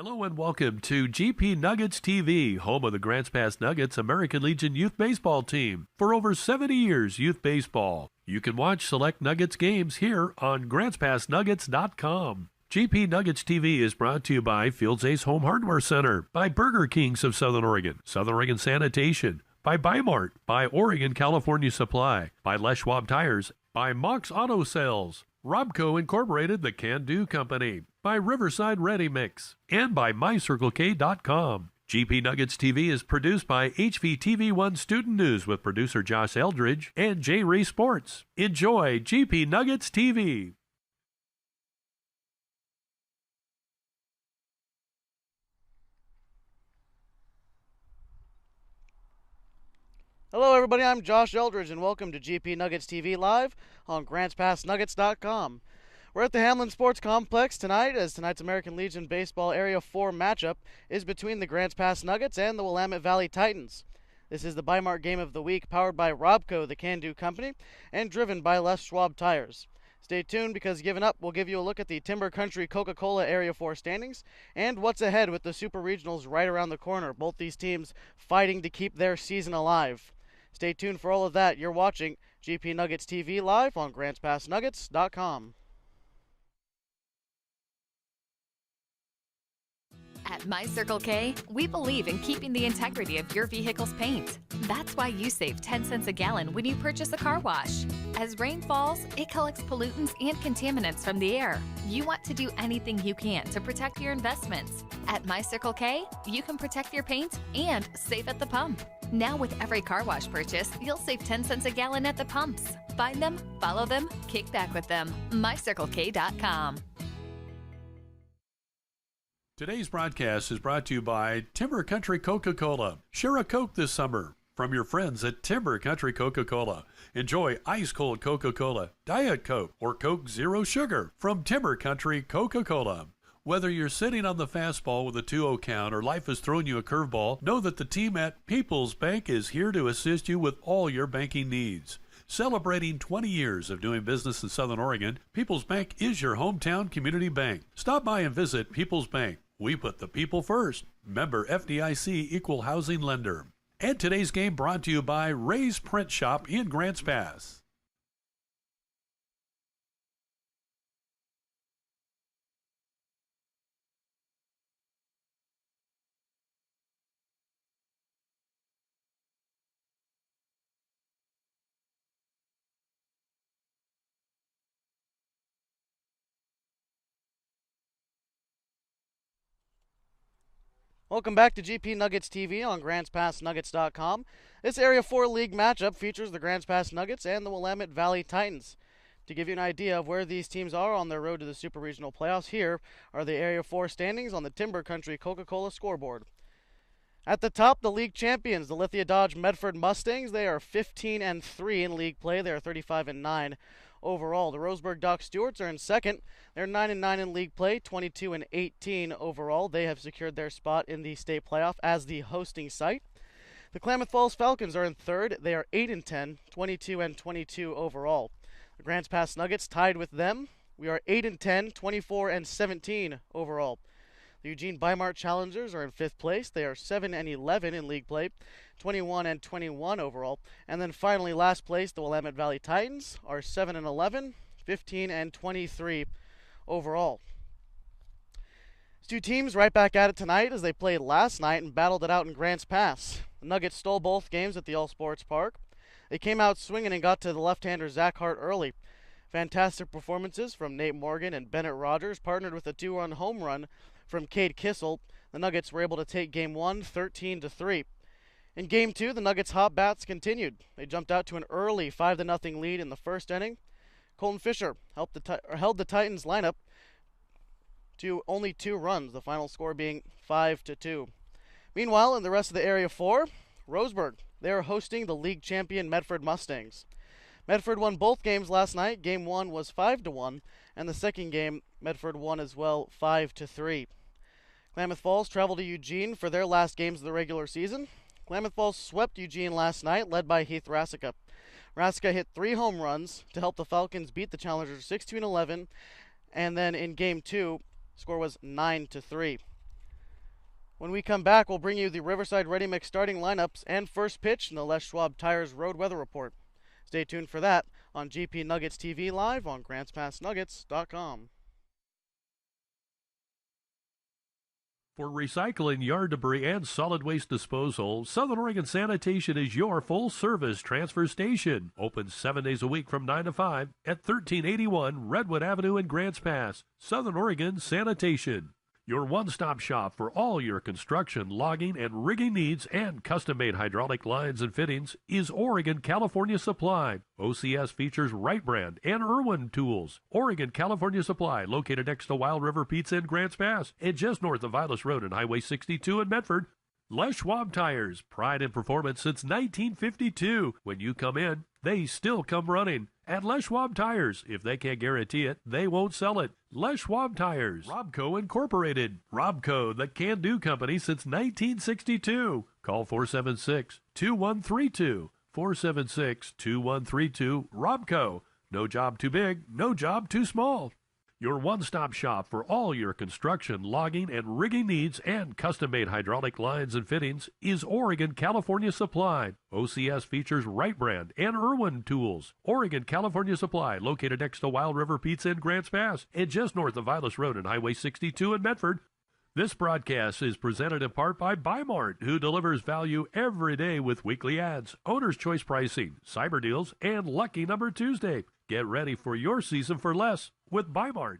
Hello and welcome to GP Nuggets TV, home of the Grants Pass Nuggets American Legion Youth Baseball Team. For over 70 years, youth baseball. You can watch select Nuggets games here on GrantsPassNuggets.com. GP Nuggets TV is brought to you by Fields Ace Home Hardware Center, by Burger Kings of Southern Oregon Sanitation, by Bimart, by Oregon California Supply, by Les Schwab Tires, by Mox Auto Sales, Robco Incorporated, the Can-Do Company, by Riverside Ready Mix, and by MyCircleK.com. GP Nuggets TV is produced by HVTV1 Student News with producer Josh Eldridge and J. Ray Sports. Enjoy GP Nuggets TV. Hello everybody, I'm Josh Eldridge and welcome to GP Nuggets TV Live on GrantsPassNuggets.com. We're at the Hamlin Sports Complex tonight as tonight's American Legion Baseball Area 4 matchup is between the Grants Pass Nuggets and the Willamette Valley Titans. This is the Bimart Game of the Week powered by Robco, the Can-Do Company, and driven by Les Schwab Tires. Stay tuned because Given Up will give you a look at the Timber Country Coca-Cola Area 4 standings and what's ahead with the Super Regionals right around the corner. Both these teams fighting to keep their season alive. Stay tuned for all of that. You're watching GP Nuggets TV live on GrantsPassNuggets.com. At My Circle K, we believe in keeping the integrity of your vehicle's paint. That's why you save 10 cents a gallon when you purchase a car wash. As rain falls, it collects pollutants and contaminants from the air. You want to do anything you can to protect your investments. At My Circle K, you can protect your paint and save at the pump. Now with every car wash purchase, you'll save 10 cents a gallon at the pumps. Find them, follow them, kick back with them. MyCircleK.com. Today's broadcast is brought to you by Timber Country Coca-Cola. Share a Coke this summer from your friends at Timber Country Coca-Cola. Enjoy ice-cold Coca-Cola, Diet Coke, or Coke Zero Sugar from Timber Country Coca-Cola. Whether you're sitting on the fastball with a 2-0 count or life has thrown you a curveball, know that the team at People's Bank is here to assist you with all your banking needs. Celebrating 20 years of doing business in Southern Oregon, People's Bank is your hometown community bank. Stop by and visit People's Bank. We put the people first. Member FDIC Equal Housing Lender. And today's game brought to you by Ray's Print Shop in Grants Pass. Welcome back to GP Nuggets TV on GrantsPassNuggets.com. This Area 4 League matchup features the Grants Pass Nuggets and the Willamette Valley Titans. To give you an idea of where these teams are on their road to the Super Regional Playoffs, here are the Area 4 standings on the Timber Country Coca-Cola scoreboard. At the top, the league champions, the Lithia Dodge Medford Mustangs. They are 15-3 in league play. They are 35-9 overall. The Roseburg Dock Stewarts are in second. They're 9-9 in league play, 22-18 overall. They have secured their spot in the state playoff as the hosting site. The Klamath Falls Falcons are in third. They are 8-10, 22-22 overall. The Grants Pass Nuggets tied with them. We are 8-10, 24-17 overall. The Eugene Bimart Challengers are in fifth place. They are 7-11 in league play, 21-21 overall. And then finally, last place, the Willamette Valley Titans are 7-11, 15-23 overall. These two teams right back at it tonight as they played last night and battled it out in Grants Pass. The Nuggets stole both games at the All Sports Park. They came out swinging and got to the left-hander Zach Hart early. Fantastic performances from Nate Morgan and Bennett Rogers, partnered with a 2-run home run from Cade Kissel. The Nuggets were able to take Game 1 13-3. In Game 2, the Nuggets' hot bats continued. They jumped out to an early 5-0 lead in the first inning. Colton Fisher held the Titans lineup to only 2 runs, the final score being 5-2. Meanwhile, in the rest of the Area 4, Roseburg, they are hosting the league champion Medford Mustangs. Medford won both games last night. Game 1 was 5-1, and the second game, Medford won as well 5-3. Klamath Falls traveled to Eugene for their last games of the regular season. Klamath Falls swept Eugene last night, led by Heath Rassica. Rassica hit 3 home runs to help the Falcons beat the Challengers 16-11, and then in Game 2, score was 9-3. When we come back, we'll bring you the Riverside Ready Mix starting lineups and first pitch in the Les Schwab Tires Road Weather Report. Stay tuned for that on GP Nuggets TV live on GrantsPassNuggets.com. For recycling, yard debris, and solid waste disposal, Southern Oregon Sanitation is your full-service transfer station. Open 7 days a week from 9 to 5 at 1381 Redwood Avenue in Grants Pass. Southern Oregon Sanitation, your one-stop shop for all your construction, logging, and rigging needs, and custom-made hydraulic lines and fittings is Oregon California Supply. OCS features Wright Brand and Irwin tools. Oregon California Supply, located next to Wild River Pizza in Grants Pass and just north of Vilas Road and Highway 62 in Medford. Les Schwab Tires, pride in performance since 1952. When you come in, they still come running. At Les Schwab Tires, if they can't guarantee it, they won't sell it. Les Schwab Tires. Robco Incorporated. Robco, the can-do company since 1962. Call 476-2132. 476-2132. Robco. No job too big, no job too small. Your one-stop shop for all your construction, logging, and rigging needs, and custom-made hydraulic lines and fittings is Oregon California Supply. OCS features Wright Brand and Irwin tools. Oregon California Supply, located next to Wild River Pizza in Grants Pass and just north of Vilas Road and Highway 62 in Medford. This broadcast is presented in part by Bimart, who delivers value every day with weekly ads, owner's choice pricing, cyber deals, and Lucky Number Tuesday. Get ready for your season for less with Bimart.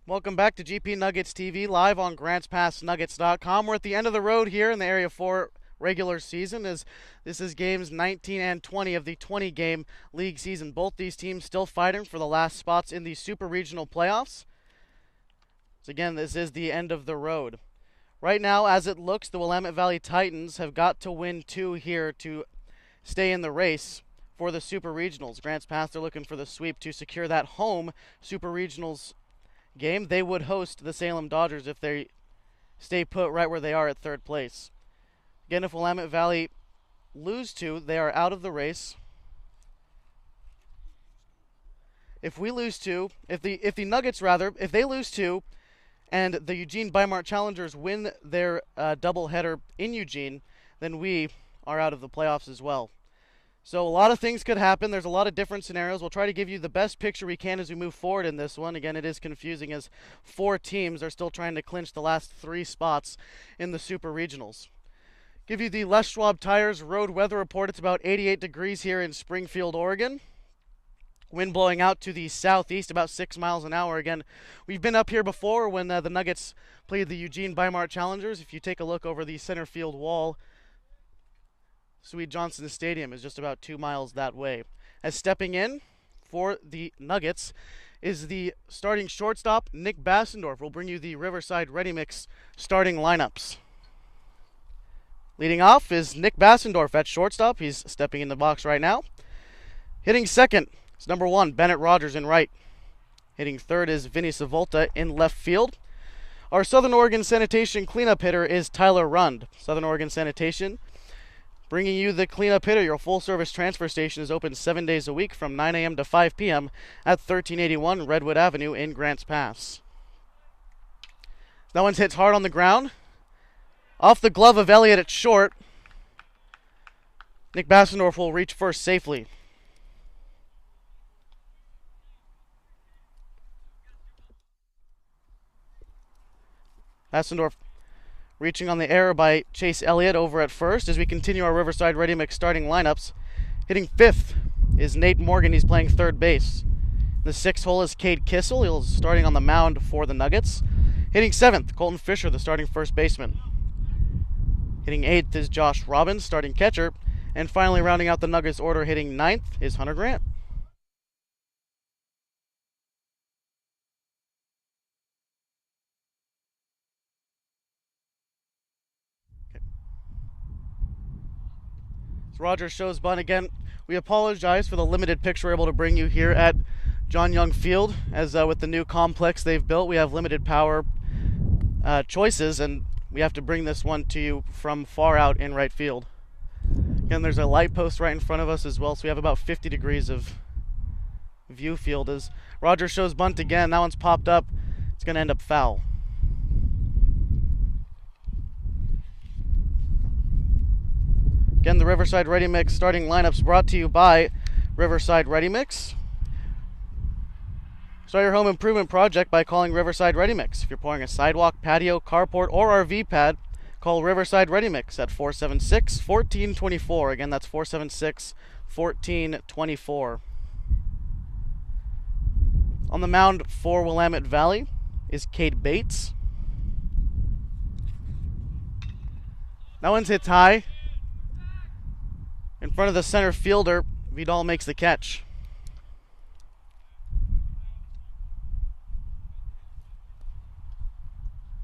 Welcome back to GP Nuggets TV live on GrantsPassNuggets.com. We're at the end of the road here in the Area 4 regular season, as this is games 19 and 20 of the 20-game league season. Both these teams still fighting for the last spots in the Super Regional playoffs. So again, this is the end of the road. Right now, as it looks, the Willamette Valley Titans have got to win 2 here to stay in the race for the Super Regionals. Grants Pass, they're looking for the sweep to secure that home Super Regionals game. They would host the Salem Dodgers if they stay put right where they are at third place. Again, if Willamette Valley lose 2, they are out of the race. If we lose 2, if the Nuggets if they lose 2, and the Eugene Bimart Challengers win their doubleheader in Eugene, then we are out of the playoffs as well. So a lot of things could happen. There's a lot of different scenarios. We'll try to give you the best picture we can as we move forward in this one. Again, it is confusing as 4 teams are still trying to clinch the last 3 spots in the Super Regionals. Give you the Les Schwab Tires Road Weather Report. It's about 88 degrees here in Springfield, Oregon. Wind blowing out to the southeast about 6 miles an hour. Again, we've been up here before when the Nuggets played the Eugene Bimart Challengers. If you take a look over the center field wall, Swede Johnson Stadium is just about 2 miles that way. As stepping in for the Nuggets is the starting shortstop, Nick Bassendorf. We'll bring you the Riverside Ready Mix starting lineups. Leading off is Nick Bassendorf at shortstop. He's stepping in the box right now. Hitting second, it's number 1, Bennett Rogers in right. Hitting third is Vinny Savolta in left field. Our Southern Oregon Sanitation cleanup hitter is Tyler Rund. Southern Oregon Sanitation bringing you the cleanup hitter. Your full-service transfer station is open 7 days a week from 9 a.m. to 5 p.m. at 1381 Redwood Avenue in Grants Pass. That one's hits hard on the ground. Off the glove of Elliott at short. Nick Bassendorf will reach first safely. Bassendorf reaching on the error by Chase Elliott over at first as we continue our Riverside Ready Mix starting lineups. Hitting fifth is Nate Morgan. He's playing third base. The 6th hole is Cade Kissel. He's starting on the mound for the Nuggets. Hitting 7th, Colton Fisher, the starting first baseman. Hitting 8th is Josh Robbins, starting catcher. And finally rounding out the Nuggets order, hitting 9th is Hunter Grant. Roger shows bunt again. We apologize for the limited picture we're able to bring you here at John Young Field, as with the new complex they've built, we have limited power choices, and we have to bring this one to you from far out in right field. Again, there's a light post right in front of us as well, so we have about 50 degrees of view field as Rogers shows bunt again. That one's popped up. It's going to end up foul. Again, the Riverside Ready Mix starting lineups brought to you by Riverside Ready Mix. Start your home improvement project by calling Riverside Ready Mix. If you're pouring a sidewalk, patio, carport, or RV pad, call Riverside Ready Mix at 476-1424. Again, that's 476-1424. On the mound for Willamette Valley is Cade Bates. That one's hit high. In front of the center fielder, Vidal makes the catch.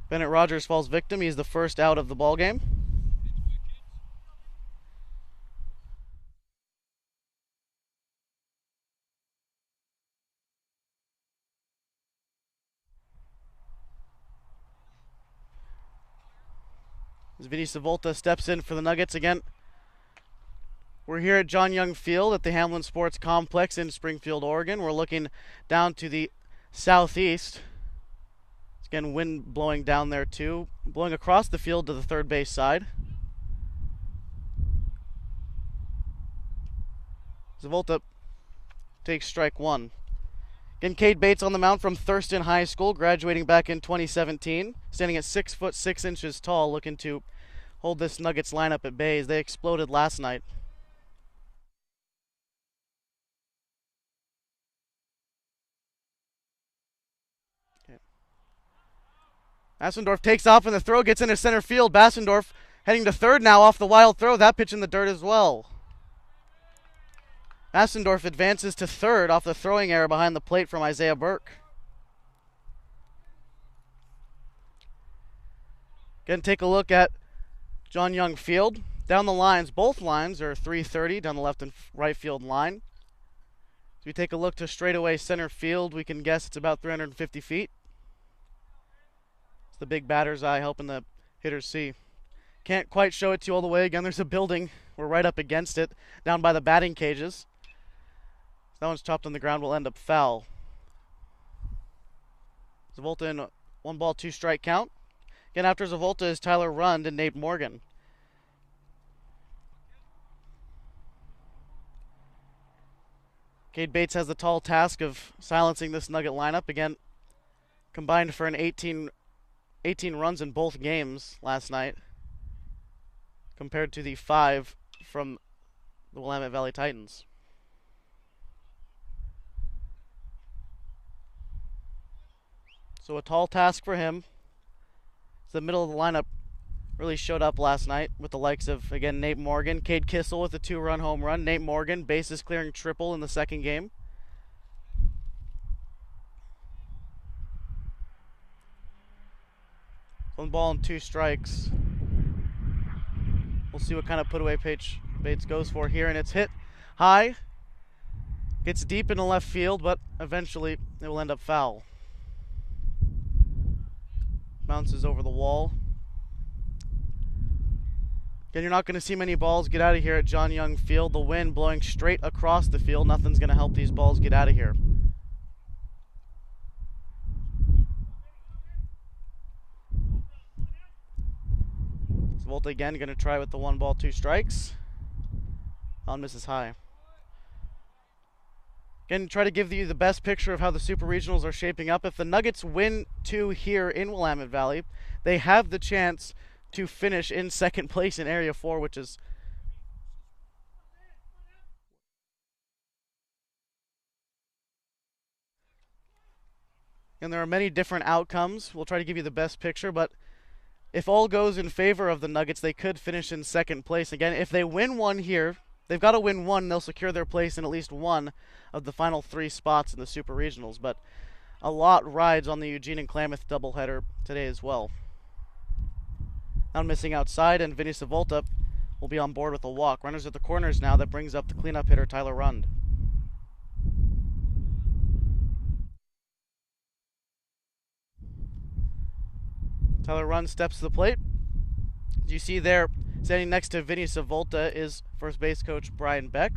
Bennett Rogers falls victim. He's the first out of the ball game. As Vinny Savolta steps in for the Nuggets again. We're here at John Young Field at the Hamlin Sports Complex in Springfield, Oregon. We're looking down to the southeast. Again, wind blowing down there too, blowing across the field to the third base side. Zavolta takes strike one. Again, Cade Bates on the mound from Thurston High School, graduating back in 2017, standing at 6'6" tall, looking to hold this Nuggets lineup at bay as they exploded last night. Bassendorf takes off and the throw gets into center field. Bassendorf heading to third now off the wild throw. That pitch in the dirt as well. Bassendorf advances to third off the throwing error behind the plate from Isaiah Burke. Again, take a look at John Young Field. Down the lines, both lines are 330 down the left and right field line. If we take a look to straightaway center field, we can guess it's about 350 feet. The big batter's eye helping the hitters see. Can't quite show it to you all the way. Again, there's a building. We're right up against it, down by the batting cages. That one's chopped on the ground, will end up foul. Zavolta in 1 ball, 2 strike count. Again, after Zavolta is Tyler Rund and Nate Morgan. Cade Bates has the tall task of silencing this Nugget lineup. Again, combined for an 18 runs in both games last night, compared to the 5 from the Willamette Valley Titans. So a tall task for him. The middle of the lineup really showed up last night with the likes of, again, Nate Morgan, Cade Kissel with a 2-run home run, Nate Morgan, bases clearing triple in the second game. One ball and 2 strikes. We'll see what kind of put-away pitch Bates goes for here, and it's hit high. Gets deep into left field, but eventually it will end up foul. Bounces over the wall. Again, you're not going to see many balls get out of here at John Young Field. The wind blowing straight across the field. Nothing's going to help these balls get out of here. Volta again going to try with the 1 ball, 2 strikes. On misses high. Again, try to give you the best picture of how the Super Regionals are shaping up. If the Nuggets win 2 here in Willamette Valley, they have the chance to finish in second place in Area 4, which is and there are many different outcomes. We'll try to give you the best picture, but if all goes in favor of the Nuggets, they could finish in second place. Again, if they win 1 here, they've got to win 1. They'll secure their place in at least 1 of the final 3 spots in the Super Regionals. But a lot rides on the Eugene and Klamath doubleheader today as well. Now missing outside, and Vinny Savolta will be on board with a walk. Runners at the corners now. That brings up the cleanup hitter, Tyler Rund. Tyler Rund steps to the plate. As you see there, standing next to Vinny Savolta is first base coach Brian Beck.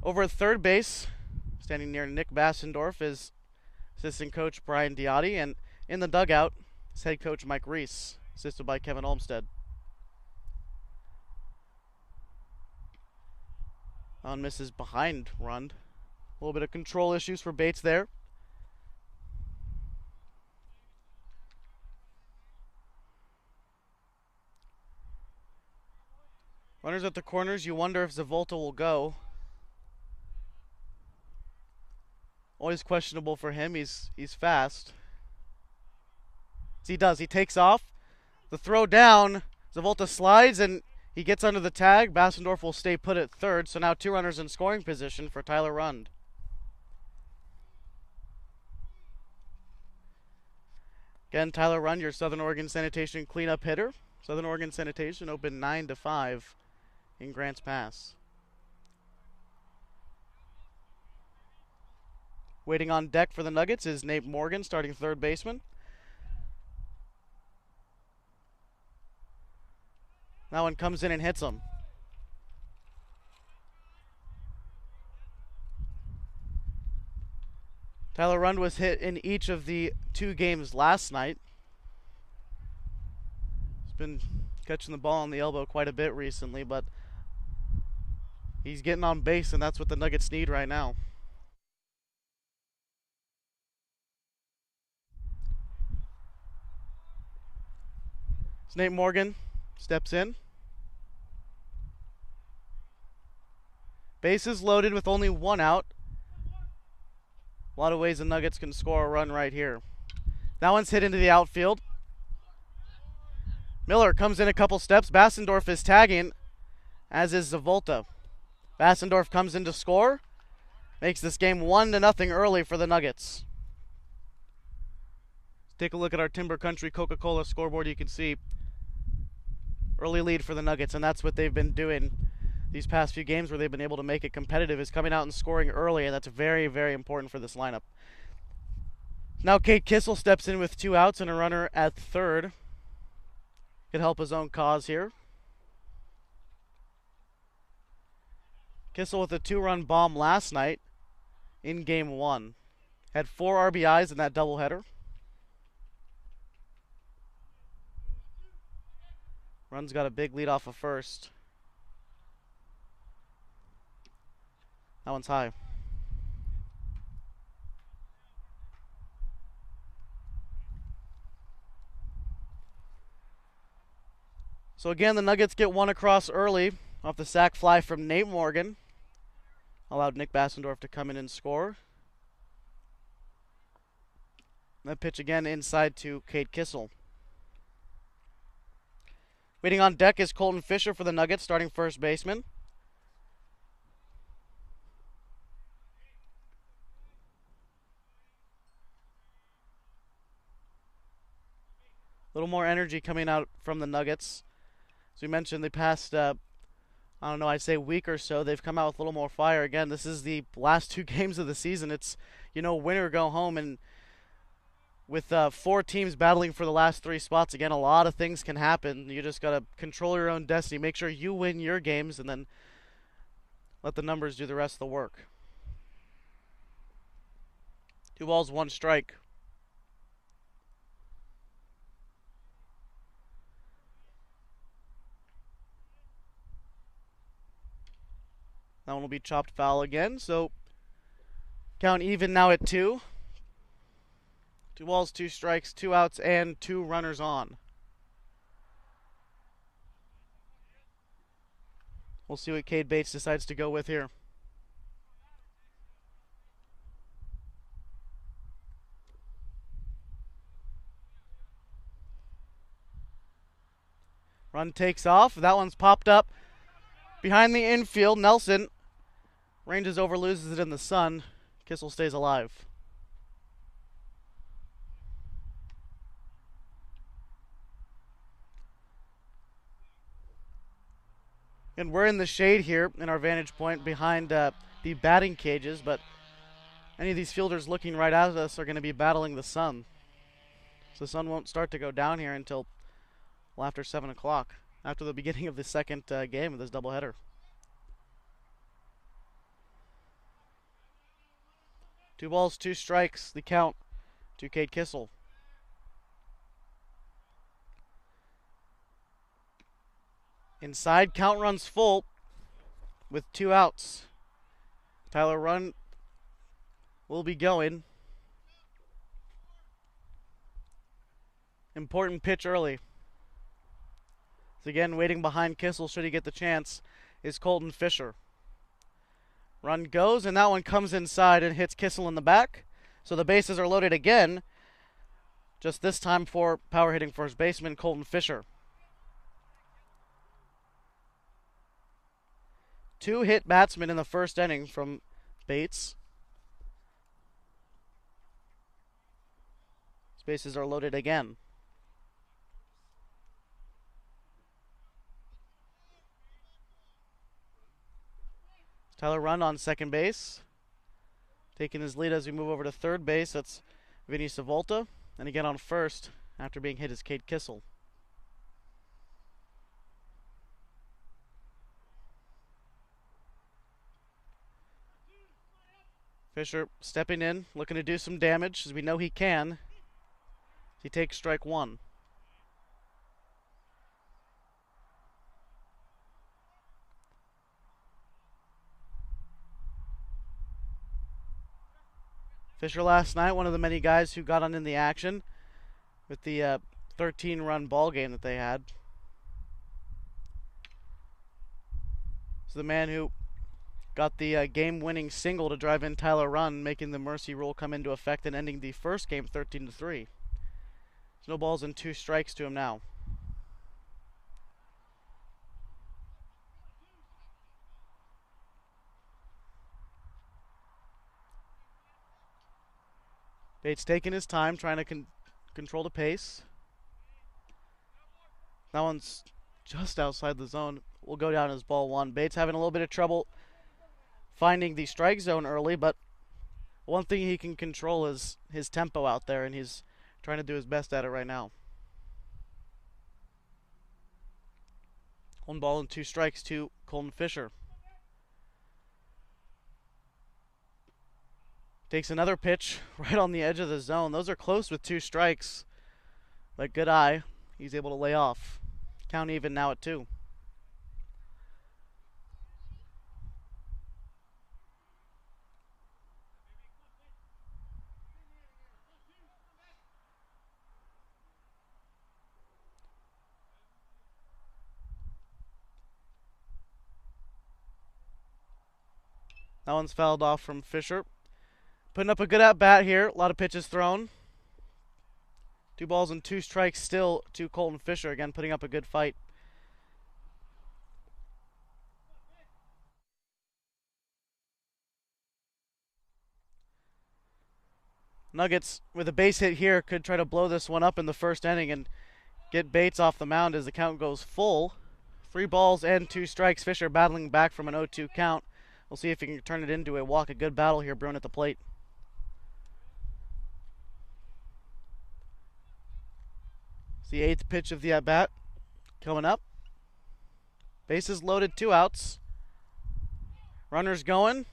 Over at third base, Standing near Nick Bassendorf is assistant coach Brian Diotti, and in the dugout is head coach Mike Reese, assisted by Kevin Olmstead. On misses behind Rund. A little bit of control issues for Bates there. Runners at the corners, you wonder if Zavolta will go. Always questionable for him. He's fast. He does. He takes off. The throw down. Zavolta slides and he gets under the tag. Bassendorf will stay put at third. So now 2 runners in scoring position for Tyler Rund. Again, Tyler Rund, your Southern Oregon Sanitation cleanup hitter. Southern Oregon Sanitation opened 9-5 in Grants Pass. Waiting on deck for the Nuggets is Nate Morgan, starting third baseman. That one comes in and hits him. Tyler Rund was hit in each of the 2 games last night. He's been catching the ball on the elbow quite a bit recently, but he's getting on base, and that's what the Nuggets need right now. So Nate Morgan steps in. Bases loaded with only 1 out. A lot of ways the Nuggets can score a run right here. That one's hit into the outfield. Miller comes in a couple steps. Bassendorf is tagging, as is Zavolta. Bassendorf comes in to score. Makes this game 1-0 early for the Nuggets. Take a look at our Timber Country Coca-Cola scoreboard. You can see early lead for the Nuggets, and that's what they've been doing these past few games where they've been able to make it competitive, is coming out and scoring early, and that's very, very important for this lineup. Now Cade Kissel steps in with 2 outs and a runner at third. Can help his own cause here. Kissel with a 2-run bomb last night in Game 1. Had 4 RBIs in that doubleheader. Rund's got a big lead off of first. That one's high. So again, the Nuggets get 1 across early off the sac fly from Nate Morgan. Allowed Nick Bassendorf to come in and score. That pitch again inside to Cade Kissel. Waiting on deck is Colton Fisher for the Nuggets, starting first baseman. A little more energy coming out from the Nuggets. As we mentioned, the past, I'd say week or so, they've come out with a little more fire. Again, this is the last 2 games of the season. It's, win or go home. And with 4 teams battling for the last 3 spots, again, a lot of things can happen. You just got to control your own destiny. Make sure you win your games, and then let the numbers do the rest of the work. 2 balls, 1 strike. That one will be chopped foul again, so count even now at 2. 2 balls, 2 strikes, 2 outs, and 2 runners on. We'll see what Cade Bates decides to go with here. Run takes off. That one's popped up behind the infield. Nelson ranges over, loses it in the sun. Kissel stays alive. And we're in the shade here in our vantage point behind the batting cages, but any of these fielders looking right at us are going to be battling the sun. So the sun won't start to go down here until after 7 o'clock, after the beginning of the second game of this doubleheader. 2 balls, 2 strikes, the count to Cade Kissel. Inside, count runs full with 2 outs. Tyler Run will be going. Important pitch early. So again, waiting behind Kissel should he get the chance is Colton Fisher. Run goes, and that one comes inside and hits Kissel in the back. So the bases are loaded again, just this time for power hitting first baseman Colton Fisher. 2 hit batsmen in the first inning from Bates. Bases are loaded again. Tyler Run on second base. Taking his lead as we move over to third base. That's Vinny Savolta. And again on first after being hit is Cade Kissel. Fisher stepping in, looking to do some damage, as we know he can. He takes strike 1. Fisher last night, one of the many guys who got on in the action with the 13-run ball game that they had. So the man who got the game-winning single to drive in Tyler Run, making the mercy rule come into effect and ending the first game 13-3. There's no balls and 2 strikes to him now. Bates taking his time, trying to control the pace. That one's just outside the zone. Will go down as ball 1. Bates having a little bit of trouble finding the strike zone early, but one thing he can control is his tempo out there, and he's trying to do his best at it right now. 1 ball and 2 strikes to Colton Fisher. Takes another pitch right on the edge of the zone. Those are close with 2 strikes. But good eye. He's able to lay off. Count even now at 2. That one's fouled off from Fisher. Putting up a good at-bat here. A lot of pitches thrown. 2 balls and 2 strikes still to Colton Fisher. Again, putting up a good fight. Nuggets, with a base hit here, could try to blow this one up in the first inning and get Bates off the mound as the count goes full. 3 balls and 2 strikes. Fisher battling back from an 0-2 count. We'll see if he can turn it into a walk. A good battle here, Bruin at the plate. The 8th pitch of the at-bat coming up. Bases loaded, 2 outs. Runners going.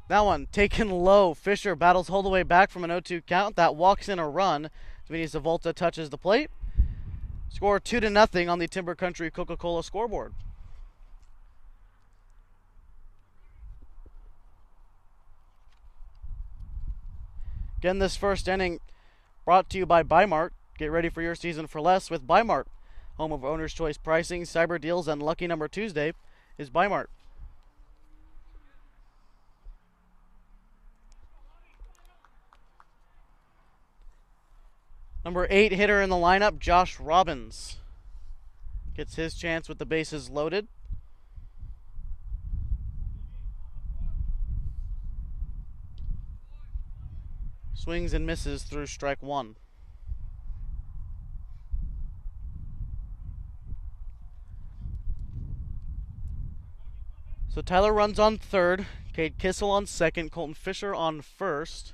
That one taken low. Fisher battles all the way back from an 0-2 count. That walks in a run. Vinny Savolta touches the plate. Score 2-0 on the Timber Country Coca-Cola scoreboard. Again, this first inning brought to you by Bimart. Get ready for your season for less with Bimart. Home of Owner's Choice pricing, cyber deals, and Lucky Number Tuesday is Bimart. Number 8 hitter in the lineup, Josh Robbins. Gets his chance with the bases loaded. Swings and misses through strike 1. So Tyler Run's on third, Cade Kissel on second, Colton Fisher on first.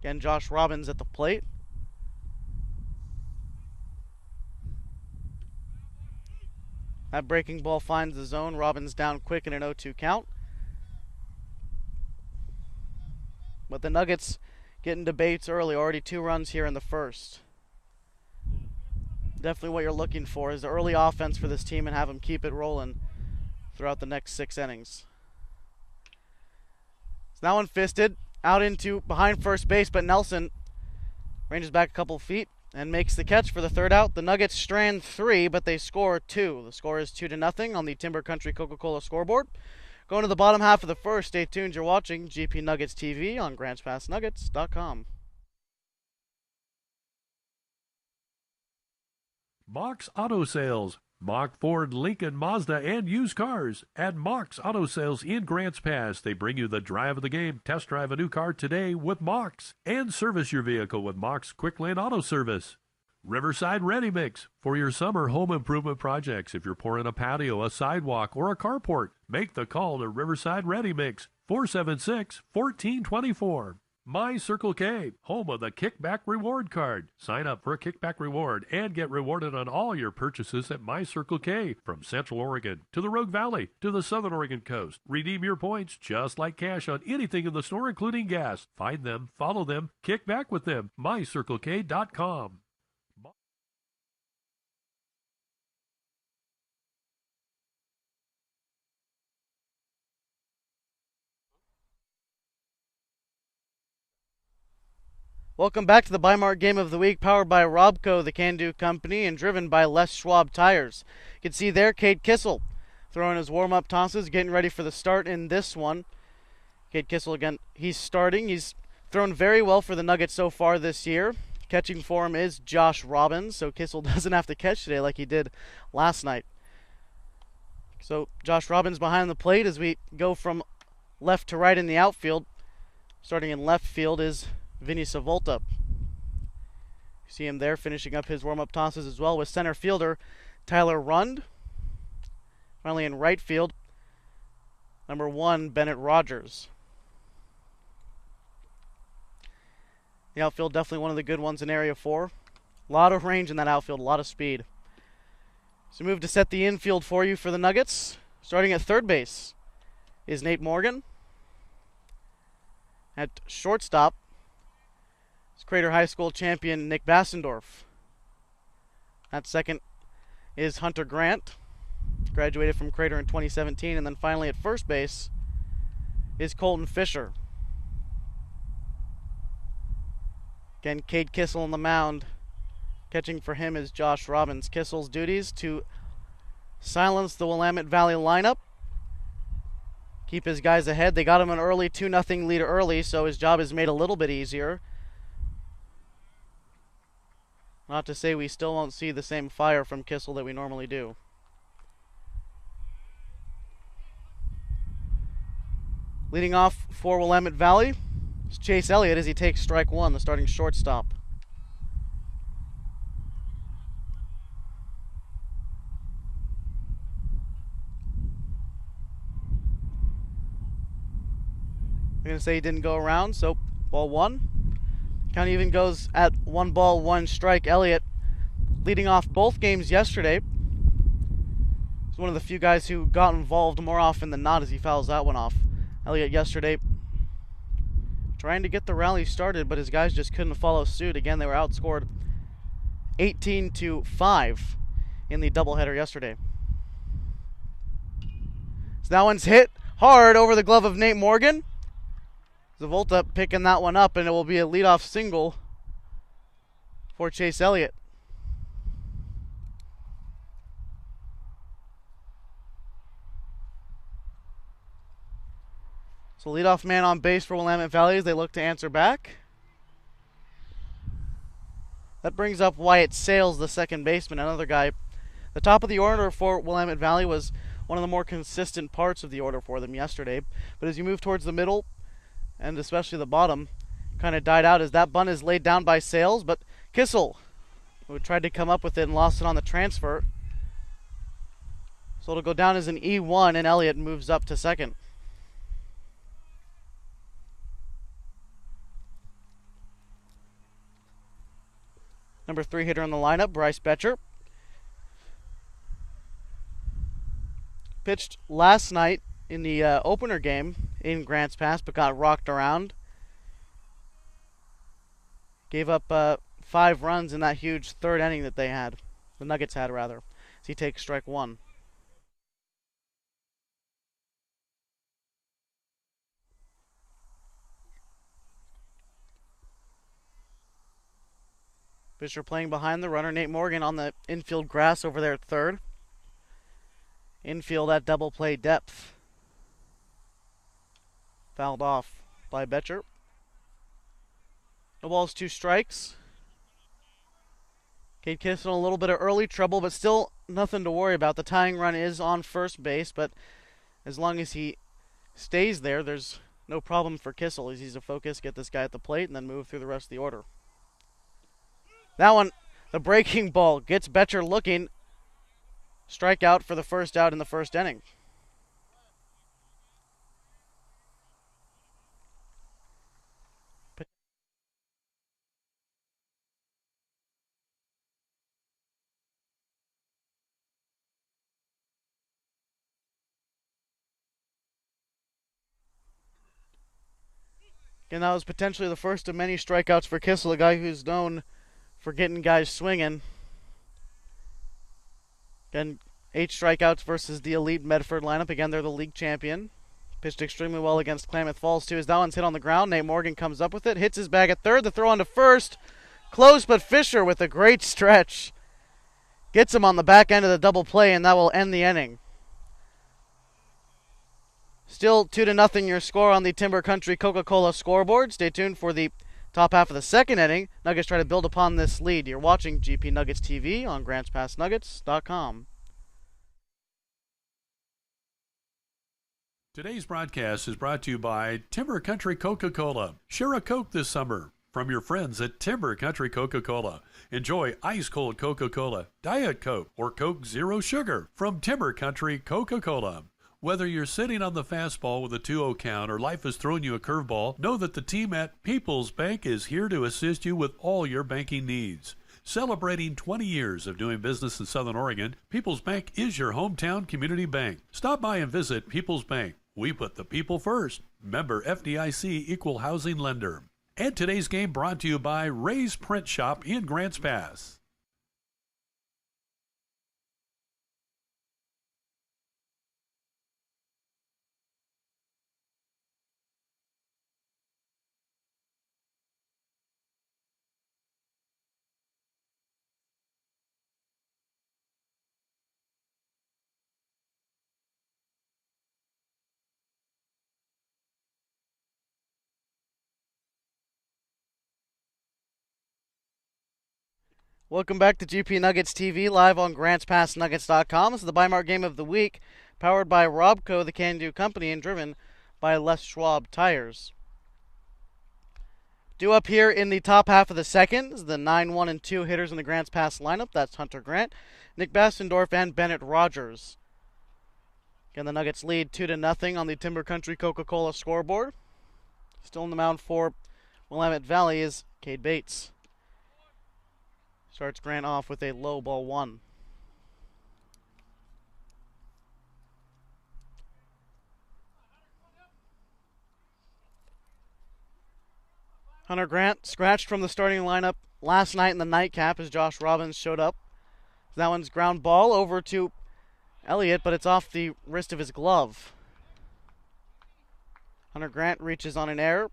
Again, Josh Robbins at the plate. That breaking ball finds the zone. Robbins down quick in an 0-2 count. But the Nuggets getting debates early, already 2 runs here in the first. Definitely what you're looking for is the early offense for this team and have them keep it rolling throughout the next 6 innings. It's now unfisted, out into behind first base, but Nelson ranges back a couple feet and makes the catch for the 3rd out. The Nuggets strand 3, but they score 2. The score is 2-0 on the Timber Country Coca-Cola scoreboard. Going to the bottom half of the first, stay tuned. You're watching GP Nuggets TV on GrantsPassNuggets.com. Mox Auto Sales. Mock, Ford, Lincoln, Mazda, and used cars. At Mox Auto Sales in Grants Pass, they bring you the drive of the game. Test drive a new car today with Mox. And service your vehicle with Mox Quick Lane Auto Service. Riverside Ready Mix. For your summer home improvement projects, if you're pouring a patio, a sidewalk, or a carport, make the call to Riverside Ready Mix. 476-1424. My Circle K, home of the Kickback Reward Card. Sign up for a kickback reward and get rewarded on all your purchases at My Circle K. From Central Oregon to the Rogue Valley to the Southern Oregon coast. Redeem your points just like cash on anything in the store, including gas. Find them, follow them, kick back with them. MyCircleK.com. Welcome back to the Bimart Game of the Week, powered by Robco, the Can-Do Company, and driven by Les Schwab Tires. You can see there Cade Kissel throwing his warm-up tosses, getting ready for the start in this one. Cade Kissel, again, he's starting. He's thrown very well for the Nuggets so far this year. Catching for him is Josh Robbins, so Kissel doesn't have to catch today like he did last night. So Josh Robbins behind the plate as we go from left to right in the outfield. Starting in left field is Vinny Savolta. You see him there finishing up his warm-up tosses as well with center fielder Tyler Rund. Finally in right field, number 1, Bennett Rogers. The outfield definitely one of the good ones in Area 4. A lot of range in that outfield, a lot of speed. So move to set the infield for you for the Nuggets. Starting at third base is Nate Morgan. At shortstop, it's Crater High School champion Nick Bassendorf. At second is Hunter Grant, graduated from Crater in 2017. And then finally at first base is Colton Fisher. Again, Cade Kissel on the mound. Catching for him is Josh Robbins. Kissel's duties to silence the Willamette Valley lineup, keep his guys ahead. They got him an early 2-0 lead early, so his job is made a little bit easier. Not to say we still won't see the same fire from Kissel that we normally do. Leading off for Willamette Valley is Chase Elliott as he takes strike 1, the starting shortstop. I'm going to say he didn't go around, so ball 1. Count even goes at 1 ball, 1 strike. Elliott leading off both games yesterday. He's one of the few guys who got involved more often than not as he fouls that one off. Elliott yesterday trying to get the rally started, but his guys just couldn't follow suit. Again, they were outscored 18-5 in the doubleheader yesterday. So that one's hit hard over the glove of Nate Morgan. Zavolta picking that one up, and it will be a leadoff single for Chase Elliott. So leadoff man on base for Willamette Valley as they look to answer back. That brings up Wyatt Sales, the second baseman, another guy. The top of the order for Willamette Valley was one of the more consistent parts of the order for them yesterday. But as you move towards the middle, and especially the bottom, kind of died out as that bunt is laid down by Sales, but Kissel, who tried to come up with it and lost it on the transfer. So it'll go down as an E1, and Elliott moves up to second. Number 3 hitter in the lineup, Bryce Betcher. Pitched last night in the opener game in Grants Pass, but got rocked around. Gave up 5 runs in that huge third inning that they had. The Nuggets had, rather. As he takes strike 1. Fisher playing behind the runner. Nate Morgan on the infield grass over there at third. Infield at double play depth. Fouled off by Betcher. No balls, 2 strikes. Cade Kissel a little bit of early trouble, but still nothing to worry about. The tying run is on first base, but as long as he stays there, there's no problem for Kissel. He's to focus, get this guy at the plate, and then move through the rest of the order. That one, the breaking ball, gets Betcher looking. Strikeout for the first out in the first inning. And that was potentially the first of many strikeouts for Kissel, a guy who's known for getting guys swinging. Again, 8 strikeouts versus the elite Medford lineup. Again, they're the league champion. Pitched extremely well against Klamath Falls, too, as that one's hit on the ground. Nate Morgan comes up with it, hits his bag at third. The throw on to first. Close, but Fisher with a great stretch gets him on the back end of the double play, and that will end the inning. Still 2-0 your score on the Timber Country Coca-Cola scoreboard. Stay tuned for the top half of the second inning. Nuggets try to build upon this lead. You're watching GP Nuggets TV on GrantsPassNuggets.com. Today's broadcast is brought to you by Timber Country Coca-Cola. Share a Coke this summer from your friends at Timber Country Coca-Cola. Enjoy ice-cold Coca-Cola, Diet Coke, or Coke Zero Sugar from Timber Country Coca-Cola. Whether you're sitting on the fastball with a 2-0 count or life has thrown you a curveball, know that the team at People's Bank is here to assist you with all your banking needs. Celebrating 20 years of doing business in Southern Oregon, People's Bank is your hometown community bank. Stop by and visit People's Bank. We put the people first. Member FDIC Equal Housing Lender. And today's game brought to you by Ray's Print Shop in Grants Pass. Welcome back to GP Nuggets TV, live on GrantsPassNuggets.com. This is the Bimart Game of the Week, powered by Robco, the Can-Do Company, and driven by Les Schwab Tires. Due up here in the top half of the second is the 9, 1, and 2 hitters in the Grants Pass lineup. That's Hunter Grant, Nick Bastendorf, and Bennett Rogers. Again, the Nuggets lead 2-0 on the Timber Country Coca-Cola scoreboard. Still in the mound for Willamette Valley is Cade Bates. Starts Grant off with a low ball 1. Hunter Grant scratched from the starting lineup last night in the nightcap as Josh Robbins showed up. That one's ground ball over to Elliott, but it's off the wrist of his glove. Hunter Grant reaches on an error.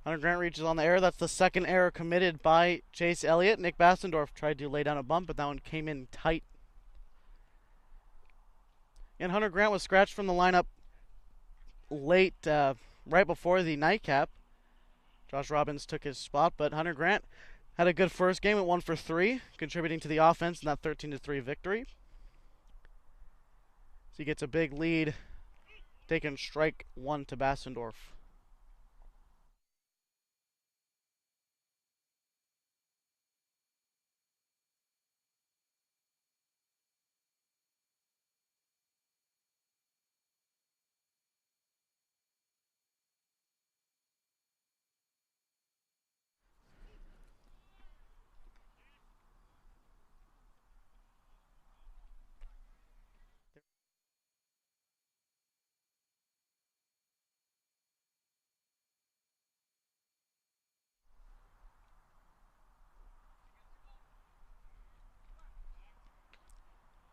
Hunter Grant reaches on the error. That's the second error committed by Chase Elliott. Nick Bastendorf tried to lay down a bunt, but that one came in tight. And Hunter Grant was scratched from the lineup late, right before the nightcap. Josh Robbins took his spot, but Hunter Grant had a good first game at 1 for 3, contributing to the offense in that 13-3 victory. So he gets a big lead, taking strike 1 to Bastendorf.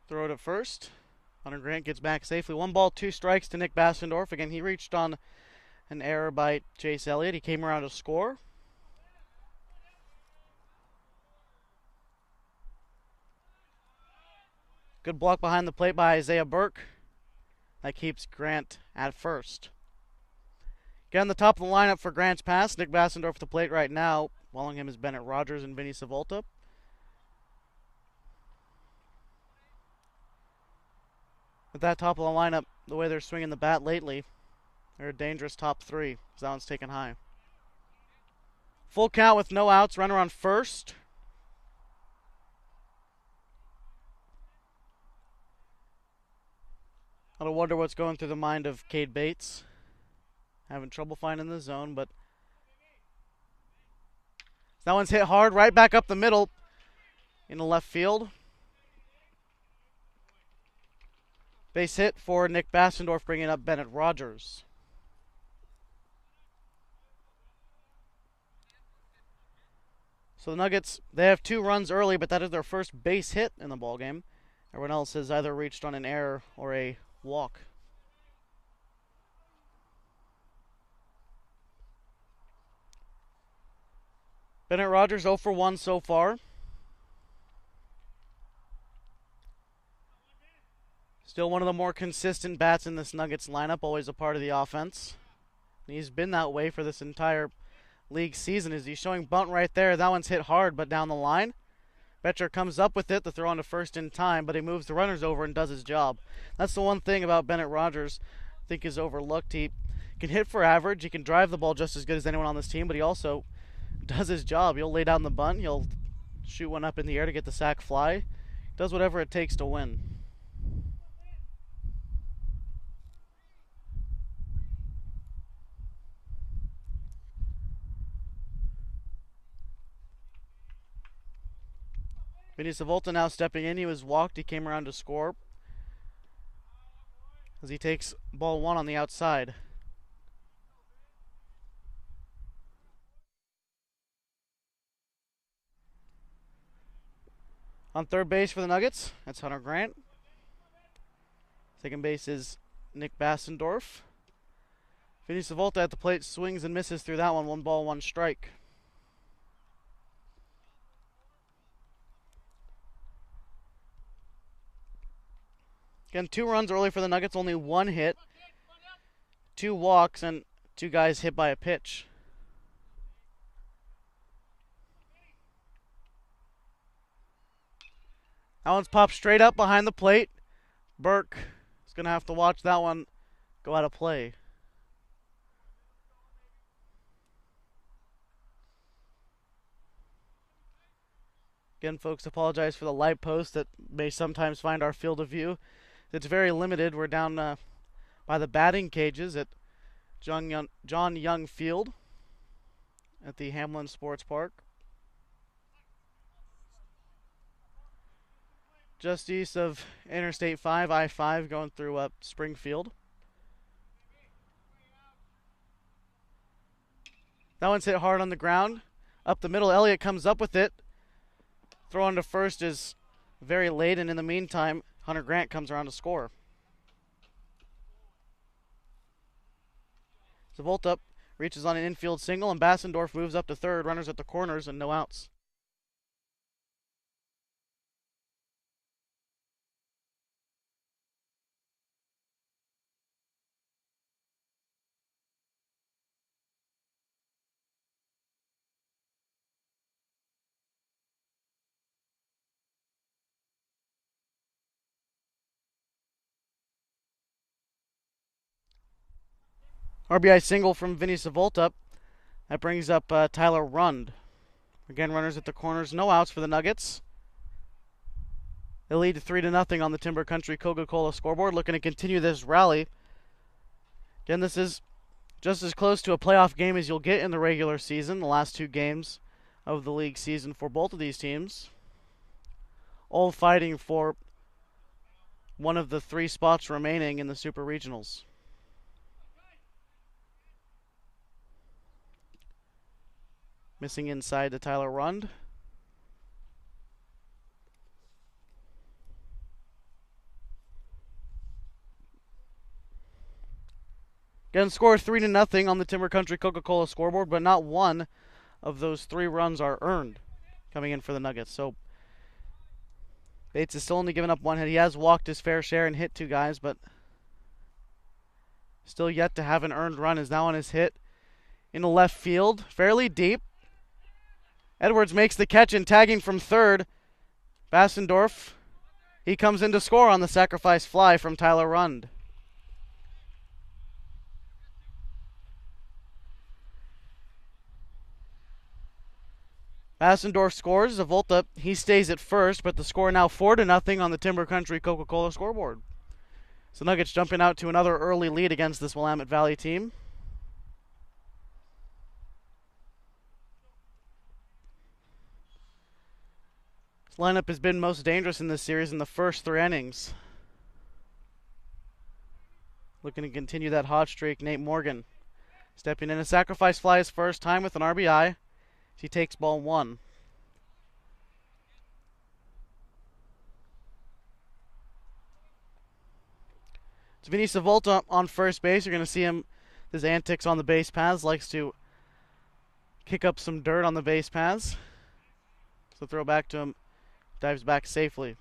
Throw it at first. Hunter Grant gets back safely. 1 ball, 2 strikes to Nick Bassendorf. Again, he reached on an error by Chase Elliott. He came around to score. Good block behind the plate by Isaiah Burke. That keeps Grant at first. Again, the top of the lineup for Grant's Pass. Nick Bassendorf at the plate right now. Following him is Bennett Rogers and Vinny Savolta. With that top of the lineup, the way they're swinging the bat lately, they're a dangerous top 3. So that one's taken high. Full count with no outs. Runner on first. I don't wonder what's going through the mind of Cade Bates. Having trouble finding the zone, but that one's hit hard, right back up the middle in the left field. Base hit for Nick Bassendorf, bringing up Bennett Rogers. So the Nuggets, they have 2 runs early, but that is their first base hit in the ballgame. Everyone else has either reached on an error or a walk. Bennett Rogers 0 for 1 so far. Still one of the more consistent bats in this Nuggets lineup, always a part of the offense. And he's been that way for this entire league season. As he's showing bunt right there. That one's hit hard, but down the line. Betcher comes up with it, the throw on to first in time, but he moves the runners over and does his job. That's the one thing about Bennett Rogers I think is overlooked. He can hit for average. He can drive the ball just as good as anyone on this team, but he also does his job. He'll lay down the bunt. He'll shoot one up in the air to get the sac fly. Does whatever it takes to win. Vinny Savolta now stepping in. He was walked. He came around to score as he takes ball 1 on the outside. On third base for the Nuggets, that's Hunter Grant. Second base is Nick Bassendorf. Vinny Savolta at the plate, swings and misses through that one. 1 ball, 1 strike. Again, 2 runs early for the Nuggets, only 1 hit, 2 walks, and 2 guys hit by a pitch. That one's popped straight up behind the plate. Burke is going to have to watch that one go out of play. Again, folks, apologize for the light post that may sometimes find our field of view. It's very limited. We're down by the batting cages at John Young Field at the Hamlin Sports Park. Just east of Interstate 5, I-5, going through Springfield. That one's hit hard on the ground. Up the middle, Elliott comes up with it. Throw on to first is very late, and in the meantime, Hunter Grant comes around to score. Savolta reaches on an infield single, and Bassendorf moves up to third. Runners at the corners and no outs. RBI single from Vinny Savolta. That brings up Tyler Rund. Again, runners at the corners, no outs for the Nuggets. They lead 3-0 on the Timber Country Coca-Cola scoreboard, looking to continue this rally. Again, this is just as close to a playoff game as you'll get in the regular season. The last 2 games of the league season for both of these teams. All fighting for one of the 3 spots remaining in the Super Regionals. Missing inside to Tyler Rund. Again, score 3-0 on the Timber Country Coca-Cola scoreboard, but not one of those 3 runs are earned coming in for the Nuggets. So Bates is still only giving up 1 hit. He has walked his fair share and hit 2 guys, but still yet to have an earned run. Is now on his hit in the left field, fairly deep. Edwards makes the catch and tagging from third. Bassendorf, he comes in to score on the sacrifice fly from Tyler Rund. Bassendorf scores. Zavolta, he stays at first, but the score now 4-0 on the Timber Country Coca-Cola scoreboard. So Nuggets jumping out to another early lead against this Willamette Valley team. This lineup has been most dangerous in this series in the first 3 innings. Looking to continue that hot streak, Nate Morgan stepping in. A sacrifice fly his first time with an RBI. He takes ball 1. It's Vinny Savolta on first base. You're going to see him, his antics on the base paths. Likes to kick up some dirt on the base paths. So throw back to him. Dives back safely.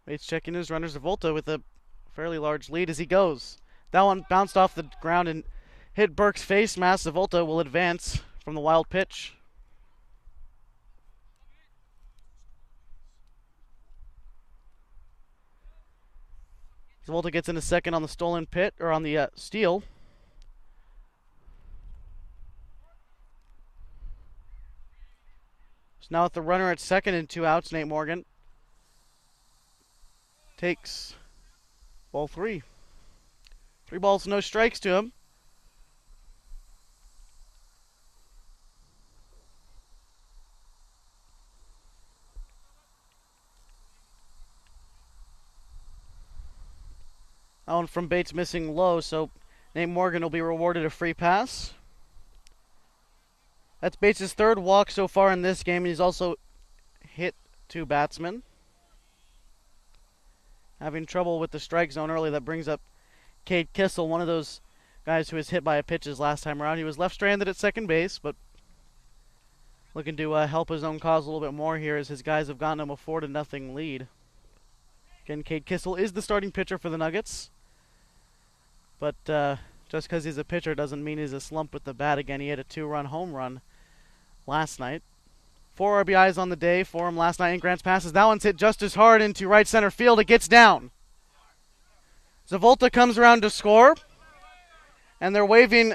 Bates checking his runners. Zavolta with a fairly large lead as he goes. That one bounced off the ground and hit Burke's face mask. Zavolta will advance from the wild pitch. Zavolta gets into second on the stolen pit, or on the steal. So now with the runner at second and 2 outs, Nate Morgan takes ball 3. 3 balls, no strikes to him. That one from Bates missing low, so Nate Morgan will be rewarded a free pass. That's Bates' 3rd walk so far in this game, and he's also hit 2 batsmen. Having trouble with the strike zone early. That brings up Cade Kissel, one of those guys who was hit by a pitches last time around. He was left stranded at second base, but looking to help his own cause a little bit more here as his guys have gotten him a 4-0 lead. Again, Cade Kissel is the starting pitcher for the Nuggets. But just because he's a pitcher doesn't mean he's a slump with the bat. Again, he had a 2-run home run last night. 4 RBIs on the day for him last night in Grants passes. That one's hit just as hard into right center field. It gets down. Zavolta comes around to score. And they're waving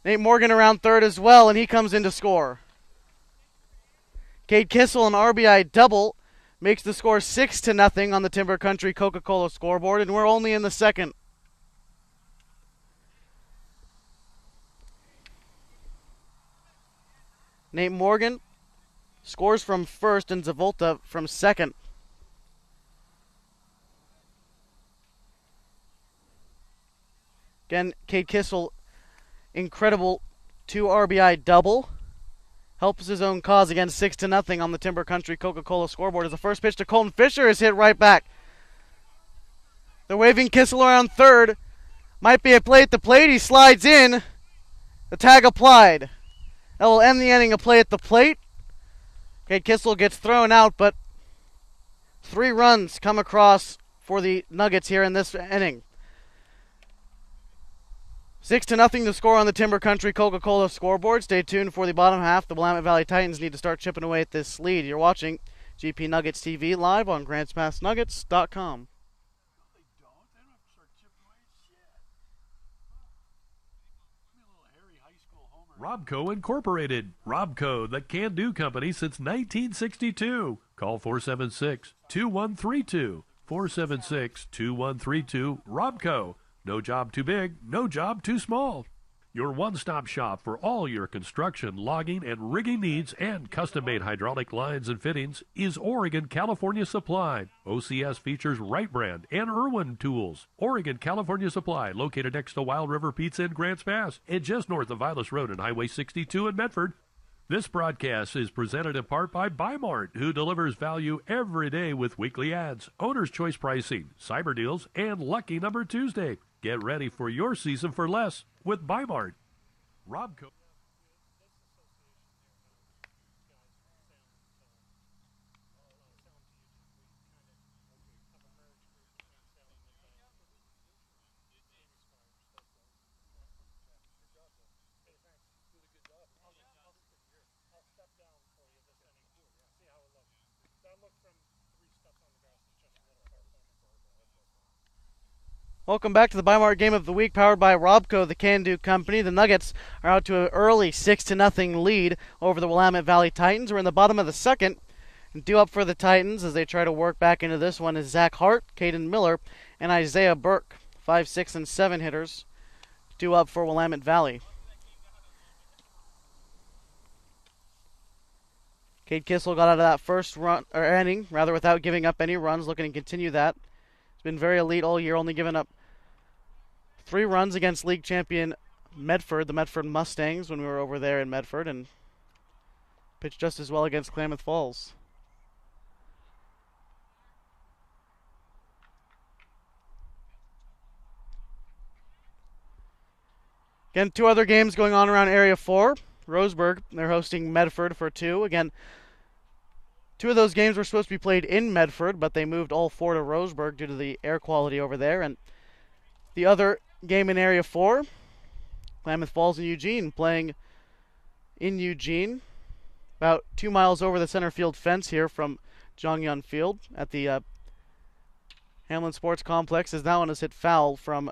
Nate Morgan around third as well, and he comes in to score. Cade Kissel, an RBI double, makes the score 6-0 on the Timber Country Coca-Cola scoreboard, and we're only in the second. Nate Morgan scores from first and Zavolta from second. Again, Cade Kissel, incredible 2 RBI double. Helps his own cause again, 6-0 on the Timber Country Coca-Cola scoreboard as the first pitch to Colton Fisher is hit right back. They're waving Kissel around third. Might be a play at the plate. He slides in. The tag applied. That will end the inning of play at the plate. Cade Kissel gets thrown out, but 3 runs come across for the Nuggets here in this inning. 6-0 to score on the Timber Country Coca-Cola scoreboard. Stay tuned for the bottom half. The Willamette Valley Titans need to start chipping away at this lead. You're watching GP Nuggets TV live on GrantsPassNuggets.com. Robco Incorporated. Robco, the can-do company since 1962. Call 476-2132. 476-2132. Robco. No job too big, no job too small. Your one-stop shop for all your construction, logging, and rigging needs and custom-made hydraulic lines and fittings is Oregon California Supply. OCS features Wright Brand and Irwin tools. Oregon California Supply, located next to Wild River Pizza in Grants Pass and just north of Vilas Road and Highway 62 in Medford. This broadcast is presented in part by Bimart, who delivers value every day with weekly ads, owner's choice pricing, cyber deals, and Lucky Number Tuesday. Get ready for your season for less with Bimart. Robco. Welcome back to the Bimart Game of the Week, powered by Robco, the Can-Do Company. The Nuggets are out to an early 6-0 lead over the Willamette Valley Titans. We're in the bottom of the second. Due up for the Titans as they try to work back into this one is Zach Hart, Caden Miller, and Isaiah Burke. 5, 6, and 7 hitters due up for Willamette Valley. Cade Kissel got out of that first inning without giving up any runs, looking to continue that. He's been very elite all year, only giving up 3 runs against league champion Medford, the Medford Mustangs, when we were over there in Medford, and pitched just as well against Klamath Falls. Again, 2 other games going on around Area 4. Roseburg, they're hosting Medford for 2. Again, 2 of those games were supposed to be played in Medford, but they moved all 4 to Roseburg due to the air quality over there. And the other game in Area 4, Klamath Falls and Eugene, playing in Eugene, about 2 miles over the center field fence here from Jongyun Field at the Hamlin Sports Complex, as that one is hit foul from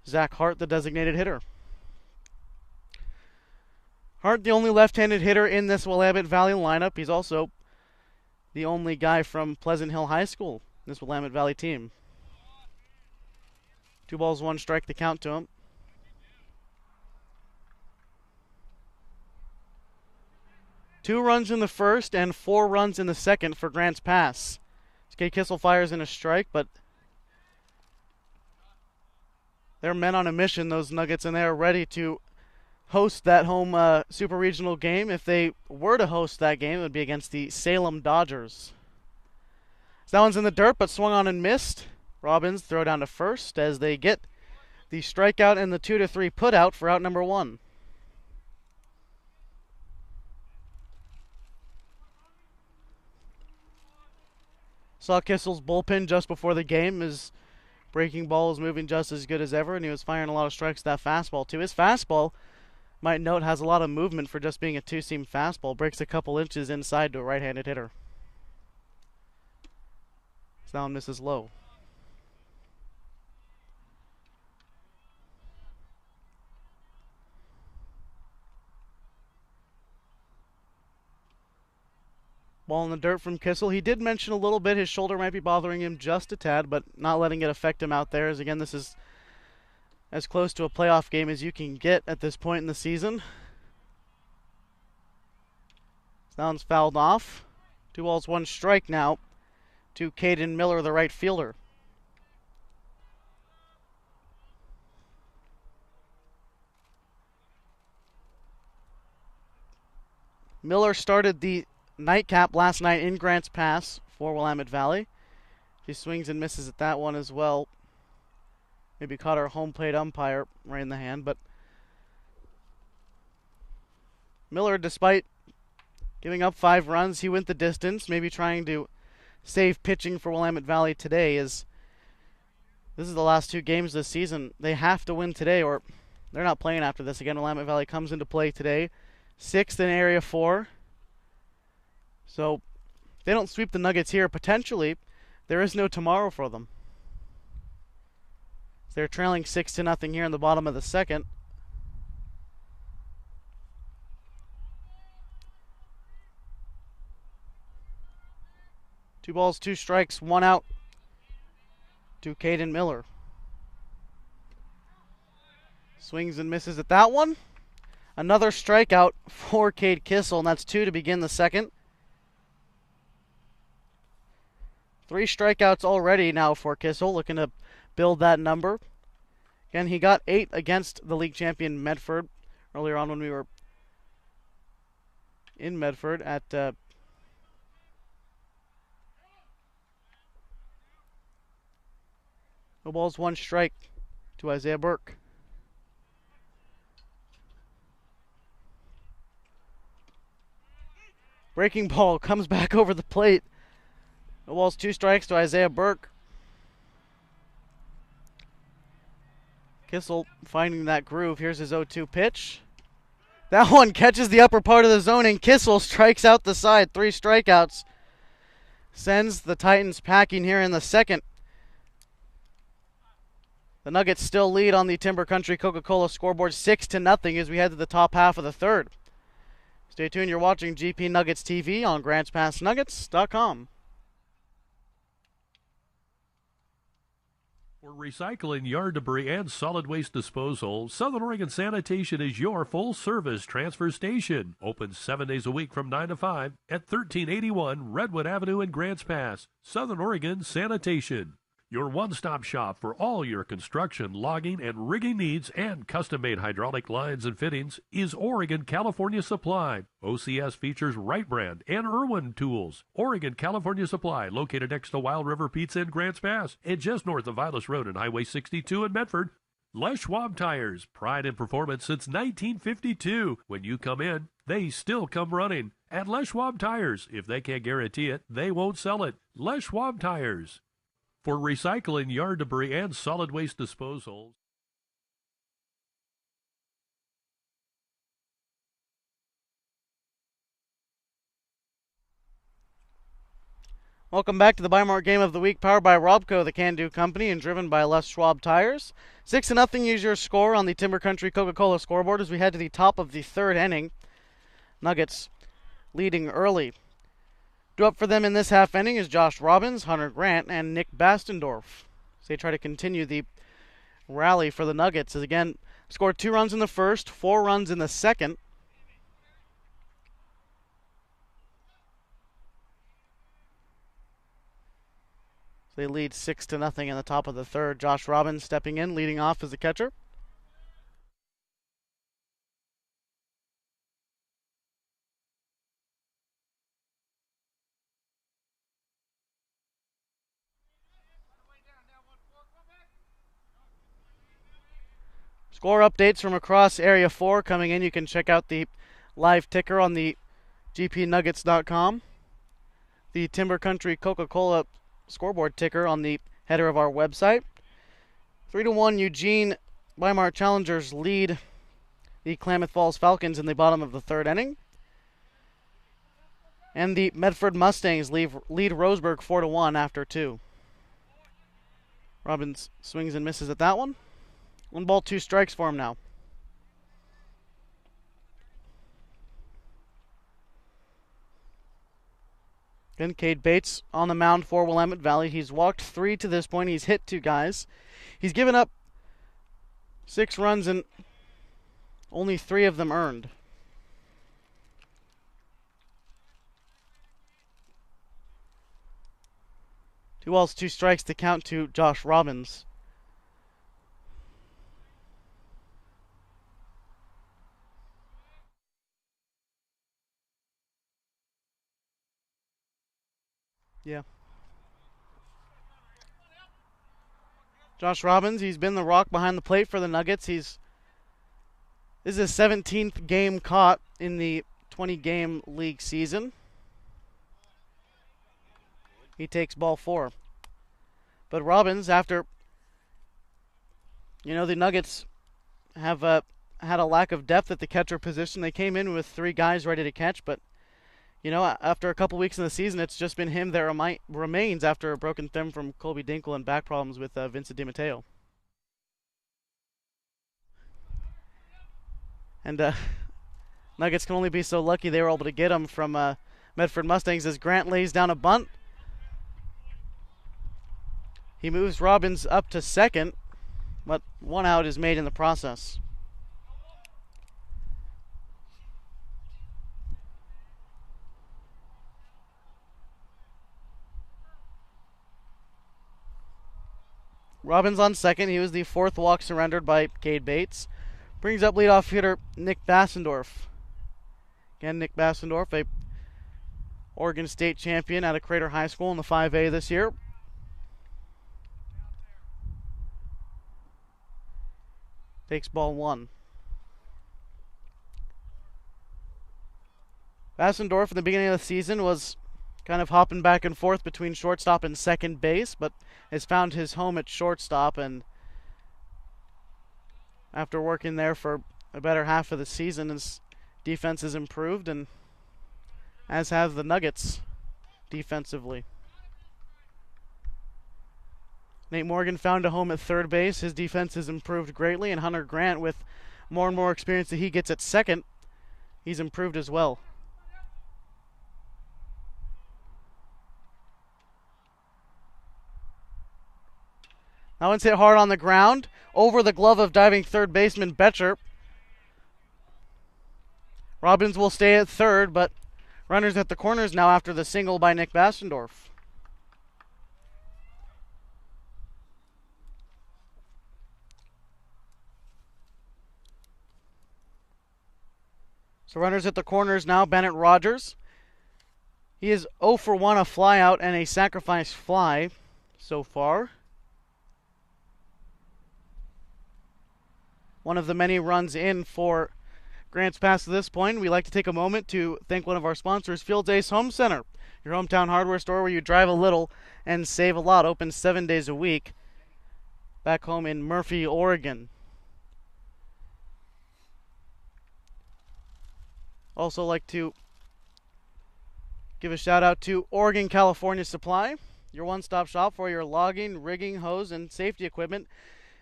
Zach Hart, the designated hitter. Hart, the only left-handed hitter in this Willamette Valley lineup. He's also the only guy from Pleasant Hill High School in this Willamette Valley team. 2 balls, 1 strike to count to him. Two runs in the first and 4 runs in the second for Grants Pass. Cade Kissel fires in a strike, but they're men on a mission, those Nuggets, and they are ready to host that home Super Regional game. If they were to host that game, it would be against the Salem Dodgers. So that one's in the dirt, but swung on and missed. Robbins throw down to first as they get the strikeout and the 2-3 put out for out number 1. Saw Kissel's bullpen just before the game. His breaking ball is moving just as good as ever, and he was firing a lot of strikes to that fastball too. His fastball, might note, has a lot of movement for just being a 2-seam fastball. Breaks a couple inches inside to a right-handed hitter. So that one misses low. Ball in the dirt from Kissel. He did mention a little bit his shoulder might be bothering him just a tad, but not letting it affect him out there, as again, this is as close to a playoff game as you can get at this point in the season. That one's fouled off. 2 balls, 1 strike now to Caden Miller, the right fielder. Miller started the nightcap last night in Grants Pass for Willamette Valley. He swings and misses at that one as well. Maybe caught our home plate umpire right in the hand, but Miller, despite giving up 5 runs, he went the distance, maybe trying to save pitching for Willamette Valley today, as this is the last 2 games this season. They have to win today or they're not playing after this. Again, Willamette Valley comes into play today, 6th in Area 4. So if they don't sweep the Nuggets here, potentially there is no tomorrow for them. They're trailing 6-0 here in the bottom of the second. Two balls, 2 strikes, 1 out to Caden Miller. Swings and misses at that one. Another strikeout for Cade Kissel, and that's 2 to begin the second. 3 strikeouts already now for Kissel, looking to build that number. Again, he got 8 against the league champion Medford earlier on when we were in Medford at no balls, 1 strike to Isaiah Burke. Breaking ball comes back over the plate. No balls, 2 strikes to Isaiah Burke. Kissel finding that groove. Here's his 0-2 pitch. That one catches the upper part of the zone, and Kissel strikes out the side. 3 strikeouts. Sends the Titans packing here in the second. The Nuggets still lead on the Timber Country Coca-Cola scoreboard 6-0 as we head to the top half of the third. Stay tuned. You're watching GP Nuggets TV on GrantsPassNuggets.com. For recycling, yard debris, and solid waste disposal, Southern Oregon Sanitation is your full-service transfer station. Open 7 days a week from 9 to 5 at 1381 Redwood Avenue in Grants Pass. Southern Oregon Sanitation, your one-stop shop for all your construction, logging, and rigging needs, and custom-made hydraulic lines and fittings is Oregon California Supply. OCS features Wright Brand and Irwin tools. Oregon California Supply, located next to Wild River Pizza in Grants Pass and just north of Vilas Road and Highway 62 in Medford. Les Schwab Tires, pride in performance since 1952. When you come in, they still come running. At Les Schwab Tires, if they can't guarantee it, they won't sell it. Les Schwab Tires. For recycling, yard debris, and solid waste disposal. Welcome back to the Bymart Game of the Week, powered by Robco, the Can-Do Company, and driven by Les Schwab Tires. 6-0 is your score on the Timber Country Coca-Cola scoreboard as we head to the top of the third inning. Nuggets leading early. Due up for them in this half inning is Josh Robbins, Hunter Grant, and Nick Bastendorf. So they try to continue the rally for the Nuggets. As again, scored 2 runs in the first, 4 runs in the second. So they lead 6-0 in the top of the third. Josh Robbins stepping in, leading off as the catcher. Score updates from across Area 4 coming in. You can check out the live ticker on the gpnuggets.com. The Timber Country Coca-Cola scoreboard ticker on the header of our website. 3-1 Eugene Bymart Challengers lead the Klamath Falls Falcons in the bottom of the third inning. And the Medford Mustangs lead Roseburg 4-1 after 2. Robbins swings and misses at that one. 1 ball, 2 strikes for him now. Again, Cade Bates on the mound for Willamette Valley. He's walked 3 to this point. He's hit 2 guys. He's given up 6 runs and only 3 of them earned. Two balls, 2 strikes to count to Josh Robbins. Yeah. Josh Robbins, he's been the rock behind the plate for the Nuggets. This is his 17th game caught in the 20-game league season. He takes ball 4. But Robbins, after, the Nuggets have had a lack of depth at the catcher position. They came in with 3 guys ready to catch, but after a couple weeks in the season, it's just been him that remains after a broken thumb from Colby Dinkle and back problems with Vincent DiMatteo. And Nuggets can only be so lucky they were able to get him from Medford Mustangs as Grant lays down a bunt. He moves Robbins up to second, but 1 out is made in the process. Robbins on second. He was the fourth walk surrendered by Cade Bates. Brings up leadoff hitter Nick Bassendorf. Again, Nick Bassendorf, a Oregon State champion out of Crater High School in the 5A this year. Takes ball one. Bassendorf in the beginning of the season was kind of hopping back and forth between shortstop and second base, but has found his home at shortstop, and after working there for a better half of the season, his defense has improved, and as have the Nuggets defensively. Nate Morgan found a home at third base. His defense has improved greatly, and Hunter Grant, with more and more experience that he gets at second, he's improved as well. That one's hit hard on the ground, over the glove of diving third baseman Betcher. Robbins will stay at third, but runners at the corners now after the single by Nick Bassendorf. So runners at the corners now, Bennett Rogers. He is 0 for 1, a flyout and a sacrifice fly so far. One of the many runs in for Grants Pass to this point. We like to take a moment to thank one of our sponsors, Fields Ace Home Center, your hometown hardware store where you drive a little and save a lot. Open 7 days a week. Back home in Murphy, Oregon. Also like to give a shout out to Oregon California Supply. Your one-stop shop for your logging, rigging, hose, and safety equipment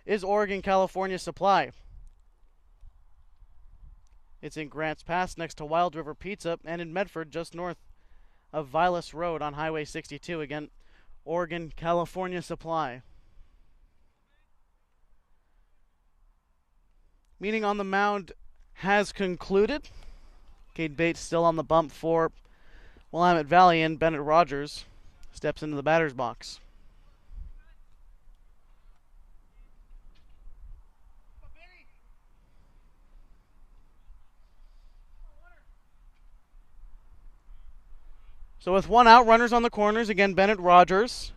is Oregon California Supply. It's in Grants Pass next to Wild River Pizza, and in Medford just north of Vilas Road on Highway 62. Again, Oregon California Supply. Meeting on the mound has concluded. Cade Bates still on the bump for Willamette Valley, and Bennett Rogers steps into the batter's box. So with one out, runners on the corners, again Bennett Rogers,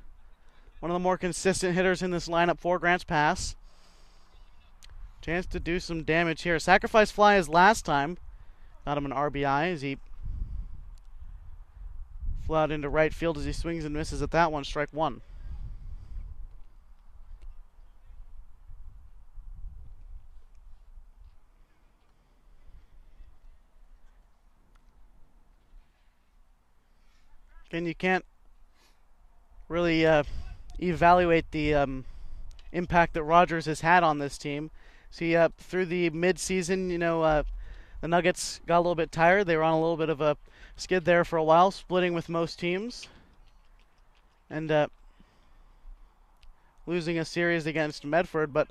one of the more consistent hitters in this lineup for Grants Pass. Chance to do some damage here. Sacrifice fly as last time. Got him an RBI as he flew out into right field as he swings and misses at that one. Strike one. Again, you can't really evaluate the impact that Rogers has had on this team. See, through the mid-season, the Nuggets got a little bit tired. They were on a little bit of a skid there for a while, splitting with most teams, and losing a series against Medford. But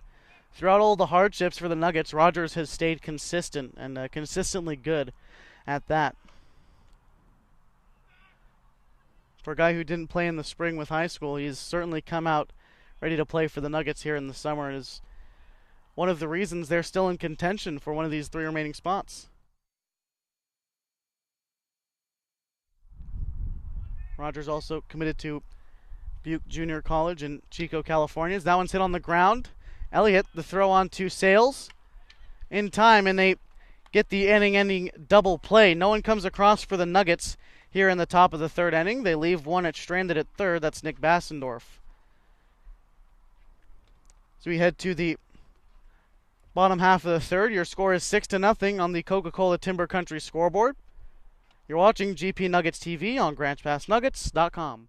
throughout all the hardships for the Nuggets, Rogers has stayed consistent and consistently good at that. For a guy who didn't play in the spring with high school, he's certainly come out ready to play for the Nuggets here in the summer, and is one of the reasons they're still in contention for one of these 3 remaining spots. Rogers also committed to Butte Junior College in Chico, California. That one's hit on the ground. Elliott, the throw on to Sales in time, and they get the inning-ending double play. No one comes across for the Nuggets here in the top of the third inning. They leave one stranded at third. That's Nick Bassendorf. So we head to the bottom half of the third. Your score is 6-0 on the Coca-Cola Timber Country scoreboard. You're watching GP Nuggets TV on GrantsPassNuggets.com.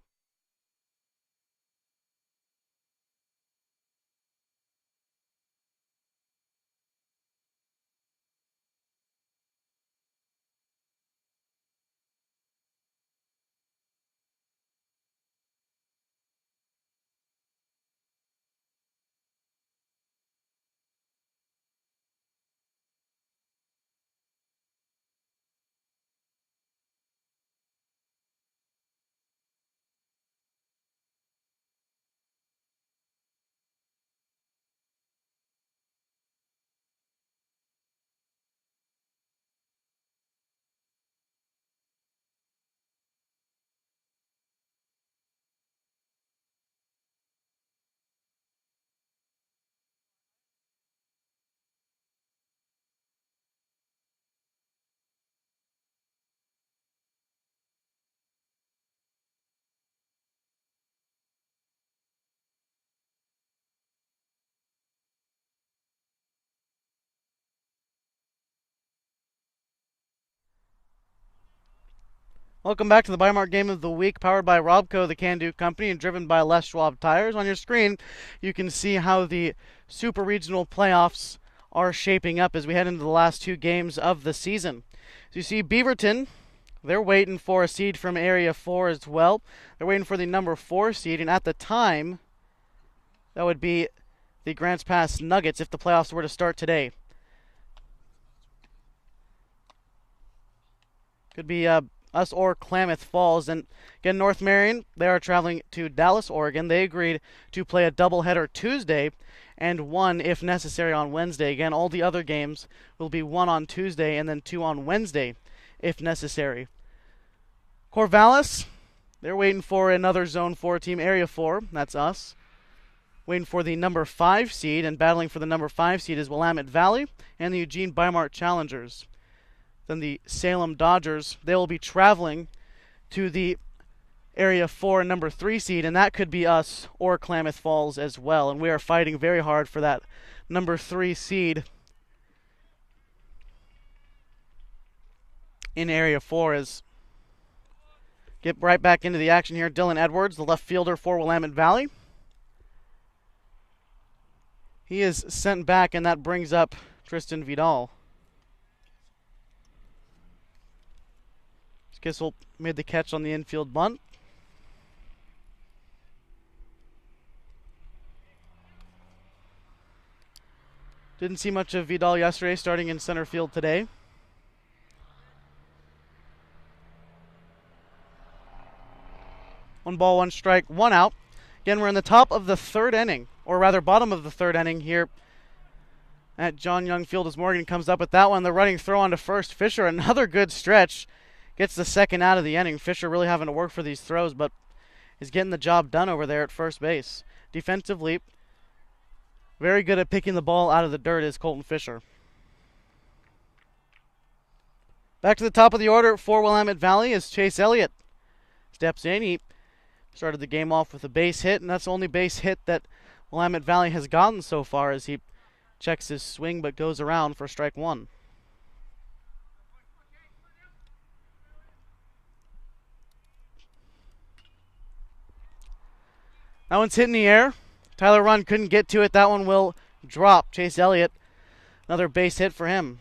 Welcome back to the Buymark Game of the Week, powered by Robco, the Can-Do Company, and driven by Les Schwab Tires. On your screen, you can see how the Super Regional playoffs are shaping up as we head into the last two games of the season. So you see Beaverton, they're waiting for a seed from Area 4 as well. They're waiting for the number 4 seed, and at the time, that would be the Grants Pass Nuggets if the playoffs were to start today. Could be us or Klamath Falls. And again, North Marion, they are traveling to Dallas, Oregon. They agreed to play a doubleheader Tuesday and one, if necessary, on Wednesday. Again, all the other games will be one on Tuesday and then two on Wednesday, if necessary. Corvallis, they're waiting for another Zone 4 team, Area 4. That's us. Waiting for the number 5 seed, and battling for the number 5 seed is Willamette Valley and the Eugene Bimart Challengers. Then the Salem Dodgers, they will be traveling to the Area 4 and number 3 seed, and that could be us or Klamath Falls as well. And we are fighting very hard for that number 3 seed in Area 4. As get right back into the action here. Dylan Edwards, the left fielder for Willamette Valley. He is sent back, and that brings up Tristan Vidal. Kissel made the catch on the infield bunt. Didn't see much of Vidal yesterday, starting in center field today. One ball, one strike, one out. Again, we're in the top of the third inning, or rather bottom of the third inning here at John Young Field as Morgan comes up with that one. The running throw on to first. Fisher, another good stretch. Gets the second out of the inning. Fisher really having to work for these throws, but is getting the job done over there at first base. Defensively, very good at picking the ball out of the dirt is Colton Fisher. Back to the top of the order for Willamette Valley is Chase Elliott. Steps in. He started the game off with a base hit, and that's the only base hit that Willamette Valley has gotten so far as he checks his swing but goes around for strike one. That one's hit in the air. Tyler Runn couldn't get to it. That one will drop. Chase Elliott, another base hit for him.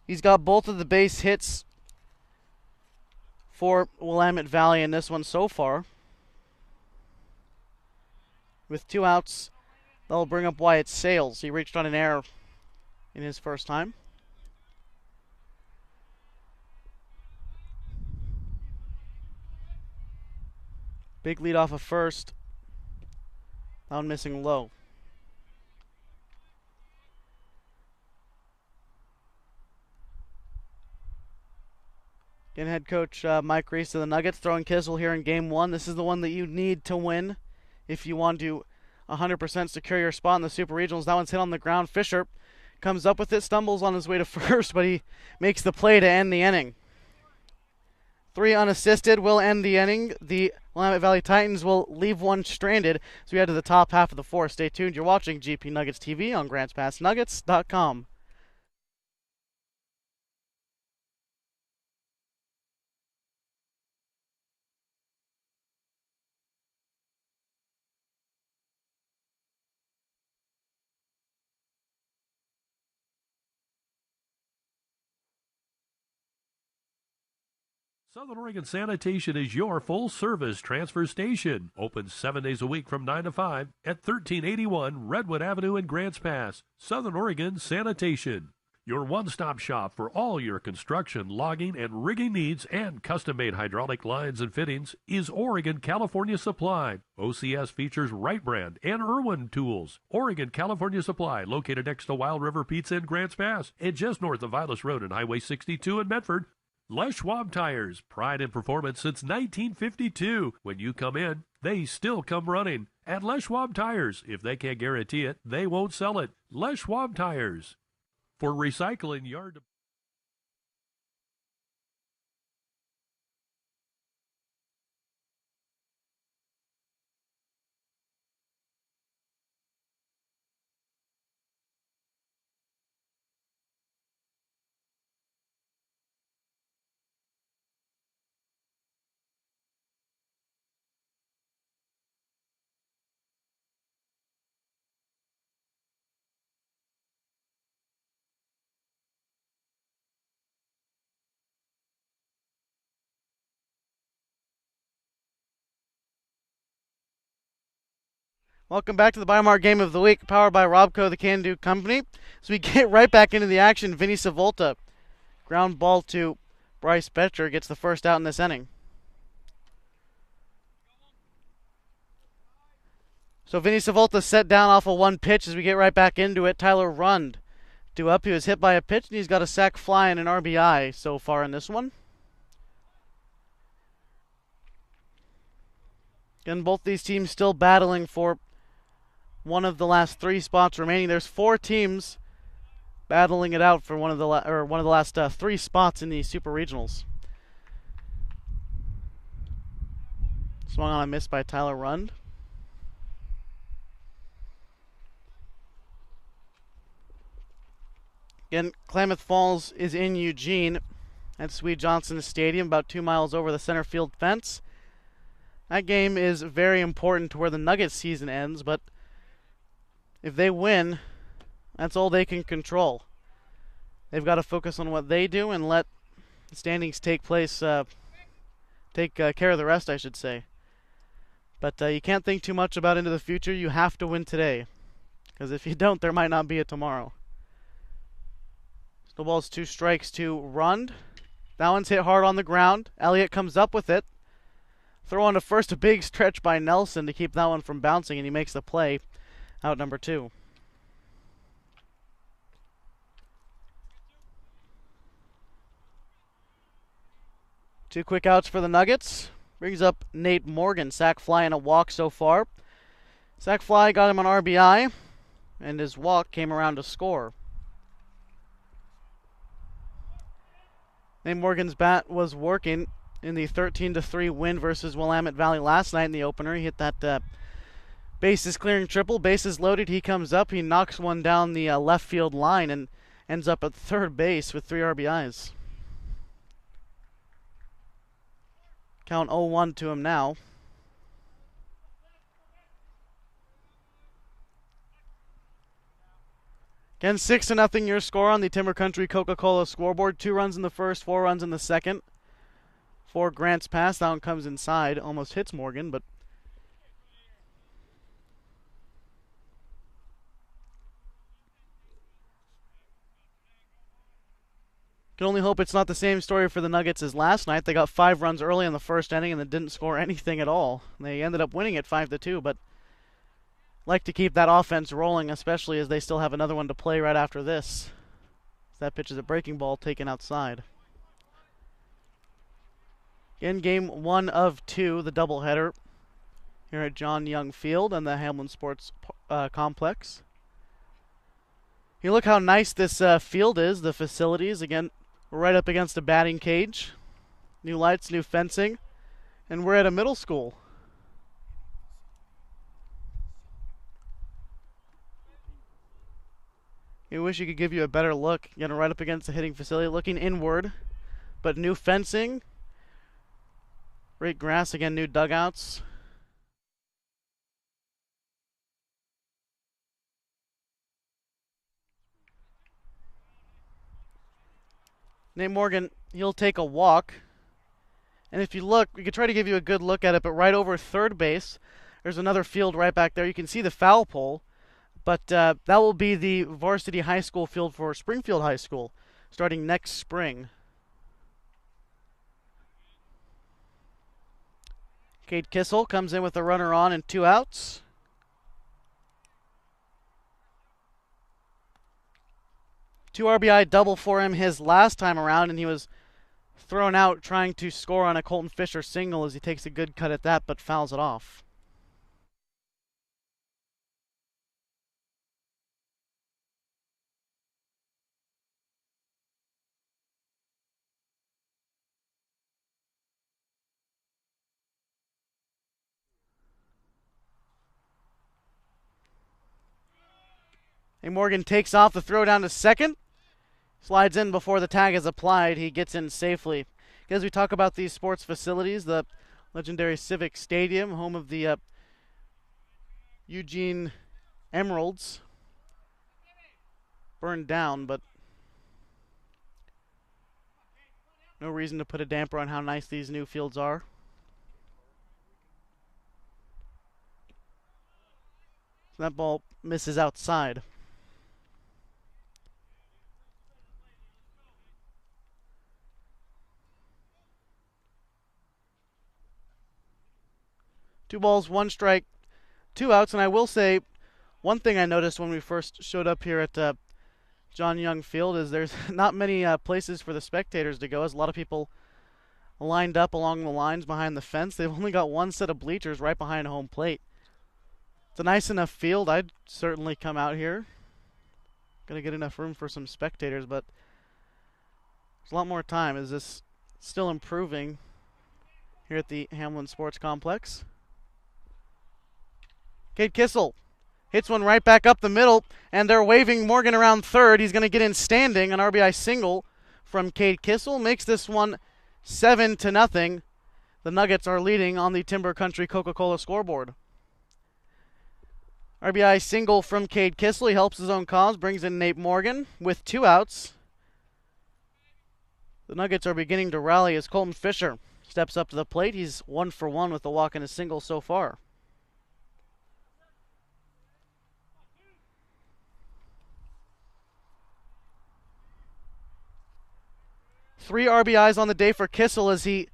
He's got both of the base hits for Willamette Valley in this one so far. With 2 outs, that'll bring up Wyatt Sales. He reached on an error in his first time. Big lead off of first. That one missing low. Again, head coach Mike Reese of the Nuggets throwing Kissel here in Game 1. This is the one that you need to win if you want to 100% secure your spot in the Super Regionals. That one's hit on the ground. Fisher comes up with it, stumbles on his way to first, but he makes the play to end the inning. 3 unassisted will end the inning. The Willamette Valley Titans will leave one stranded as we head to the top half of the fourth. Stay tuned. You're watching GP Nuggets TV on GrantsPassNuggets.com. Southern Oregon Sanitation is your full-service transfer station. Open 7 days a week from 9 to 5 at 1381 Redwood Avenue in Grants Pass. Southern Oregon Sanitation, your one-stop shop for all your construction, logging, and rigging needs, and custom-made hydraulic lines and fittings is Oregon California Supply. OCS features Wright Brand and Irwin tools. Oregon California Supply, located next to Wild River Pizza in Grants Pass and just north of Vilas Road and Highway 62 in Medford. Les Schwab Tires, pride in performance since 1952. When you come in, they still come running. At Les Schwab Tires, if they can't guarantee it, they won't sell it. Les Schwab Tires. For recycling yard... Welcome back to the Biomark Game of the Week, powered by Robco, the Can-Do Company. So we get right back into the action. Vinny Savolta, ground ball to Bryce Betcher, gets the first out in this inning. So Vinny Savolta set down off of one pitch as we get right back into it. Tyler Rund due up. He was hit by a pitch, and he's got a sac fly and an RBI so far in this one. Again, both these teams still battling for one of the last 3 spots remaining. There's 4 teams battling it out for one of the last 3 spots in the Super Regionals. Swung on a miss by Tyler Rund. Again, Klamath Falls is in Eugene at Swede Johnson Stadium, about 2 miles over the center field fence. That game is very important to where the Nuggets season ends, but if they win, that's all they can control. They've got to focus on what they do and let the standings take care of the rest, I should say. But you can't think too much about into the future. You have to win today, because if you don't, there might not be a tomorrow. The ball's 2 strikes to Rund. That one's hit hard on the ground. Elliott comes up with it. Throw on to first, a big stretch by Nelson to keep that one from bouncing, and he makes the play. Out number 2. Two quick outs for the Nuggets. Brings up Nate Morgan. Sac fly and a walk so far. Sac fly got him an RBI, and his walk came around to score. Nate Morgan's bat was working in the 13-3 win versus Willamette Valley last night in the opener. He hit that bases clearing triple, bases loaded. He comes up, he knocks one down the left field line and ends up at third base with 3 RBIs. Count 0-1 to him now. Again, 6-0 your score on the Timber Country Coca-Cola scoreboard. 2 runs in the first, 4 runs in the second. For Grants Pass, that one comes inside, almost hits Morgan, but can only hope it's not the same story for the Nuggets as last night. They got 5 runs early in the first inning and then didn't score anything at all. They ended up winning it 5-2, but like to keep that offense rolling, especially as they still have another one to play right after this. That pitch is a breaking ball taken outside. Again, game 1 of 2, the doubleheader here at John Young Field and the Hamlin Sports Complex. You look how nice this field is, the facilities. Again, we're right up against a batting cage. New lights, new fencing, and we're at a middle school. I wish you could give you a better look. Again, right up against the hitting facility, looking inward, but new fencing. Great grass, again, new dugouts. Nate Morgan, he'll take a walk. And if you look, we could try to give you a good look at it, but right over third base, there's another field right back there. You can see the foul pole, but that will be the varsity high school field for Springfield High School starting next spring. Cade Kissel comes in with a runner on and 2 outs. Two RBI double for him his last time around, and he was thrown out trying to score on a Colton Fisher single as he takes a good cut at that but fouls it off. And Morgan takes off the throw down to second. Slides in before the tag is applied. He gets in safely. As we talk about these sports facilities, the legendary Civic Stadium, home of the Eugene Emeralds, burned down, but no reason to put a damper on how nice these new fields are. That ball misses outside. Two balls, one strike, two outs. And I will say, one thing I noticed when we first showed up here at John Young Field is there's not many places for the spectators to go, as a lot of people lined up along the lines behind the fence. They've only got one set of bleachers right behind home plate. It's a nice enough field. I'd certainly come out here. Gonna get enough room for some spectators, but there's a lot more time. Is this still improving here at the Hamlin Sports Complex? Cade Kissel hits one right back up the middle, and they're waving Morgan around third. He's going to get in standing. An RBI single from Cade Kissel makes this one 7-0. The Nuggets are leading on the Timber Country Coca-Cola scoreboard. RBI single from Cade Kissel. He helps his own cause, brings in Nate Morgan with 2 outs. The Nuggets are beginning to rally as Colton Fisher steps up to the plate. He's 1 for 1 with a walk and a single so far. Three RBIs on the day for Kissel as he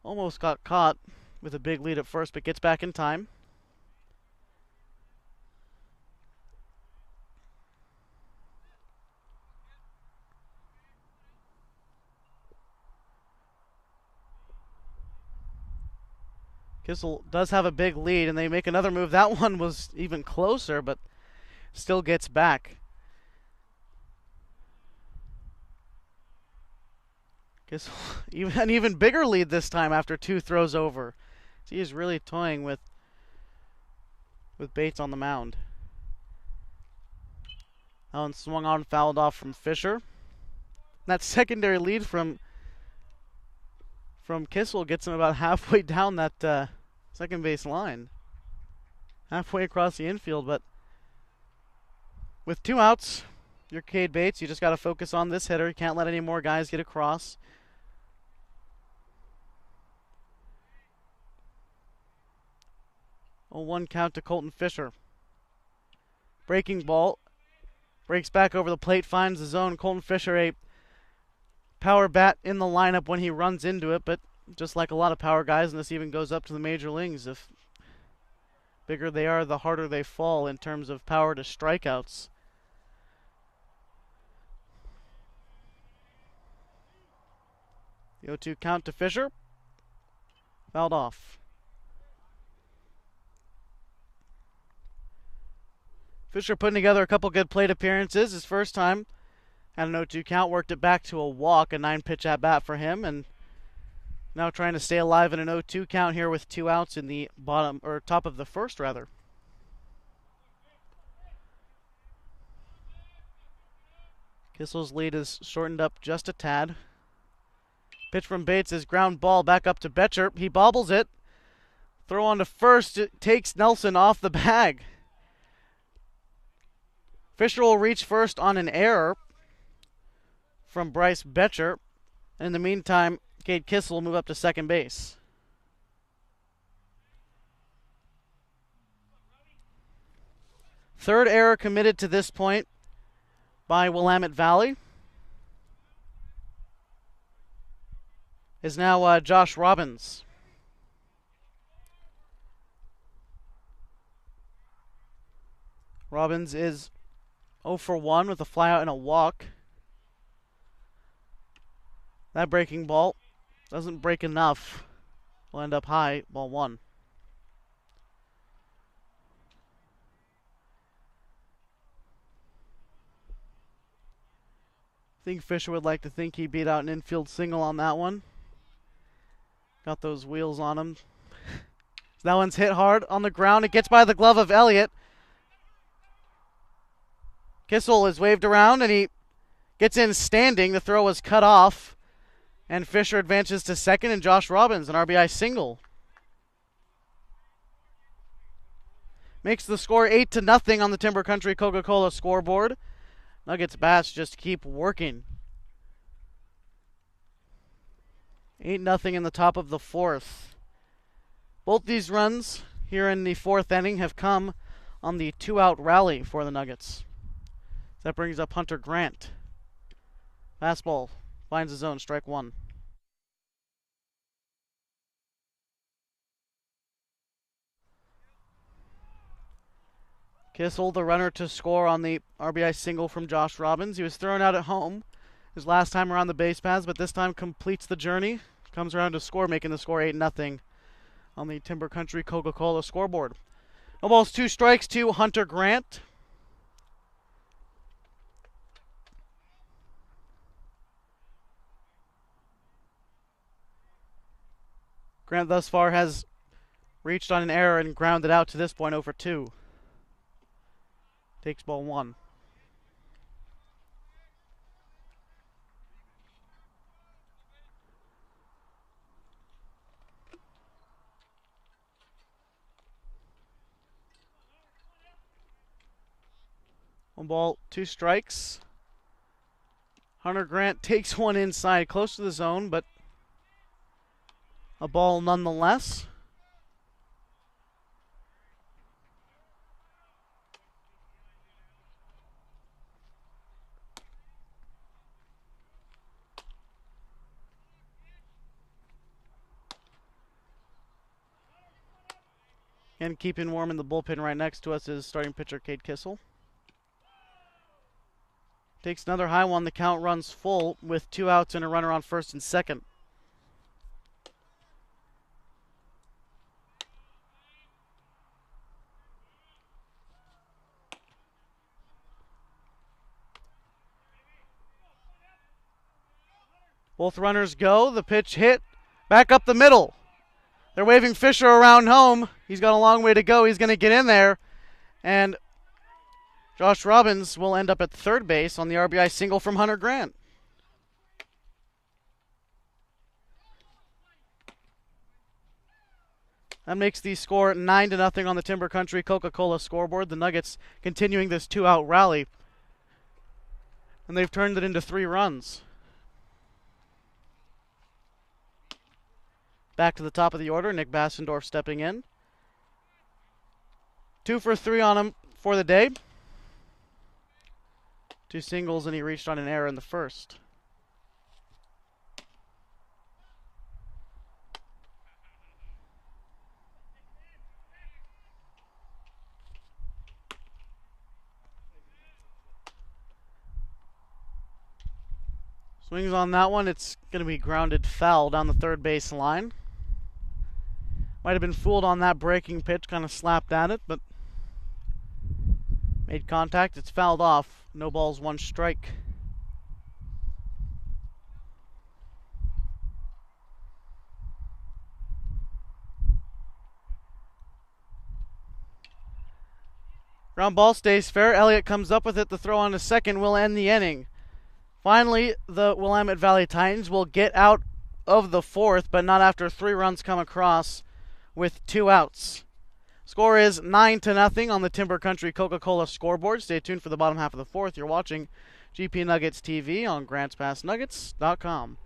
almost got caught with a big lead at first, but gets back in time. Kissel does have a big lead, and they make another move. That one was even closer, but still gets back. Kissel, an even bigger lead this time after 2 throws over. He is really toying with Bates on the mound. That one swung on, fouled off from Fisher. That secondary lead from Kissel gets him about halfway down that second base line. Halfway across the infield, but with 2 outs, you're Cade Bates. You just got to focus on this hitter. You can't let any more guys get across. 0-1 count to Colton Fisher. Breaking ball. Breaks back over the plate, finds the zone. Colton Fisher, a power bat in the lineup when he runs into it, but just like a lot of power guys, and this even goes up to the major leagues, if bigger they are, the harder they fall in terms of power to strikeouts. The 0-2 count to Fisher. Fouled off. Fisher putting together a couple good plate appearances. His first time had an 0-2 count, worked it back to a walk, a 9-pitch at bat for him, and now trying to stay alive in an 0-2 count here with 2 outs in the top of the first rather. Kissel's lead is shortened up just a tad. Pitch from Bates is ground ball back up to Betcher. He bobbles it. Throw on to first. It takes Nelson off the bag. Fisher will reach first on an error from Bryce Betcher. In the meantime, Cade Kissel will move up to second base. Third error committed to this point by Willamette Valley is now Josh Robbins. Robbins is 0 for 1 with a flyout and a walk. That breaking ball doesn't break enough. Will end up high, ball 1. I think Fisher would like to think he beat out an infield single on that one. Got those wheels on him. That one's hit hard on the ground. It gets by the glove of Elliott. Kissel is waved around and he gets in standing. The throw was cut off. And Fisher advances to second, and Josh Robbins, an RBI single. Makes the score 8-0 on the Timber Country Coca-Cola scoreboard. Nuggets bats just keep working. 8-0 in the top of the fourth. Both these runs here in the fourth inning have come on the 2-out rally for the Nuggets. That brings up Hunter Grant. Fastball finds the zone, strike one. Kissel, the runner to score on the RBI single from Josh Robbins. He was thrown out at home his last time around the base paths, but this time completes the journey. Comes around to score, making the score 8-0 on the Timber Country Coca-Cola scoreboard. No balls, 2 strikes to Hunter Grant. Grant thus far has reached on an error and grounded out to this point 0 for 2. Takes ball 1. One ball, 2 strikes. Hunter Grant takes one inside, close to the zone, but a ball nonetheless. And keeping warm in the bullpen right next to us is starting pitcher Cade Kissel. Takes another high one. The count runs full with 2 outs and a runner on first and second. Both runners go. The pitch hit. Back up the middle. They're waving Fisher around home. He's got a long way to go. He's going to get in there. And Josh Robbins will end up at third base on the RBI single from Hunter Grant. That makes the score 9-0 on the Timber Country Coca-Cola scoreboard. The Nuggets continuing this 2-out rally. And they've turned it into 3 runs. Back to the top of the order, Nick Bassendorf stepping in. 2 for 3 on him for the day. 2 singles, and he reached on an error in the first. Swings on that one. It's going to be grounded foul down the third base line. Might have been fooled on that breaking pitch, kind of slapped at it, but made contact. It's fouled off. No balls, 1 strike. Ground ball stays fair. Elliott comes up with it. The throw on to second will end the inning. Finally, the Willamette Valley Titans will get out of the 4th, but not after 3 runs come across with 2 outs. Score is 9-0 on the Timber Country Coca-Cola scoreboard. Stay tuned for the bottom half of the 4th. You're watching GP Nuggets TV on GrantsPassNuggets.com.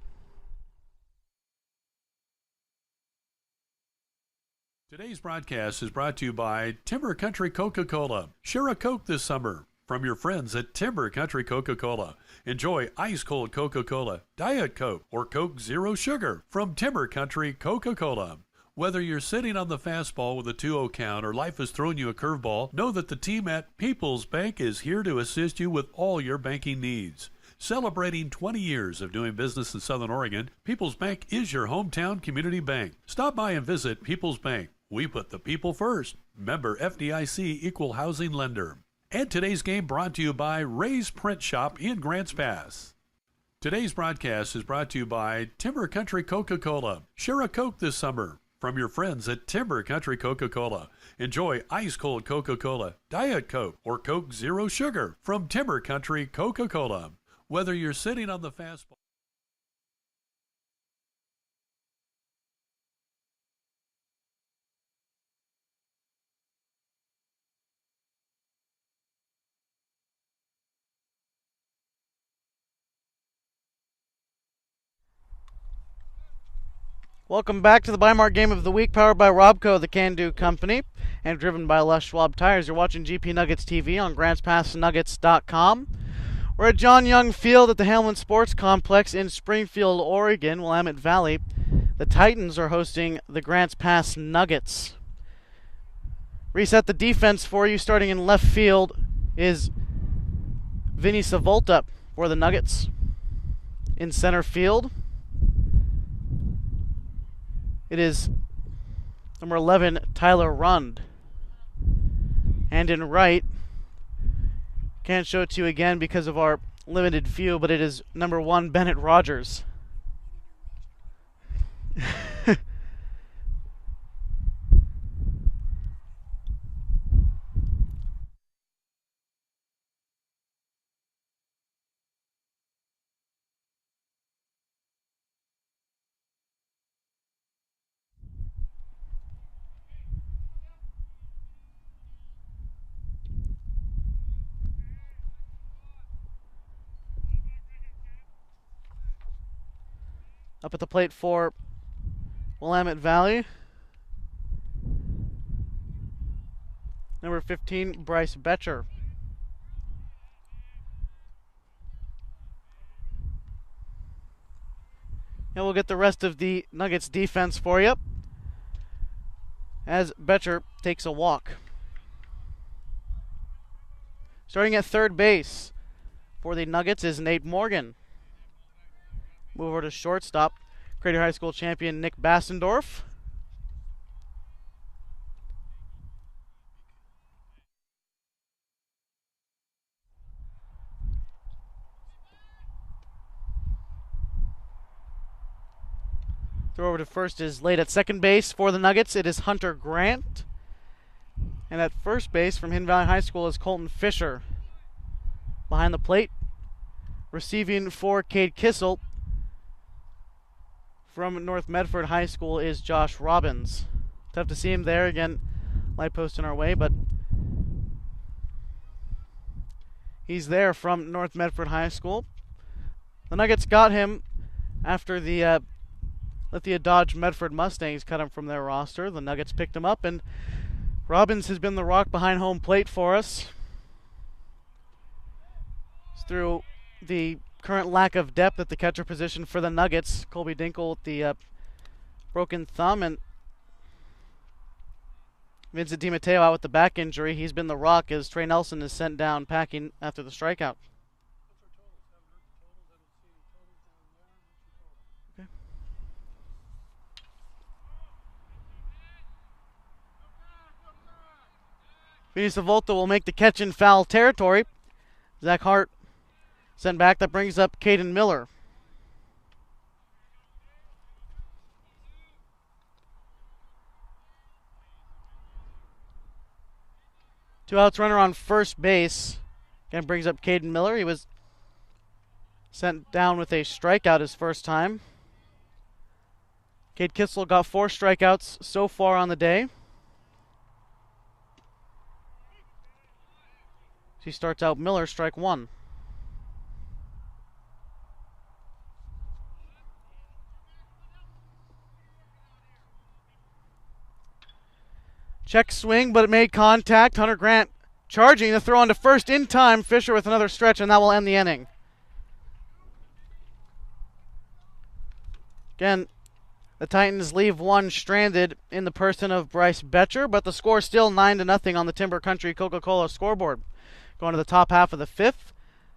Today's broadcast is brought to you by Timber Country Coca-Cola. Share a Coke this summer from your friends at Timber Country Coca-Cola. Enjoy ice-cold Coca-Cola, Diet Coke, or Coke Zero Sugar from Timber Country Coca-Cola. Whether you're sitting on the fastball with a 2-0 count or life has thrown you a curveball, know that the team at People's Bank is here to assist you with all your banking needs. Celebrating 20 years of doing business in Southern Oregon, People's Bank is your hometown community bank. Stop by and visit People's Bank. We put the people first. Member FDIC Equal Housing Lender. And today's game brought to you by Ray's Print Shop in Grants Pass. Today's broadcast is brought to you by Timber Country Coca-Cola. Share a Coke this summer from your friends at Timber Country Coca-Cola. Enjoy ice-cold Coca-Cola, Diet Coke, or Coke Zero Sugar from Timber Country Coca-Cola. Whether you're sitting on the fastball. Welcome back to the Bimart Game of the Week, powered by Robco, the Can-Do Company, and driven by Les Schwab Tires. You're watching GP Nuggets TV on GrantsPassNuggets.com. We're at John Young Field at the Hamlin Sports Complex in Springfield, Oregon, Willamette Valley. The Titans are hosting the Grants Pass Nuggets. Reset the defense for you. Starting in left field is Vinny Savolta for the Nuggets. In center field, it is number 11, Tyler Rund. And in right, can't show it to you again because of our limited view, but it is number 1, Bennett Rogers. Up at the plate for Willamette Valley, number 15, Bryce Betcher. And we'll get the rest of the Nuggets defense for you as Betcher takes a walk. Starting at third base for the Nuggets is Nate Morgan. Move over to shortstop, Crater High School champion Nick Bassendorf. Throw over to first is late at second base for the Nuggets. It is Hunter Grant. And at first base from Hidden Valley High School is Colton Fisher. Behind the plate, receiving for Cade Kissel from North Medford High School is Josh Robbins. Tough to see him there. Again, light post in our way, but he's there from North Medford High School. The Nuggets got him after the Lithia Dodge Medford Mustangs cut him from their roster. The Nuggets picked him up, and Robbins has been the rock behind home plate for us through the current lack of depth at the catcher position for the Nuggets. Colby Dinkle with the broken thumb, and Vincent DiMatteo out with the back injury. He's been the rock as Trey Nelson is sent down packing after the strikeout. Okay. Vinny Savolta will make the catch in foul territory. Zach Hart sent back. That brings up Caden Miller. Two outs, runner on first base. Again, brings up Caden Miller. He was sent down with a strikeout his first time. Cade Kissel got 4 strikeouts so far on the day. He starts out Miller, strike 1. Check swing, but it made contact. Hunter Grant charging the throw onto first in time. Fisher with another stretch, and that will end the inning. Again, the Titans leave one stranded in the person of Bryce Betcher, but the score is still 9-0 on the Timber Country Coca-Cola scoreboard. Going to the top half of the 5th.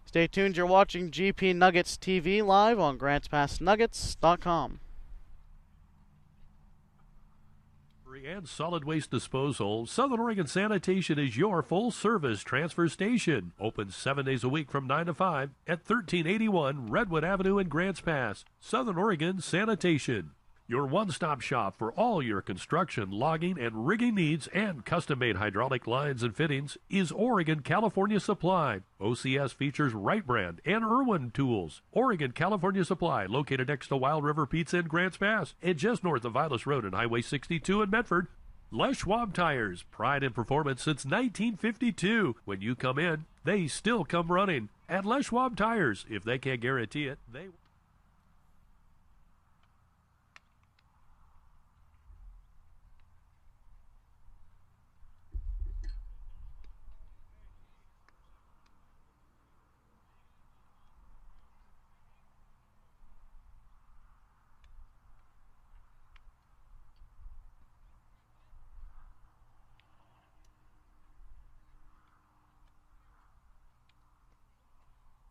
Stay tuned. You're watching GP Nuggets TV live on GrantsPassNuggets.com. And solid waste disposal, Southern Oregon Sanitation is your full-service transfer station. Open 7 days a week from 9 to 5 at 1381 Redwood Avenue in Grants Pass. Southern Oregon Sanitation, your one-stop shop for all your construction, logging, and rigging needs, and custom-made hydraulic lines and fittings is Oregon California Supply. OCS features Wright Brand and Irwin tools. Oregon California Supply, located next to Wild River Pizza in Grants Pass and just north of Vilas Road and Highway 62 in Medford. Les Schwab Tires, pride in performance since 1952. When you come in, they still come running. At Les Schwab Tires, if they can't guarantee it, they...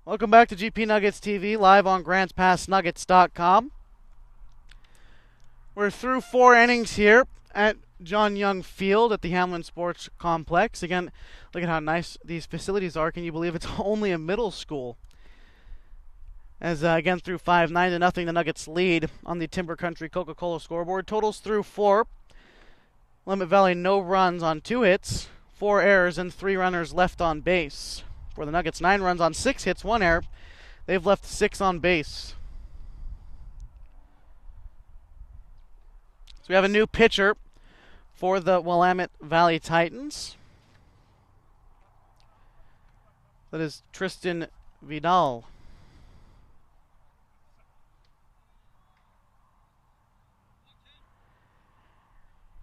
Welcome back to GP Nuggets TV, live on GrantsPassNuggets.com. We're through 4 innings here at John Young Field at the Hamlin Sports Complex. Again, look at how nice these facilities are. Can you believe it's only a middle school? As again, through 5, 9-0, the Nuggets lead on the Timber Country Coca-Cola scoreboard. Totals through 4. Willamette Valley no runs on 2 hits, 4 errors, and 3 runners left on base. For the Nuggets, 9 runs on 6 hits, 1 error. They've left 6 on base. So we have a new pitcher for the Willamette Valley Titans. That is Tristan Vidal.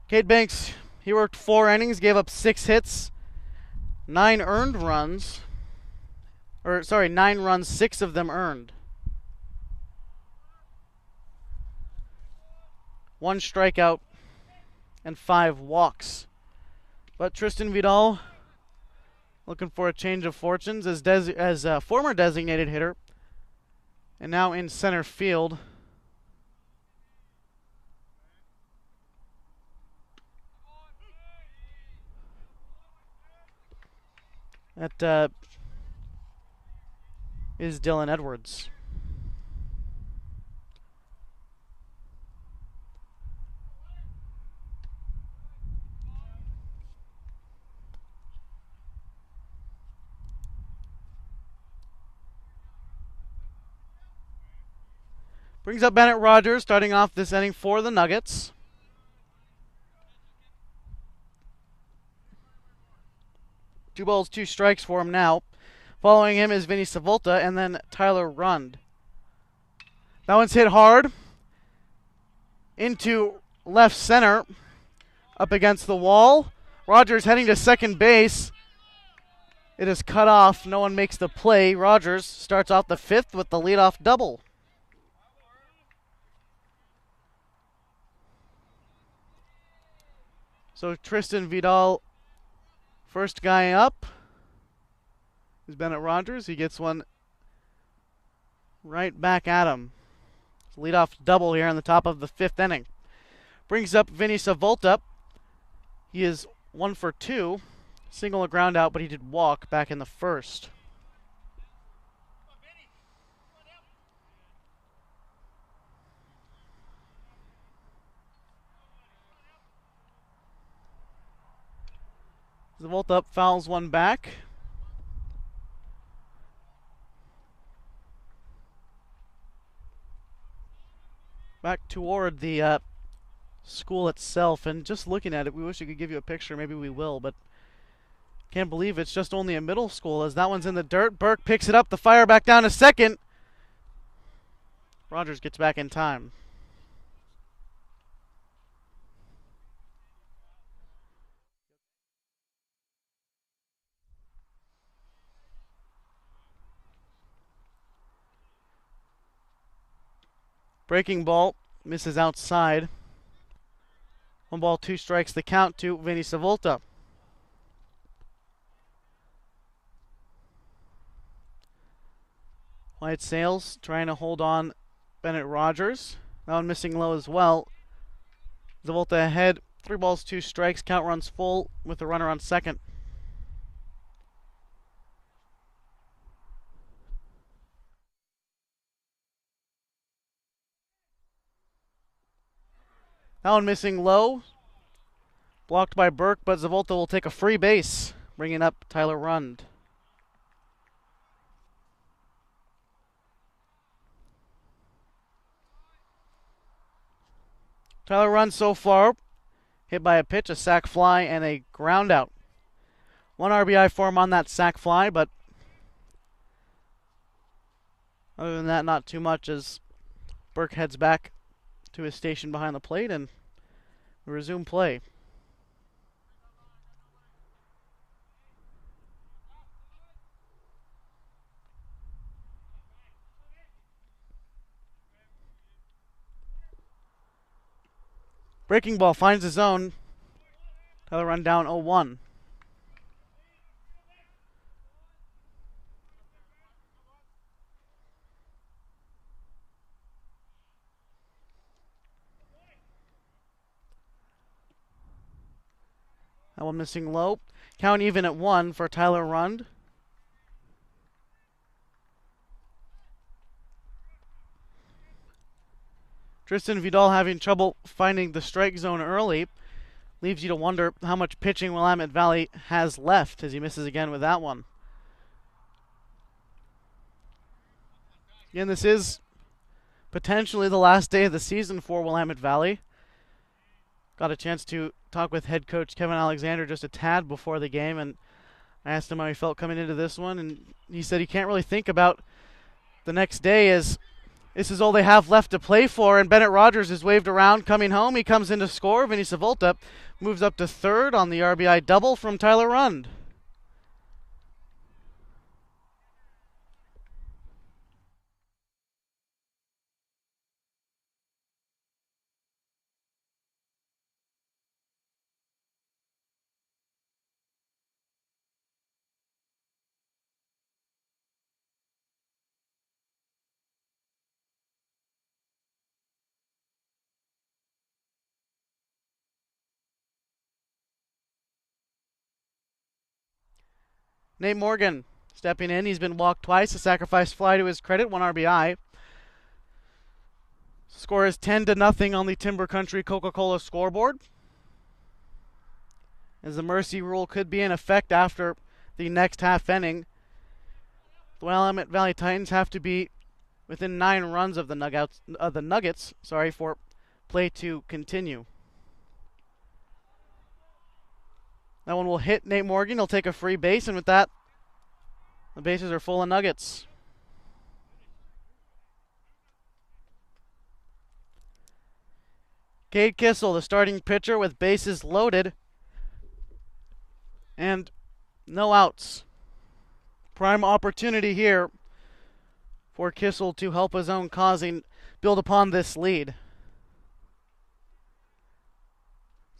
Cade Banks, he worked 4 innings, gave up 6 hits, 9 earned runs. 9 runs, 6 of them earned. 1 strikeout and 5 walks. But Tristan Vidal looking for a change of fortunes as a former designated hitter and now in center field. That is Dylan Edwards. Brings up Bennett Rogers, starting off this inning for the Nuggets. Two balls, 2 strikes for him now. Following him is Vinny Savolta and then Tyler Rund. That one's hit hard into left center, up against the wall. Rogers heading to second base. It is cut off. No one makes the play. Rogers starts off the 5th with the leadoff double. So Tristan Vidal, first guy up, is Bennett Rogers. He gets one right back at him. Leadoff double here on the top of the 5th inning. Brings up Vinny Savolta. He is 1 for 2. Single, a ground out, but he did walk back in the 1st. Savolta up, fouls one back. Back toward the school itself, and just looking at it, we wish we could give you a picture. Maybe we will, but can't believe it's just only a middle school as that one's in the dirt. Burke picks it up, the fire back down to second. Rogers gets back in time. Breaking ball misses outside. 1 ball, 2 strikes, the count to Vinny Savolta. White Sails trying to hold on Bennett Rogers. That one missing low as well. Savolta ahead, 3 balls, 2 strikes, count runs full with a runner on second. That one missing low. Blocked by Burke, but Savolta will take a free base, bringing up Tyler Rund. Tyler Rund so far, hit by a pitch, a sac fly, and a ground out. 1 RBI for him on that sac fly, but other than that, not too much as Burke heads back to his station behind the plate and resume play. Breaking ball finds the zone. Tyler Rund down 0-1. That one missing low. Count even at 1 for Tyler Rund. Tristan Vidal having trouble finding the strike zone early. Leaves you to wonder how much pitching Willamette Valley has left as he misses again with that one. Again, this is potentially the last day of the season for Willamette Valley. Got a chance to talk with head coach Kevin Alexander just a tad before the game, and I asked him how he felt coming into this one, and he said he can't really think about the next day as this is all they have left to play for, and Bennett Rogers is waved around coming home. He comes in to score. Vinny Savolta moves up to third on the RBI double from Tyler Rund. Nate Morgan stepping in. He's been walked twice. A sacrifice fly to his credit, 1 RBI. Score is 10-0 on the Timber Country Coca-Cola scoreboard, as the mercy rule could be in effect after the next half inning. The Willamette Valley Titans have to be within 9 runs of the Nuggets, for play to continue. That one will hit Nate Morgan. He'll take a free base, and with that, the bases are full of Nuggets. Cade Kissel, the starting pitcher, with bases loaded and no outs. Prime opportunity here for Kissel to help his own cause and build upon this lead.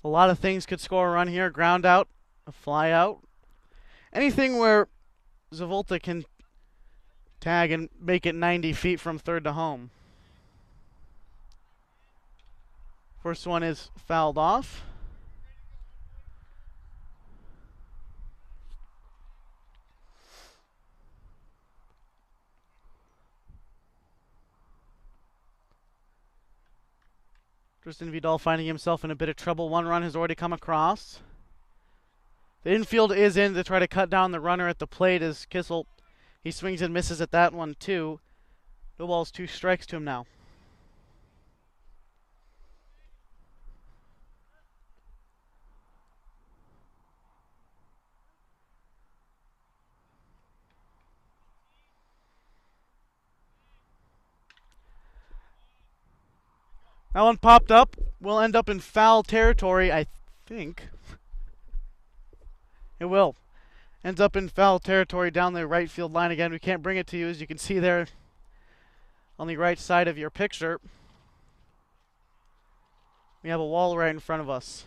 A lot of things could score a run here. Ground out, a fly out. Anything where Zavolta can tag and make it 90 feet from third to home. First one is fouled off. Tristan Vidal finding himself in a bit of trouble. 1 run has already come across. The infield is in to try to cut down the runner at the plate as Kissel, he swings and misses at that one too. No balls, 2 strikes to him now. That one popped up. Will end up in foul territory, I think. It will. Ends up in foul territory down the right field line again. We can't bring it to you, as you can see there on the right side of your picture. We have a wall right in front of us.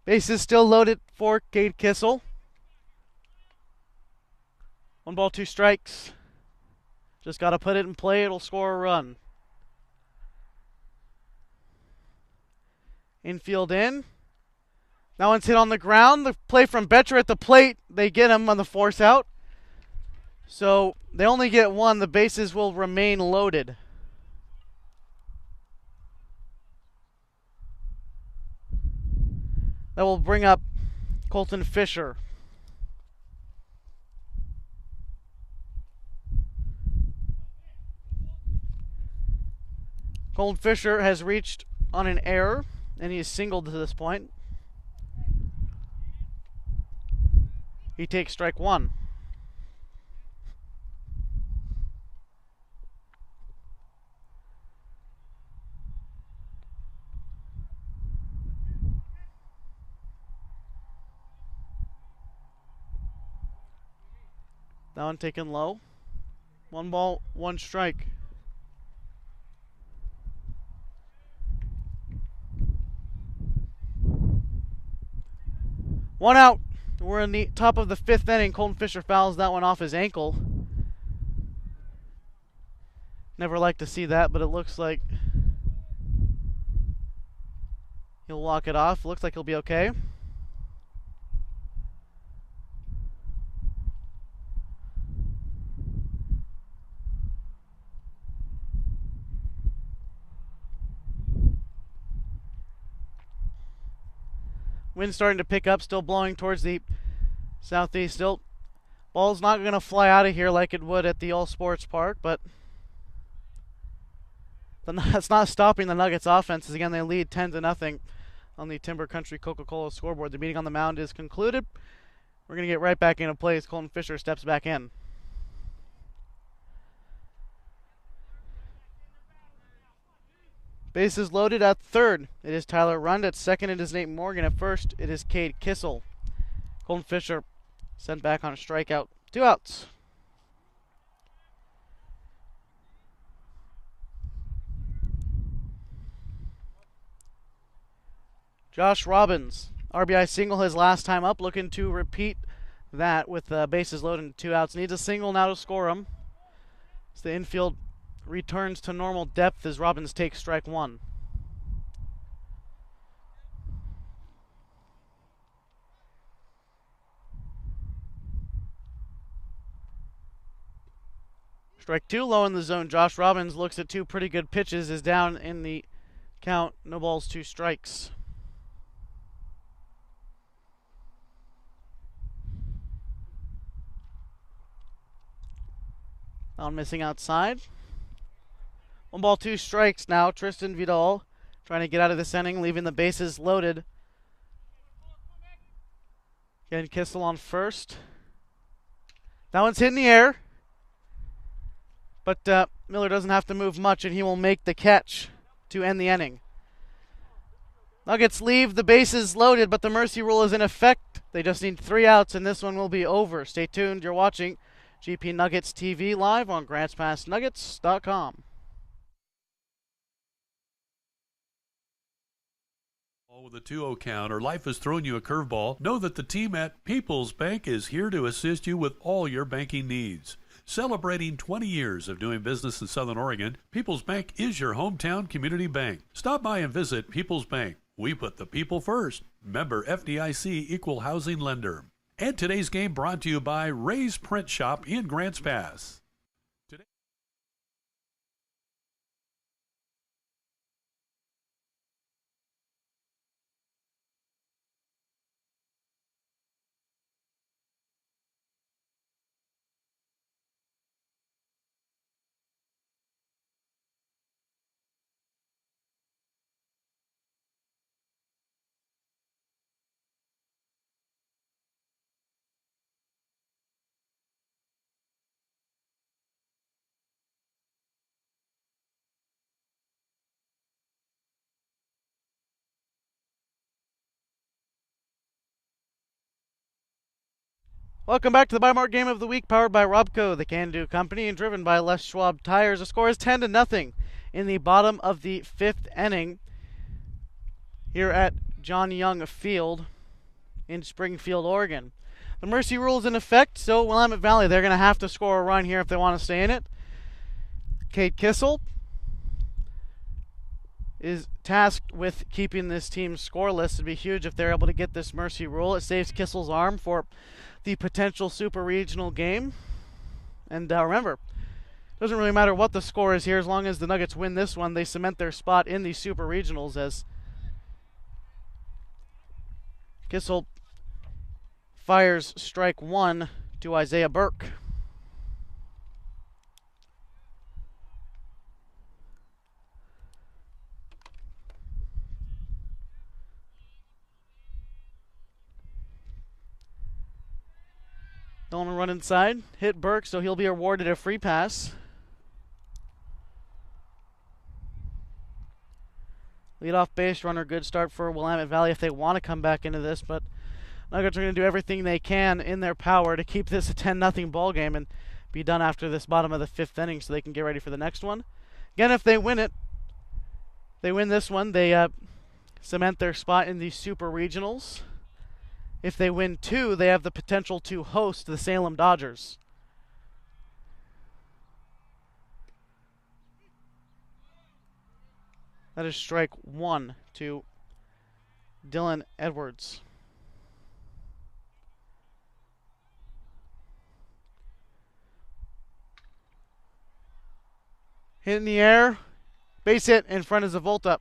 Bases still loaded for Cade Kissel. 1 ball, 2 strikes. Just got to put it in play. It'll score a run. Infield in. That one's hit on the ground. The play from Betcher at the plate. They get him on the force out. So they only get 1. The bases will remain loaded. That will bring up Colton Fisher. Colton Fisher has reached on an error, and he is singled to this point. He takes strike 1. That one taken low. 1 ball, 1 strike. One out. We're in the top of the 5th inning. Colton Fisher fouls that one off his ankle. Never like to see that, but it looks like he'll walk it off. Looks like he'll be okay. Wind starting to pick up, still blowing towards the southeast. Still, ball's not going to fly out of here like it would at the All Sports Park, but that's not stopping the Nuggets offense. Again, they lead 10-0 on the Timber Country Coca-Cola scoreboard. The meeting on the mound is concluded. We're going to get right back into play as Colton Fisher steps back in. Bases loaded at third. It is Tyler Rund. At second, it is Nate Morgan. At first, it is Cade Kissel. Colton Fisher sent back on a strikeout. 2 outs. Josh Robbins, RBI single his last time up, looking to repeat that with bases loaded and 2 outs. Needs a single now to score him. As the infield returns to normal depth as Robbins takes strike 1. Strike 2 low in the zone. Josh Robbins looks at 2 pretty good pitches, is down in the count. No balls, 2 strikes. Foul missing outside. 1 ball, 2 strikes now. Tristan Vidal trying to get out of this inning, leaving the bases loaded. Again, Kissel on first. That one's hit in the air. But Miller doesn't have to move much, and he will make the catch to end the inning. Nuggets leave the bases loaded, but the mercy rule is in effect. They just need 3 outs, and this one will be over. Stay tuned. You're watching GP Nuggets TV live on GrantsPassNuggets.com. With a 2-0 count or life has thrown you a curveball, know that the team at People's Bank is here to assist you with all your banking needs. Celebrating 20 years of doing business in Southern Oregon, People's Bank is your hometown community bank. Stop by and visit People's Bank. We put the people first. Member FDIC Equal Housing Lender. And today's game brought to you by Ray's Print Shop in Grants Pass. Welcome back to the Buy-Mark Game of the Week, powered by Robco, the Can-Do Company, and driven by Les Schwab Tires. The score is 10-0 in the bottom of the 5th inning here at John Young Field in Springfield, Oregon. The mercy rule is in effect, so Willamette Valley, they're going to have to score a run here if they want to stay in it. Cade Kissel is tasked with keeping this team scoreless. It'd be huge if they're able to get this mercy rule. It saves Kissel's arm for the potential super regional game. And remember, it doesn't really matter what the score is here. As long as the Nuggets win this one, they cement their spot in the super regionals as Kissel fires strike 1 to Isaiah Burke. Don't want to run inside. Hit Burke, so he'll be awarded a free pass. Leadoff base runner, good start for Willamette Valley if they want to come back into this, but Nuggets are going to do everything they can in their power to keep this a 10-0 ball game and be done after this bottom of the 5th inning so they can get ready for the next one. Again, if they win it, they win this one, they cement their spot in the super regionals. If they win 2, they have the potential to host the Salem Dodgers. That is strike one to Dylan Edwards. Hit in the air. Base hit in front of Zavolta.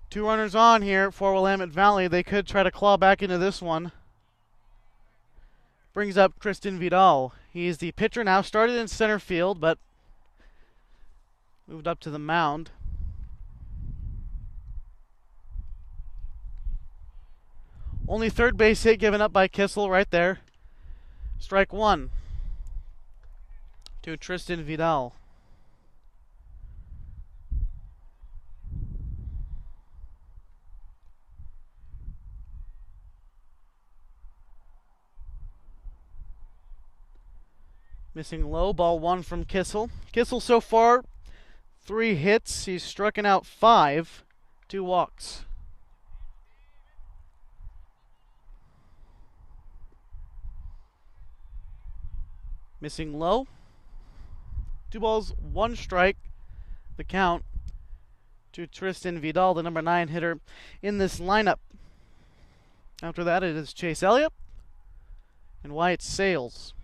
Two runners on here for Willamette Valley. They could try to claw back into this one. Brings up Tristan Vidal. He's the pitcher now. Started in center field, but moved up to the mound. Only third base hit given up by Kissel right there. Strike one to Tristan Vidal. Missing low, ball one from Kissel. Kissel so far, 3 hits. He's stricken out 5, 2 walks. Missing low. 2 balls, 1 strike. The count to Tristan Vidal, the number 9 hitter in this lineup. After that, it is Chase Elliott and Wyatt Sales.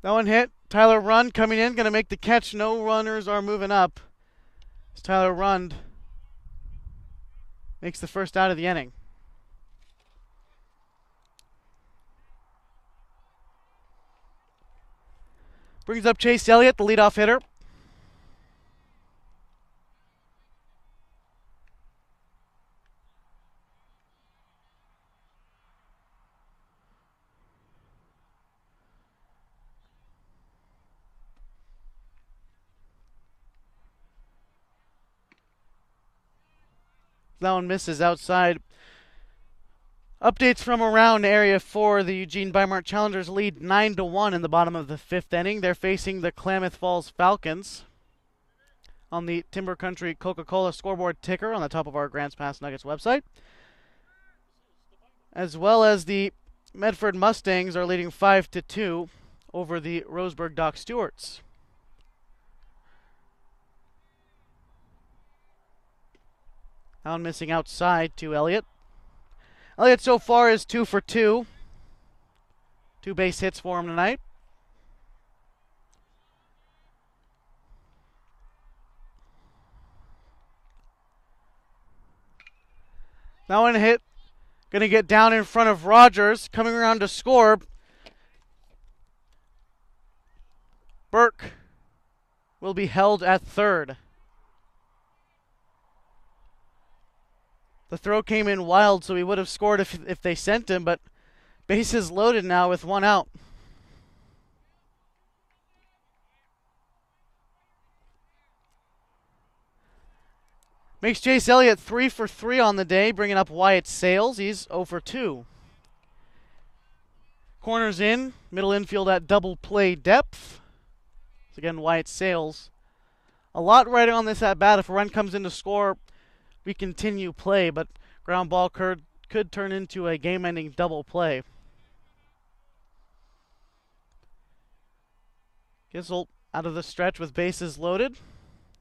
That one hit. Tyler Rund coming in, going to make the catch. No runners are moving up. As Tyler Rund makes the first out of the inning. Brings up Chase Elliott, the leadoff hitter. That one misses outside. Updates from around Area 4. The Eugene Bimart Challengers lead 9-1 in the bottom of the 5th inning. They're facing the Klamath Falls Falcons on the Timber Country Coca-Cola scoreboard ticker on the top of our Grants Pass Nuggets website. As well as the Medford Mustangs are leading 5-2 over the Roseburg Dock Stewarts. Down missing outside to Elliott. Elliott so far is 2 for 2. 2 base hits for him tonight. That one hit. Going to get down in front of Rogers. Coming around to score. Burke will be held at third. The throw came in wild, so he would have scored if they sent him, but bases loaded now with 1 out. Makes Chase Elliott 3 for 3 on the day, bringing up Wyatt Sales. He's 0 for 2. Corners in, middle infield at double play depth. So again, Wyatt Sales. A lot riding on this at bat. If a run comes in to score, we continue play, but ground ball could turn into a game-ending double play. Kissel out of the stretch with bases loaded.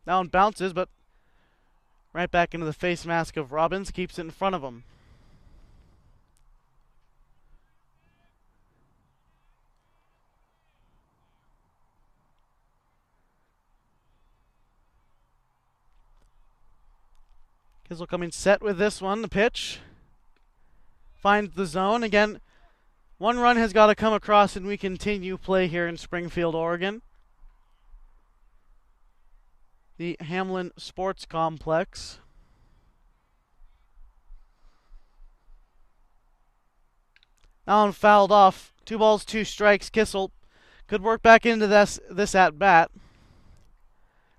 That one bounces, but right back into the face mask of Robbins. Keeps it in front of him. Kissel coming set with this one. The pitch finds the zone. Again, 1 run has got to come across, and we continue play here in Springfield, Oregon. The Hamlin Sports Complex. Now one fouled off. 2 balls, 2 strikes. Kissel could work back into this at bat.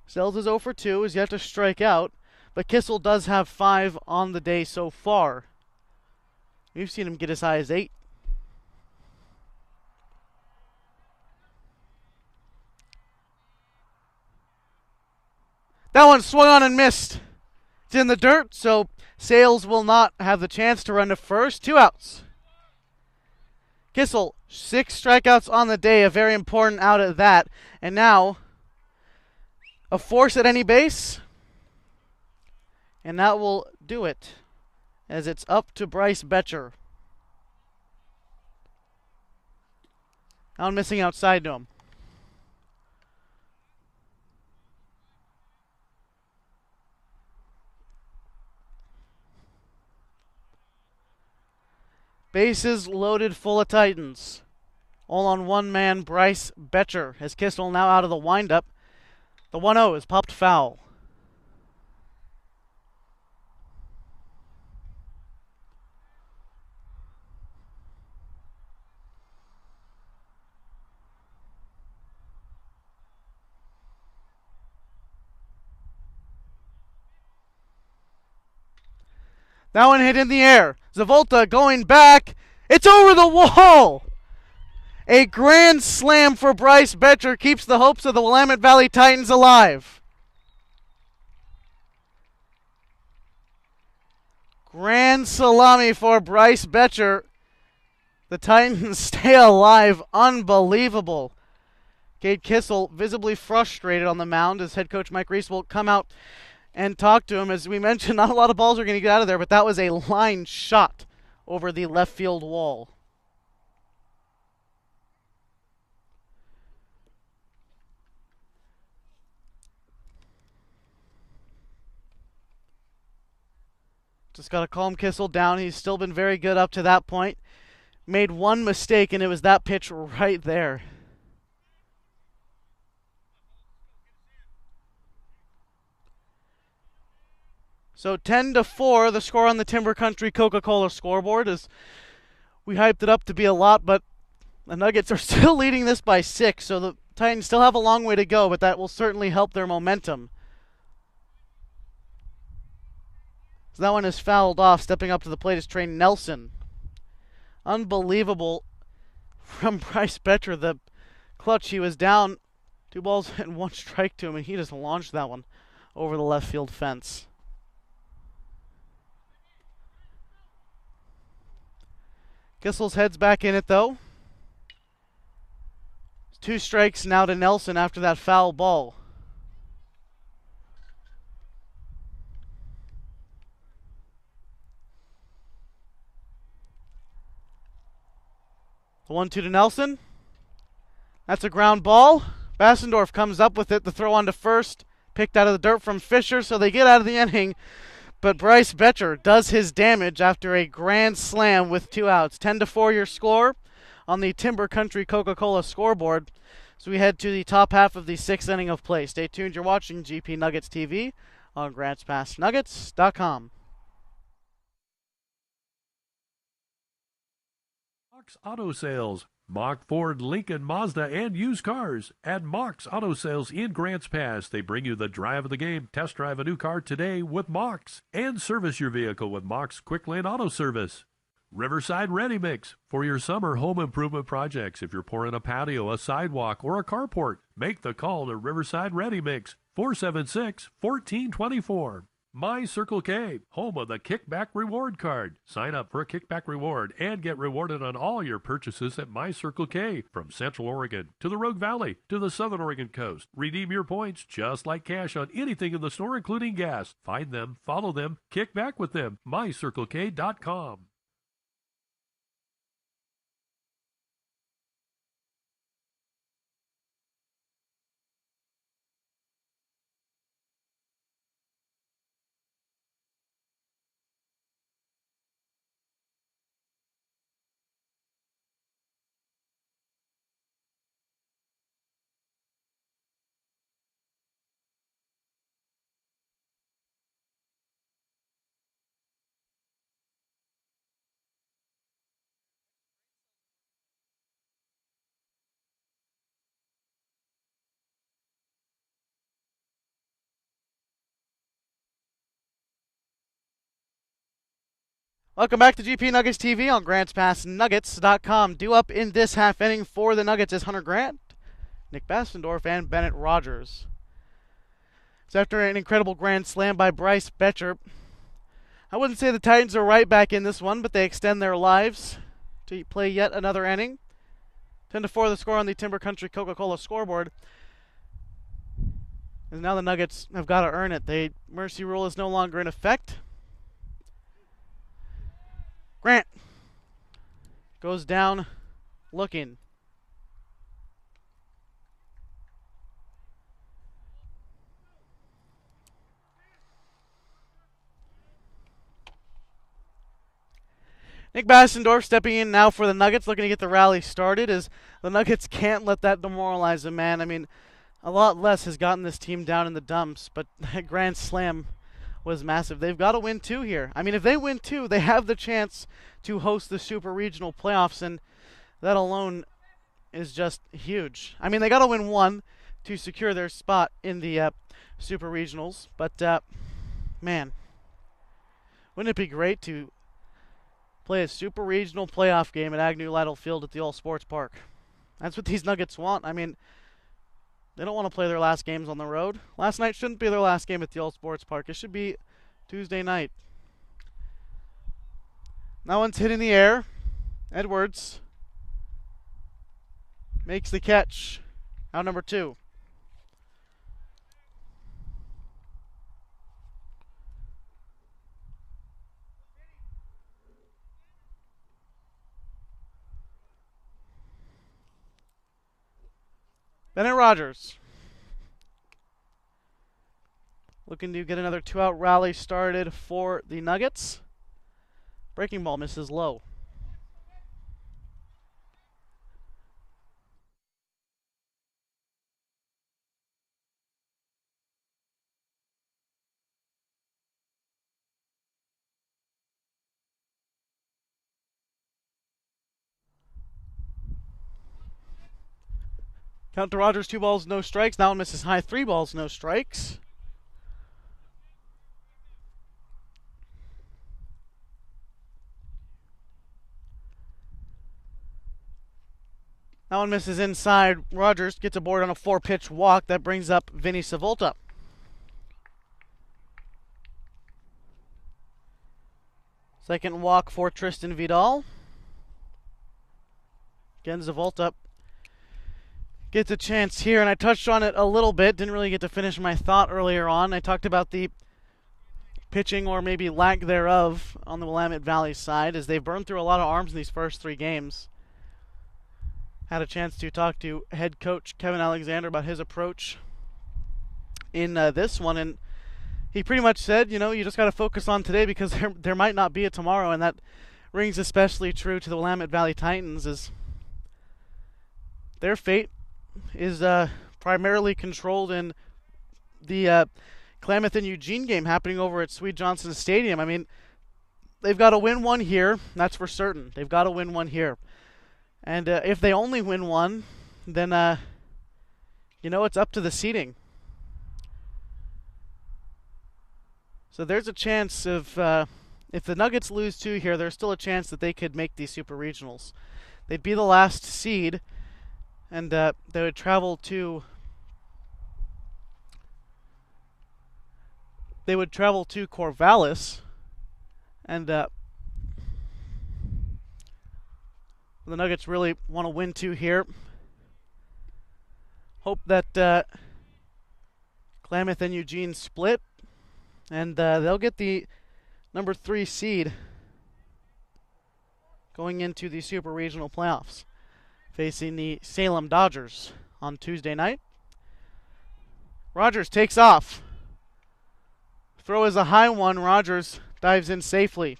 Sells is 0 for 2. Is yet to strike out. But Kissel does have 5 on the day so far. We've seen him get as high as 8. That one swung on and missed. It's in the dirt, so Sales will not have the chance to run to first. 2 outs. Kissel, 6 strikeouts on the day, a very important out at that. And now, a force at any base. And that will do it, as it's up to Bryce Betcher. Now I'm missing outside to him. Bases loaded full of Titans. All on one man, Bryce Betcher. As Kissel now out of the windup. The 1-0 is popped foul. That one hit in the air. Zavolta going back. It's over the wall. A grand slam for Bryce Betcher keeps the hopes of the Willamette Valley Titans alive. Grand salami for Bryce Betcher. The Titans stay alive. Unbelievable. Cade Kissel visibly frustrated on the mound as head coach Mike Reese will come out and talk to him. As we mentioned, not a lot of balls are going to get out of there, but that was a line shot over the left field wall. Just got to calm Kissel down. He's still been very good up to that point. Made one mistake, and it was that pitch right there. So 10-4, the score on the Timber Country Coca-Cola scoreboard. As we hyped it up to be a lot, but the Nuggets are still leading this by 6, so the Titans still have a long way to go, but that will certainly help their momentum. So that one is fouled off. Stepping up to the plate is Trey Nelson. Unbelievable from Bryce Betcher. The clutch, he was down 2 balls and 1 strike to him, and he just launched that one over the left field fence. Kissel's heads back in it, though. 2 strikes now to Nelson after that foul ball. The 1-2 to Nelson. That's a ground ball. Bassendorf comes up with it. The throw on to first. Picked out of the dirt from Fisher, so they get out of the inning. But Bryce Betcher does his damage after a grand slam with 2 outs. 10-4 your score on the Timber Country Coca-Cola scoreboard. So we head to the top half of the 6th inning of play. Stay tuned. You're watching GP Nuggets TV on GrantsPassNuggets.com. Mox Auto Sales. Mock, Ford, Lincoln, Mazda, and used cars. At Mox Auto Sales in Grants Pass, they bring you the drive of the game. Test drive a new car today with Mox. And service your vehicle with Mox Quick Lane Auto Service. Riverside Ready Mix. For your summer home improvement projects, if you're pouring a patio, a sidewalk, or a carport, make the call to Riverside Ready Mix. 476-1424. My Circle K, home of the Kickback Reward Card. Sign up for a kickback reward and get rewarded on all your purchases at My Circle K. From Central Oregon to the Rogue Valley to the Southern Oregon coast. Redeem your points just like cash on anything in the store, including gas. Find them, follow them, kick back with them. MyCircleK.com. Welcome back to GP Nuggets TV on GrantsPassNuggets.com. Due up in this half inning for the Nuggets is Hunter Grant, Nick Bastendorf, and Bennett Rogers. So after an incredible grand slam by Bryce Betcher, I wouldn't say the Titans are right back in this one, but they extend their lives to play yet another inning. 10-4 the score on the Timber Country Coca-Cola scoreboard. And now the Nuggets have got to earn it. The mercy rule is no longer in effect. Grant goes down looking. Nick Bastendorf stepping in now for the Nuggets, looking to get the rally started, as the Nuggets can't let that demoralize them, man. I mean, a lot less has gotten this team down in the dumps, but that grand slam was massive. They've got to win 2 here. I mean, if they win 2, they have the chance to host the Super Regional playoffs, and that alone is just huge. I mean, they got to win 1 to secure their spot in the Super Regionals, but man, wouldn't it be great to play a Super Regional playoff game at Agnew Lytle Field at the All Sports Park? That's what these Nuggets want. I mean, they don't want to play their last games on the road. Last night shouldn't be their last game at the All Sports Park. It should be Tuesday night. That one's hit in the air. Edwards makes the catch. Out number 2. Bennett Rogers looking to get another 2-out rally started for the Nuggets. Breaking ball misses low. Count to Rogers, 2 balls, no strikes. That one misses high, 3 balls, no strikes. That one misses inside. Rogers gets aboard on a 4-pitch walk. That brings up Vinny Savolta. Second walk for Tristan Vidal. Again, Savolta gets a chance here, and I touched on it a little bit. Didn't really get to finish my thought earlier on. I talked about the pitching, or maybe lack thereof, on the Willamette Valley side, as they've burned through a lot of arms in these first 3 games. Had a chance to talk to head coach Kevin Alexander about his approach in this one, and he pretty much said, you know, you just got to focus on today because there might not be a tomorrow, and that rings especially true to the Willamette Valley Titans, as their fate is primarily controlled in the Klamath and Eugene game happening over at Swede Johnson Stadium. I mean, they've got to win 1 here, that's for certain. They've got to win 1 here. And if they only win 1, then, you know, it's up to the seeding. So there's a chance of, if the Nuggets lose 2 here, there's still a chance that they could make these Super Regionals. They'd be the last seed, and they would travel to Corvallis, and the Nuggets really want to win 2 here. Hope that Klamath and Eugene split, and they'll get the number 3 seed going into the Super Regional playoffs, facing the Salem Dodgers on Tuesday night. Rogers takes off. Throw is a high one. Rogers dives in safely.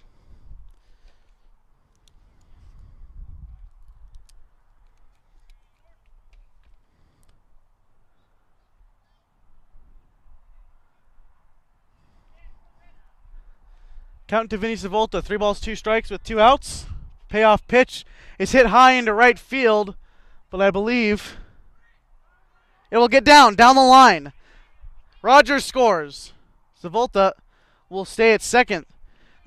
Count to Vinny Savolta. 3 balls, 2 strikes with 2 outs. Payoff pitch is hit high into right field, but I believe it will get down the line. Rogers scores. Savolta will stay at second.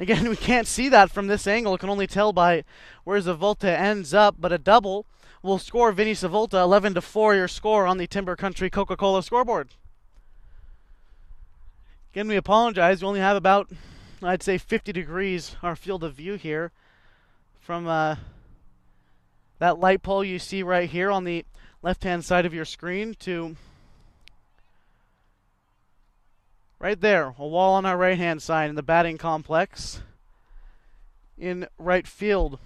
Again, we can't see that from this angle. Can only tell by where Zavolta ends up, but a double will score Vinny Zavolta 11-4, your score on the Timber Country Coca-Cola scoreboard. Again, we apologize. We only have about, I'd say, 50 degrees our field of view here from that light pole you see right here on the left-hand side of your screen to right there, a wall on our right-hand side in the batting complex in right field.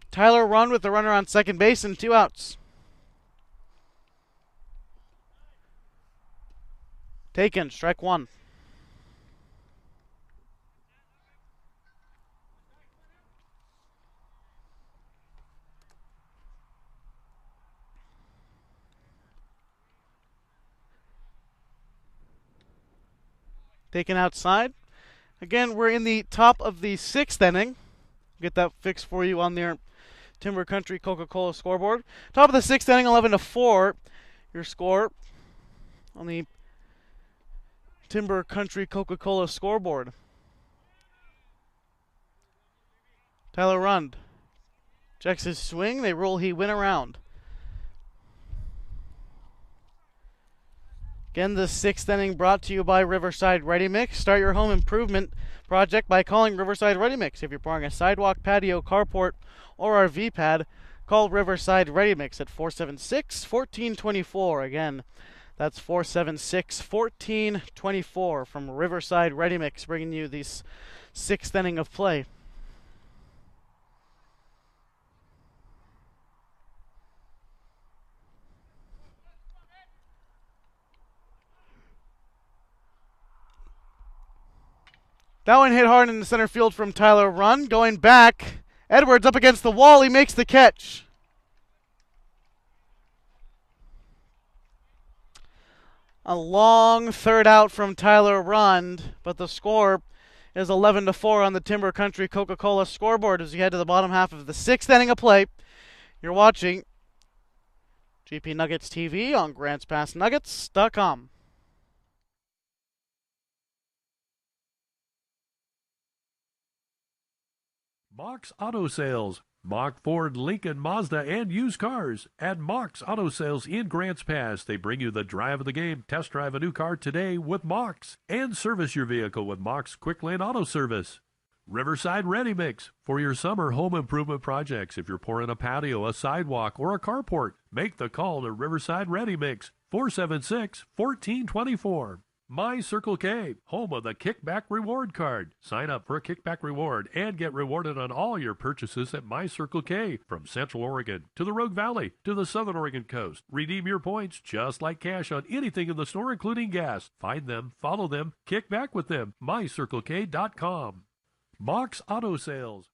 Tyler Rund with the runner on second base and 2 outs. Taken, strike 1. Taken outside. Again, we're in the top of the 6th inning. Get that fixed for you on their Timber Country Coca-Cola scoreboard. Top of the 6th inning, 11-4. Your score on the Timber Country Coca-Cola scoreboard. Tyler Rund checks his swing. They roll, he win around. Again, the 6th inning brought to you by Riverside Ready Mix. Start your home improvement project by calling Riverside Ready Mix. If you're pouring a sidewalk, patio, carport, or RV pad, call Riverside Ready Mix at 476-1424. Again, that's 476-1424 from Riverside Ready Mix, bringing you this 6th inning of play. That one hit hard in the center field from Tyler Rund. Going back, Edwards up against the wall. He makes the catch. A long third out from Tyler Rund, but the score is 11-4 on the Timber Country Coca-Cola scoreboard as we head to the bottom half of the 6th inning of play. You're watching GP Nuggets TV on GrantsPassNuggets.com. Mox Auto Sales. Mock, Ford, Lincoln, Mazda, and used cars. At Mox Auto Sales in Grants Pass, they bring you the drive of the game. Test drive a new car today with Mox. And service your vehicle with Mox Quick Lane Auto Service. Riverside Ready Mix. For your summer home improvement projects, if you're pouring a patio, a sidewalk, or a carport, make the call to Riverside Ready Mix. 476-1424. My Circle K, home of the Kickback Reward Card. Sign up for a kickback reward and get rewarded on all your purchases at My Circle K. From Central Oregon to the Rogue Valley to the Southern Oregon coast. Redeem your points just like cash on anything in the store, including gas. Find them, follow them, kick back with them. MyCircleK.com. Mox Auto Sales.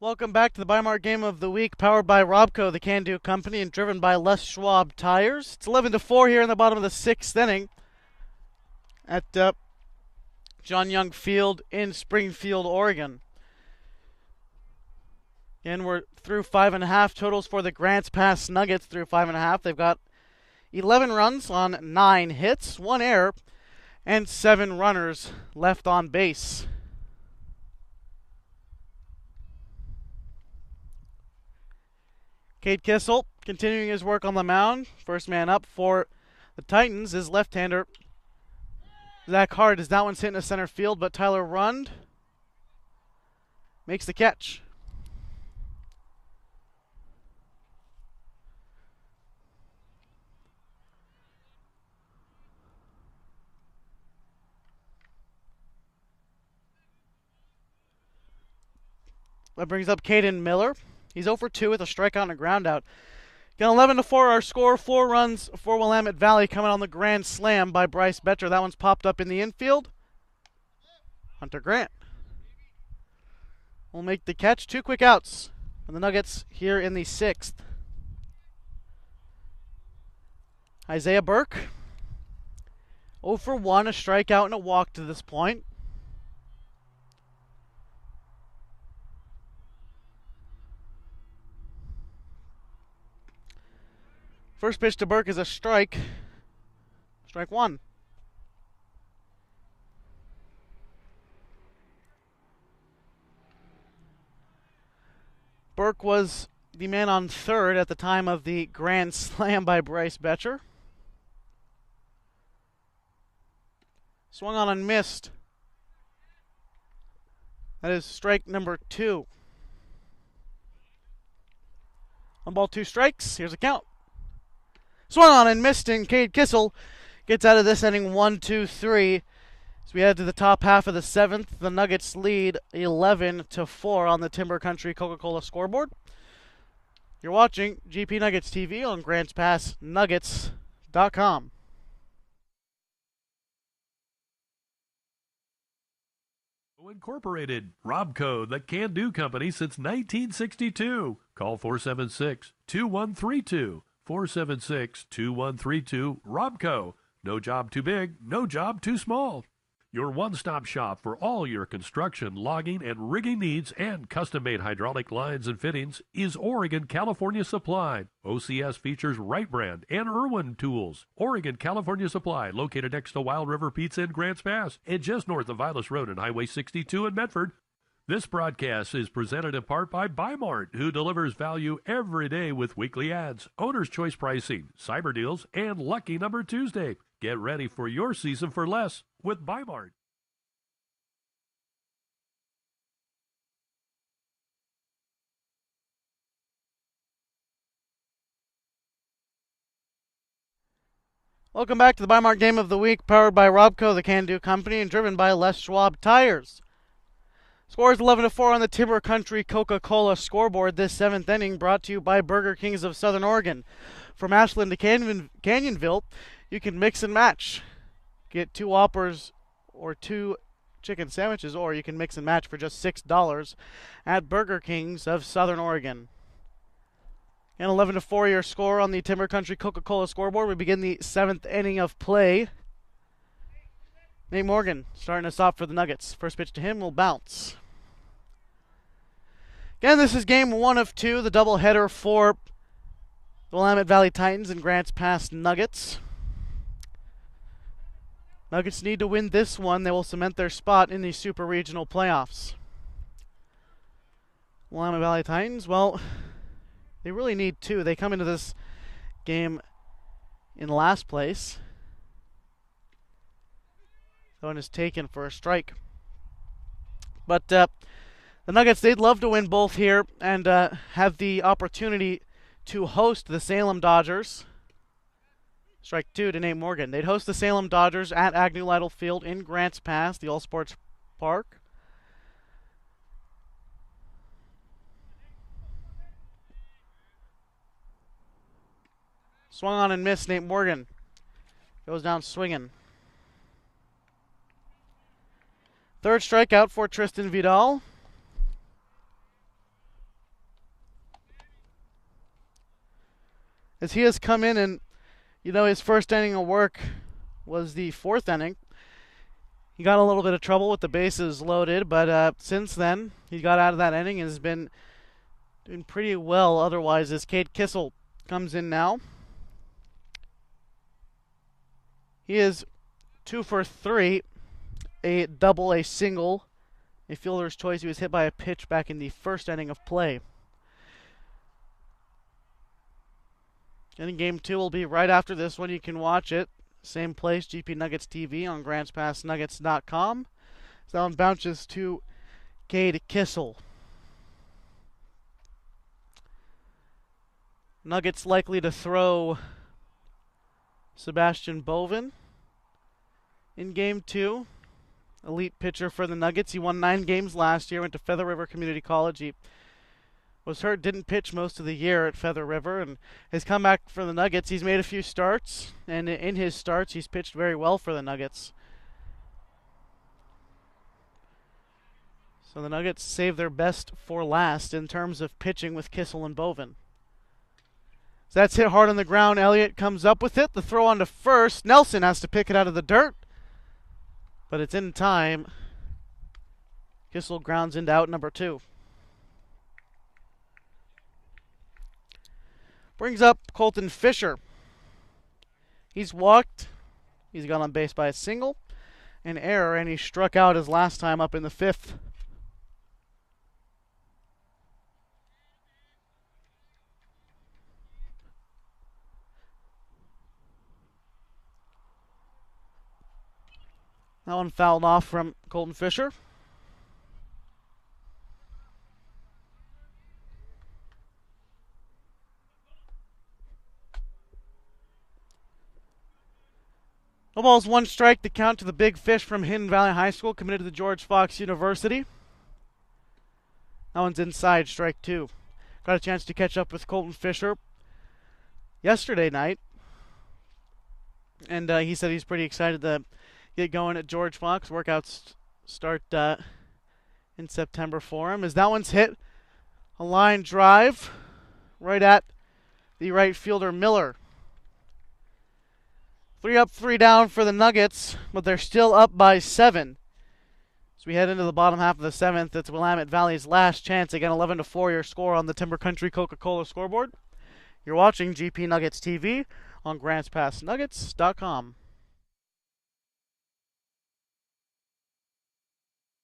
Welcome back to the Bimart Game of the Week, powered by Robco, the Can-Do Company, and driven by Les Schwab Tires. It's 11-4 here in the bottom of the 6th inning at John Young Field in Springfield, Oregon. And we're through 5.5 totals for the Grants Pass Nuggets through 5.5. They've got 11 runs on 9 hits, 1 error, and 7 runners left on base. Cade Kissel continuing his work on the mound. First man up for the Titans is left-hander Zach Hart, as that one's hitting the center field, but Tyler Rund makes the catch. That brings up Caden Miller. He's 0 for 2 with a strikeout and a groundout. Again, 11-4 our score. 4 runs for Willamette Valley coming on the grand slam by Bryce Betcher. That one's popped up in the infield. Hunter Grant. will make the catch. 2 quick outs for the Nuggets here in the 6th. Isaiah Burke, 0 for 1, a strikeout and a walk to this point. First pitch to Burke is a strike. Strike 1. Burke was the man on third at the time of the grand slam by Bryce Betcher. Swung on and missed. That is strike number 2. 1 ball, 2 strikes. Here's a count. Swung on and missed, and Cade Kissel gets out of this inning 1-2-3. As we head to the top half of the 7th, the Nuggets lead 11-4 on the Timber Country Coca-Cola scoreboard. You're watching GP Nuggets TV on GrantsPassNuggets.com. Incorporated, Robco, the can-do company since 1962. Call 476-2132. 476-2132. Robco. No job too big, no job too small. Your one-stop shop for all your construction, logging, and rigging needs and custom-made hydraulic lines and fittings is Oregon California Supply. OCS features Wright Brand and Irwin tools. Oregon California Supply, located next to Wild River Pizza in Grants Pass and just north of Vilas Road and Highway 62 in Medford. This broadcast is presented in part by Bimart, who delivers value every day with weekly ads, owner's choice pricing, cyber deals, and Lucky Number Tuesday. Get ready for your season for less with Bimart. Welcome back to the Bimart Game of the Week, powered by Robco, the can-do company, and driven by Les Schwab Tires. Score is 11-4 on the Timber Country Coca-Cola scoreboard. This 7th inning brought to you by Burger Kings of Southern Oregon. From Ashland to Canyonville, you can mix and match. Get 2 Whoppers or 2 chicken sandwiches, or you can mix and match for just $6 at Burger Kings of Southern Oregon. And 11-4 your score on the Timber Country Coca-Cola scoreboard. We begin the 7th inning of play. Nate Morgan starting us off for the Nuggets. First pitch to him will bounce. Again, this is game 1 of 2, the doubleheader for the Willamette Valley Titans and Grants Pass Nuggets. Nuggets need to win this one. They will cement their spot in the Super Regional playoffs. Willamette Valley Titans, well, they really need 2. They come into this game in last place. That one is taken for a strike. But the Nuggets, they'd love to win both here and have the opportunity to host the Salem Dodgers. Strike 2 to Nate Morgan. They'd host the Salem Dodgers at Agnew Lytle Field in Grants Pass, the All-Sports Park. Swung on and missed. Nate Morgan goes down swinging. Third strikeout for Tristan Vidal. As he has come in and, his first inning of work was the 4th inning. He got a little bit of trouble with the bases loaded, but since then, he got out of that inning and has been doing pretty well otherwise as Cade Kissel comes in now. He is 2 for 3, a double, a single, a fielder's choice. He was hit by a pitch back in the 1st inning of play. And in game 2 will be right after this one. You can watch it. Same place, GP Nuggets TV on GrantsPassNuggets.com. So that one bounces to Cade Kissel. Nuggets likely to throw Sebastian Bovin in game 2. Elite pitcher for the Nuggets. He won 9 games last year, went to Feather River Community College. He was hurt, didn't pitch most of the year at Feather River, and has come back for the Nuggets. He's made a few starts, and in his starts, he's pitched very well for the Nuggets. So the Nuggets save their best for last in terms of pitching with Kissel and Bovin. So that's hit hard on the ground. Elliott comes up with it. The throw on to first. Nelson has to pick it out of the dirt, but it's in time. Kissel grounds into out number 2. Brings up Colton Fisher. He's walked. He's got on base by a single, an error, and he struck out his last time up in the 5th. That one fouled off from Colton Fisher. No balls, 1 strike to count to the big fish from Hidden Valley High School, committed to the George Fox University. That one's inside, strike 2. Got a chance to catch up with Colton Fisher yesterday night, and he said he's pretty excited to get going at George Fox. Workouts start in September for him. As that one's hit, a line drive right at the right fielder Miller. 3 up, 3 down for the Nuggets, but they're still up by 7. As we head into the bottom half of the 7th, it's Willamette Valley's last chance. Again, 11-4 your score on the Timber Country Coca-Cola scoreboard. You're watching GP Nuggets TV on GrantsPassNuggets.com.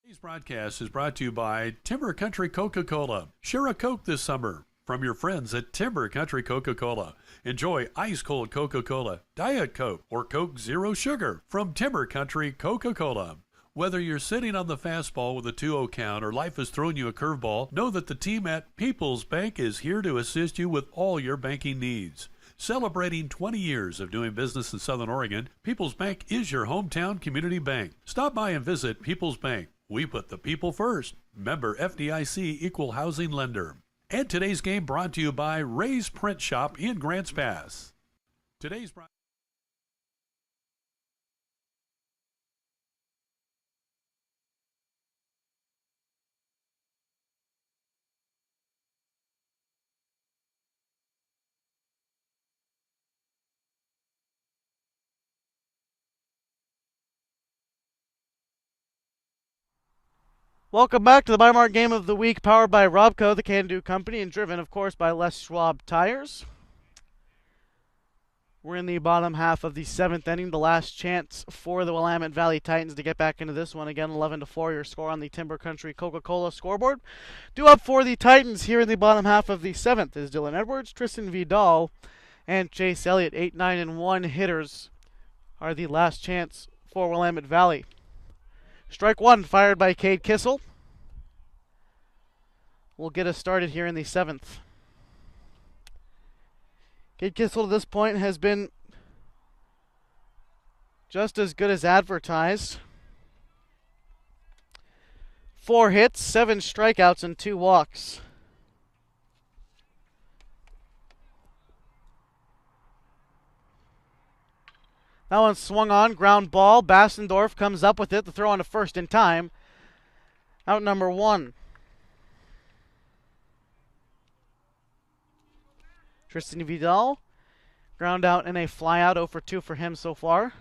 Today's broadcast is brought to you by Timber Country Coca-Cola. Share a Coke this summer from your friends at Timber Country Coca-Cola. Enjoy ice-cold Coca-Cola, Diet Coke, or Coke Zero Sugar from Timber Country Coca-Cola. Whether you're sitting on the fastball with a 2-0 count or life has thrown you a curveball, know that the team at People's Bank is here to assist you with all your banking needs. Celebrating 20 years of doing business in Southern Oregon, People's Bank is your hometown community bank. Stop by and visit People's Bank. We put the people first. Member FDIC Equal Housing Lender. And today's game brought to you by Ray's Print Shop in Grants Pass. Today's Welcome back to the Biomark Game of the Week, powered by Robco, the Can-Do Company, and driven, of course, by Les Schwab Tires. We're in the bottom half of the 7th inning, the last chance for the Willamette Valley Titans to get back into this one. Again, 11-4 your score on the Timber Country Coca-Cola scoreboard. Due up for the Titans here in the bottom half of the 7th is Dylan Edwards, Tristan Vidal, and Chase Elliott. 8, 9, and 1 hitters are the last chance for Willamette Valley. Strike 1 fired by Cade Kissel will get us started here in the 7th. Cade Kissel to this point has been just as good as advertised. 4 hits, 7 strikeouts, and 2 walks. That one swung on, ground ball. Bassendorf comes up with it. The throw on to first in time. Out number 1. Tristan Vidal, ground out in a flyout, 0 for 2 for him so far.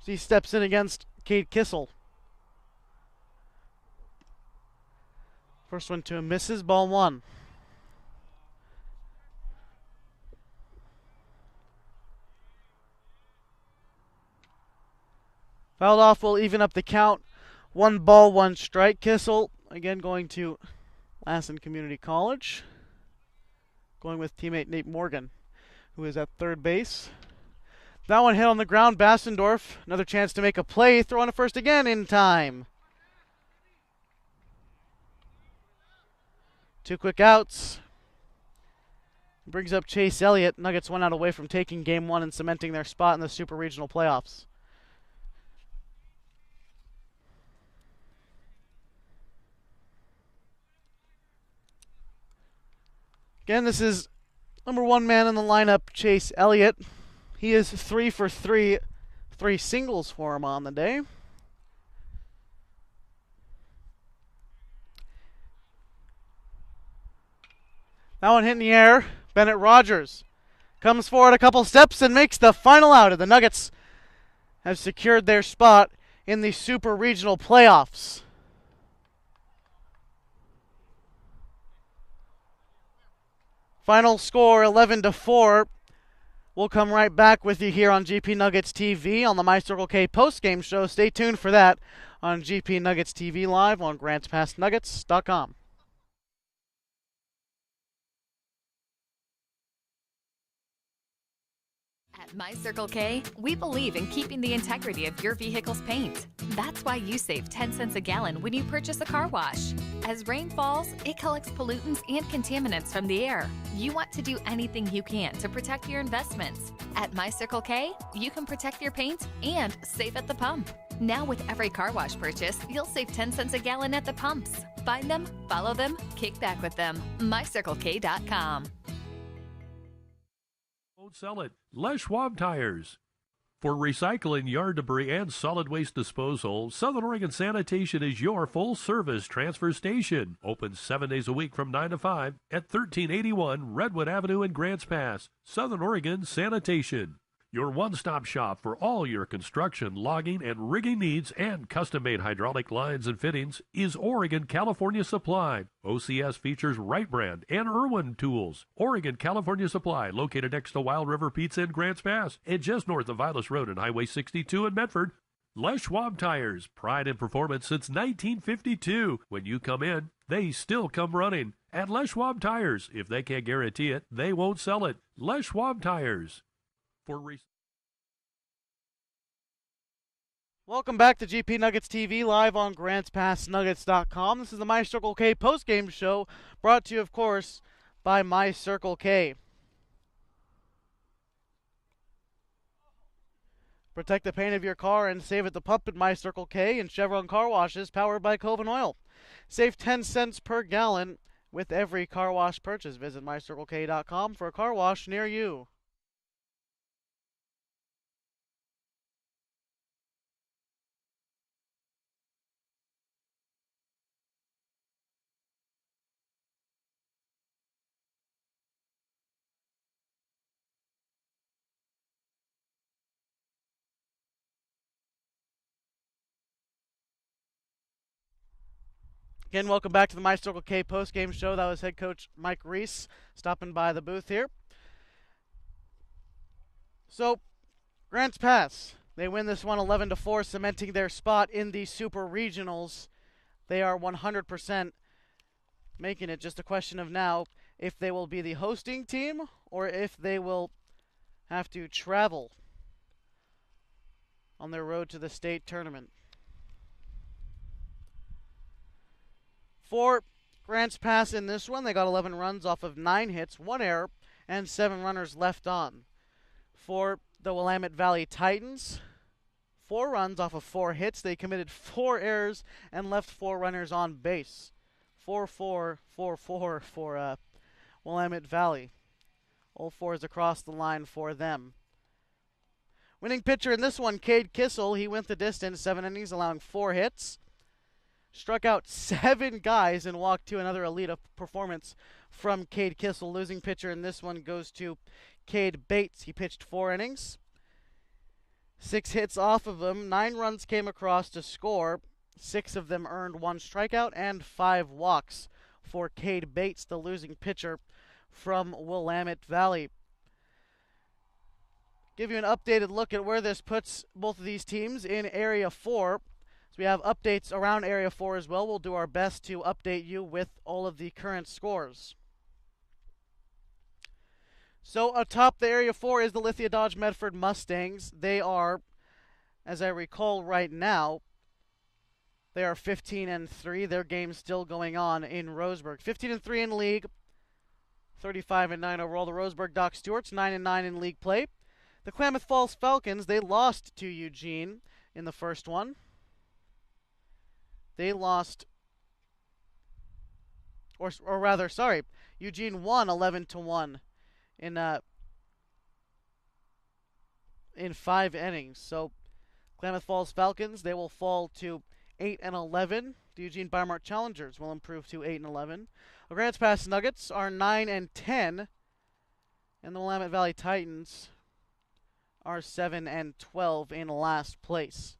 He steps in against Cade Kissel. First one to him misses, ball 1. Fouled off will even up the count. 1 ball, 1 strike. Kissel, again going to Lassen Community College. Going with teammate Nate Morgan, who is at third base. That one hit on the ground. Bassendorf, another chance to make a play. Throw on to first again in time. 2 quick outs. Brings up Chase Elliott. Nuggets 1 out away from taking Game 1 and cementing their spot in the Super Regional playoffs. Again, this is Number 1 man in the lineup, Chase Elliott. He is 3 for 3, 3 singles for him on the day. That one hit in the air. Bennett Rogers comes forward a couple steps and makes the final out. The Nuggets have secured their spot in the Super Regional Playoffs. Final score 11-4. We'll come right back with you here on GP Nuggets TV on the My Circle K postgame show. Stay tuned for that on GP Nuggets TV live on GrantsPassNuggets.com. At My Circle K, we believe in keeping the integrity of your vehicle's paint. That's why you save 10 cents a gallon when you purchase a car wash. As rain falls, it collects pollutants and contaminants from the air. You want to do anything you can to protect your investments. At My Circle K, you can protect your paint and save at the pump. Now with every car wash purchase, you'll save 10 cents a gallon at the pumps. Find them, follow them, kick back with them. MyCircleK.com. Won't sell it. Les Schwab Tires. For recycling, yard debris, and solid waste disposal, Southern Oregon Sanitation is your full-service transfer station. Open 7 days a week from 9 to 5 at 1381 Redwood Avenue in Grants Pass. Southern Oregon Sanitation. Your one-stop shop for all your construction, logging, and rigging needs and custom-made hydraulic lines and fittings is Oregon California Supply. OCS features Wright Brand and Irwin tools. Oregon California Supply, located next to Wild River Pizza in Grants Pass and just north of Vilas Road and Highway 62 in Medford. Les Schwab Tires, pride in performance since 1952. When you come in, they still come running. At Les Schwab Tires, if they can't guarantee it, they won't sell it. Les Schwab Tires. Welcome back to GP Nuggets TV live on GrantsPassNuggets.com. This is the My Circle K postgame show, brought to you, of course, by My Circle K. Protect the paint of your car and save at the pump at My Circle K and Chevron Car Washes, powered by Coven Oil. Save 10 cents per gallon with every car wash purchase. Visit MyCircleK.com for a car wash near you. Again, welcome back to the My Circle K postgame show. That was head coach Mike Reese stopping by the booth here. So, Grants Pass, they win this one 11-4, cementing their spot in the Super Regionals. They are 100% making it. Just a question of now if they will be the hosting team or if they will have to travel on their road to the state tournament. For Grants Pass in this one, they got 11 runs off of 9 hits, 1 error, and 7 runners left on. For the Willamette Valley Titans, 4 runs off of 4 hits. They committed 4 errors and left 4 runners on base. 4-4, 4-4 for Willamette Valley. All 4s across the line for them. Winning pitcher in this one, Cade Kissel. He went the distance, 7 innings, allowing 4 hits. Struck out 7 guys and walked 2. Another elite performance from Cade Kissel. Losing pitcher in this one goes to Cade Bates. He pitched 4 innings. 6 hits off of him. 9 runs came across to score. 6 of them earned 1 strikeout and 5 walks for Cade Bates, the losing pitcher from Willamette Valley. Give you an updated look at where this puts both of these teams in Area 4. So we have updates around Area 4 as well. We'll do our best to update you with all of the current scores. So atop the Area 4 is the Lithia Dodge Medford Mustangs. They are, as I recall right now, they are 15-3. Their game's still going on in Roseburg. 15-3 in league, 35-9 overall. The Roseburg Doc Stewarts, 9-9 in league play. The Klamath Falls Falcons, they lost to Eugene in the first one. They lost, or rather, sorry, Eugene won 11-1 in 5 innings. So Klamath Falls Falcons, they will fall to 8-11. The Eugene Bimart Challengers will improve to 8-11. The Grants Pass Nuggets are 9-10, and the Willamette Valley Titans are 7-12 in last place.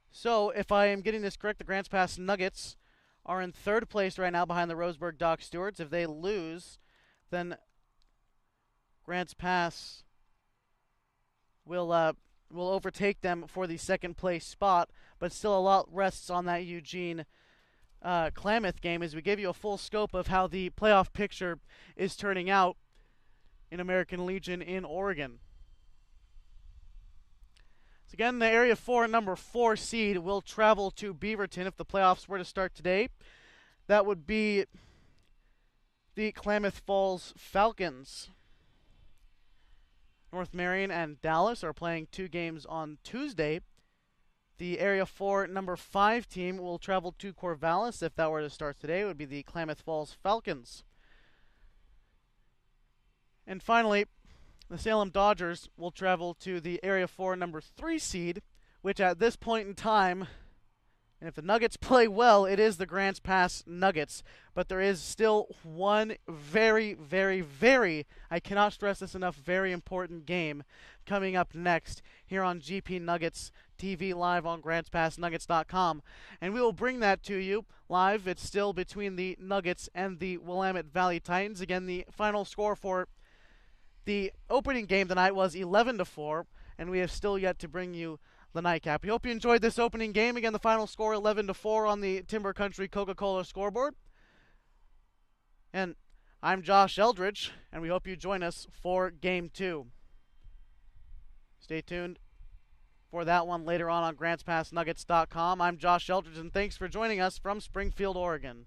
So, if I am getting this correct, the Grants Pass Nuggets are in 3rd place right now behind the Roseburg Dock Stewards. If they lose, then Grants Pass will overtake them for the 2nd place spot, but still a lot rests on that Eugene Klamath game as we give you a full scope of how the playoff picture is turning out in American Legion in Oregon. So again, the Area 4 number 4 seed will travel to Beaverton if the playoffs were to start today. That would be the Klamath Falls Falcons. North Marion and Dallas are playing 2 games on Tuesday. The Area 4 number 5 team will travel to Corvallis if that were to start today. It would be the Klamath Falls Falcons. And finally, the Salem Dodgers will travel to the Area 4 number 3 seed, which at this point in time, and if the Nuggets play well, it is the Grants Pass Nuggets. But there is still one very, very, very, I cannot stress this enough, very important game coming up next here on GP Nuggets TV live on GrantsPassNuggets.com. And we will bring that to you live. It's still between the Nuggets and the Willamette Valley Titans. Again, the final score for the opening game tonight was 11-4, and we have still yet to bring you the nightcap. We hope you enjoyed this opening game. Again, the final score 11-4 on the Timber Country Coca-Cola scoreboard. And I'm Josh Eldridge, and we hope you join us for Game 2. Stay tuned for that one later on GrantsPassNuggets.com. I'm Josh Eldridge, and thanks for joining us from Springfield, Oregon.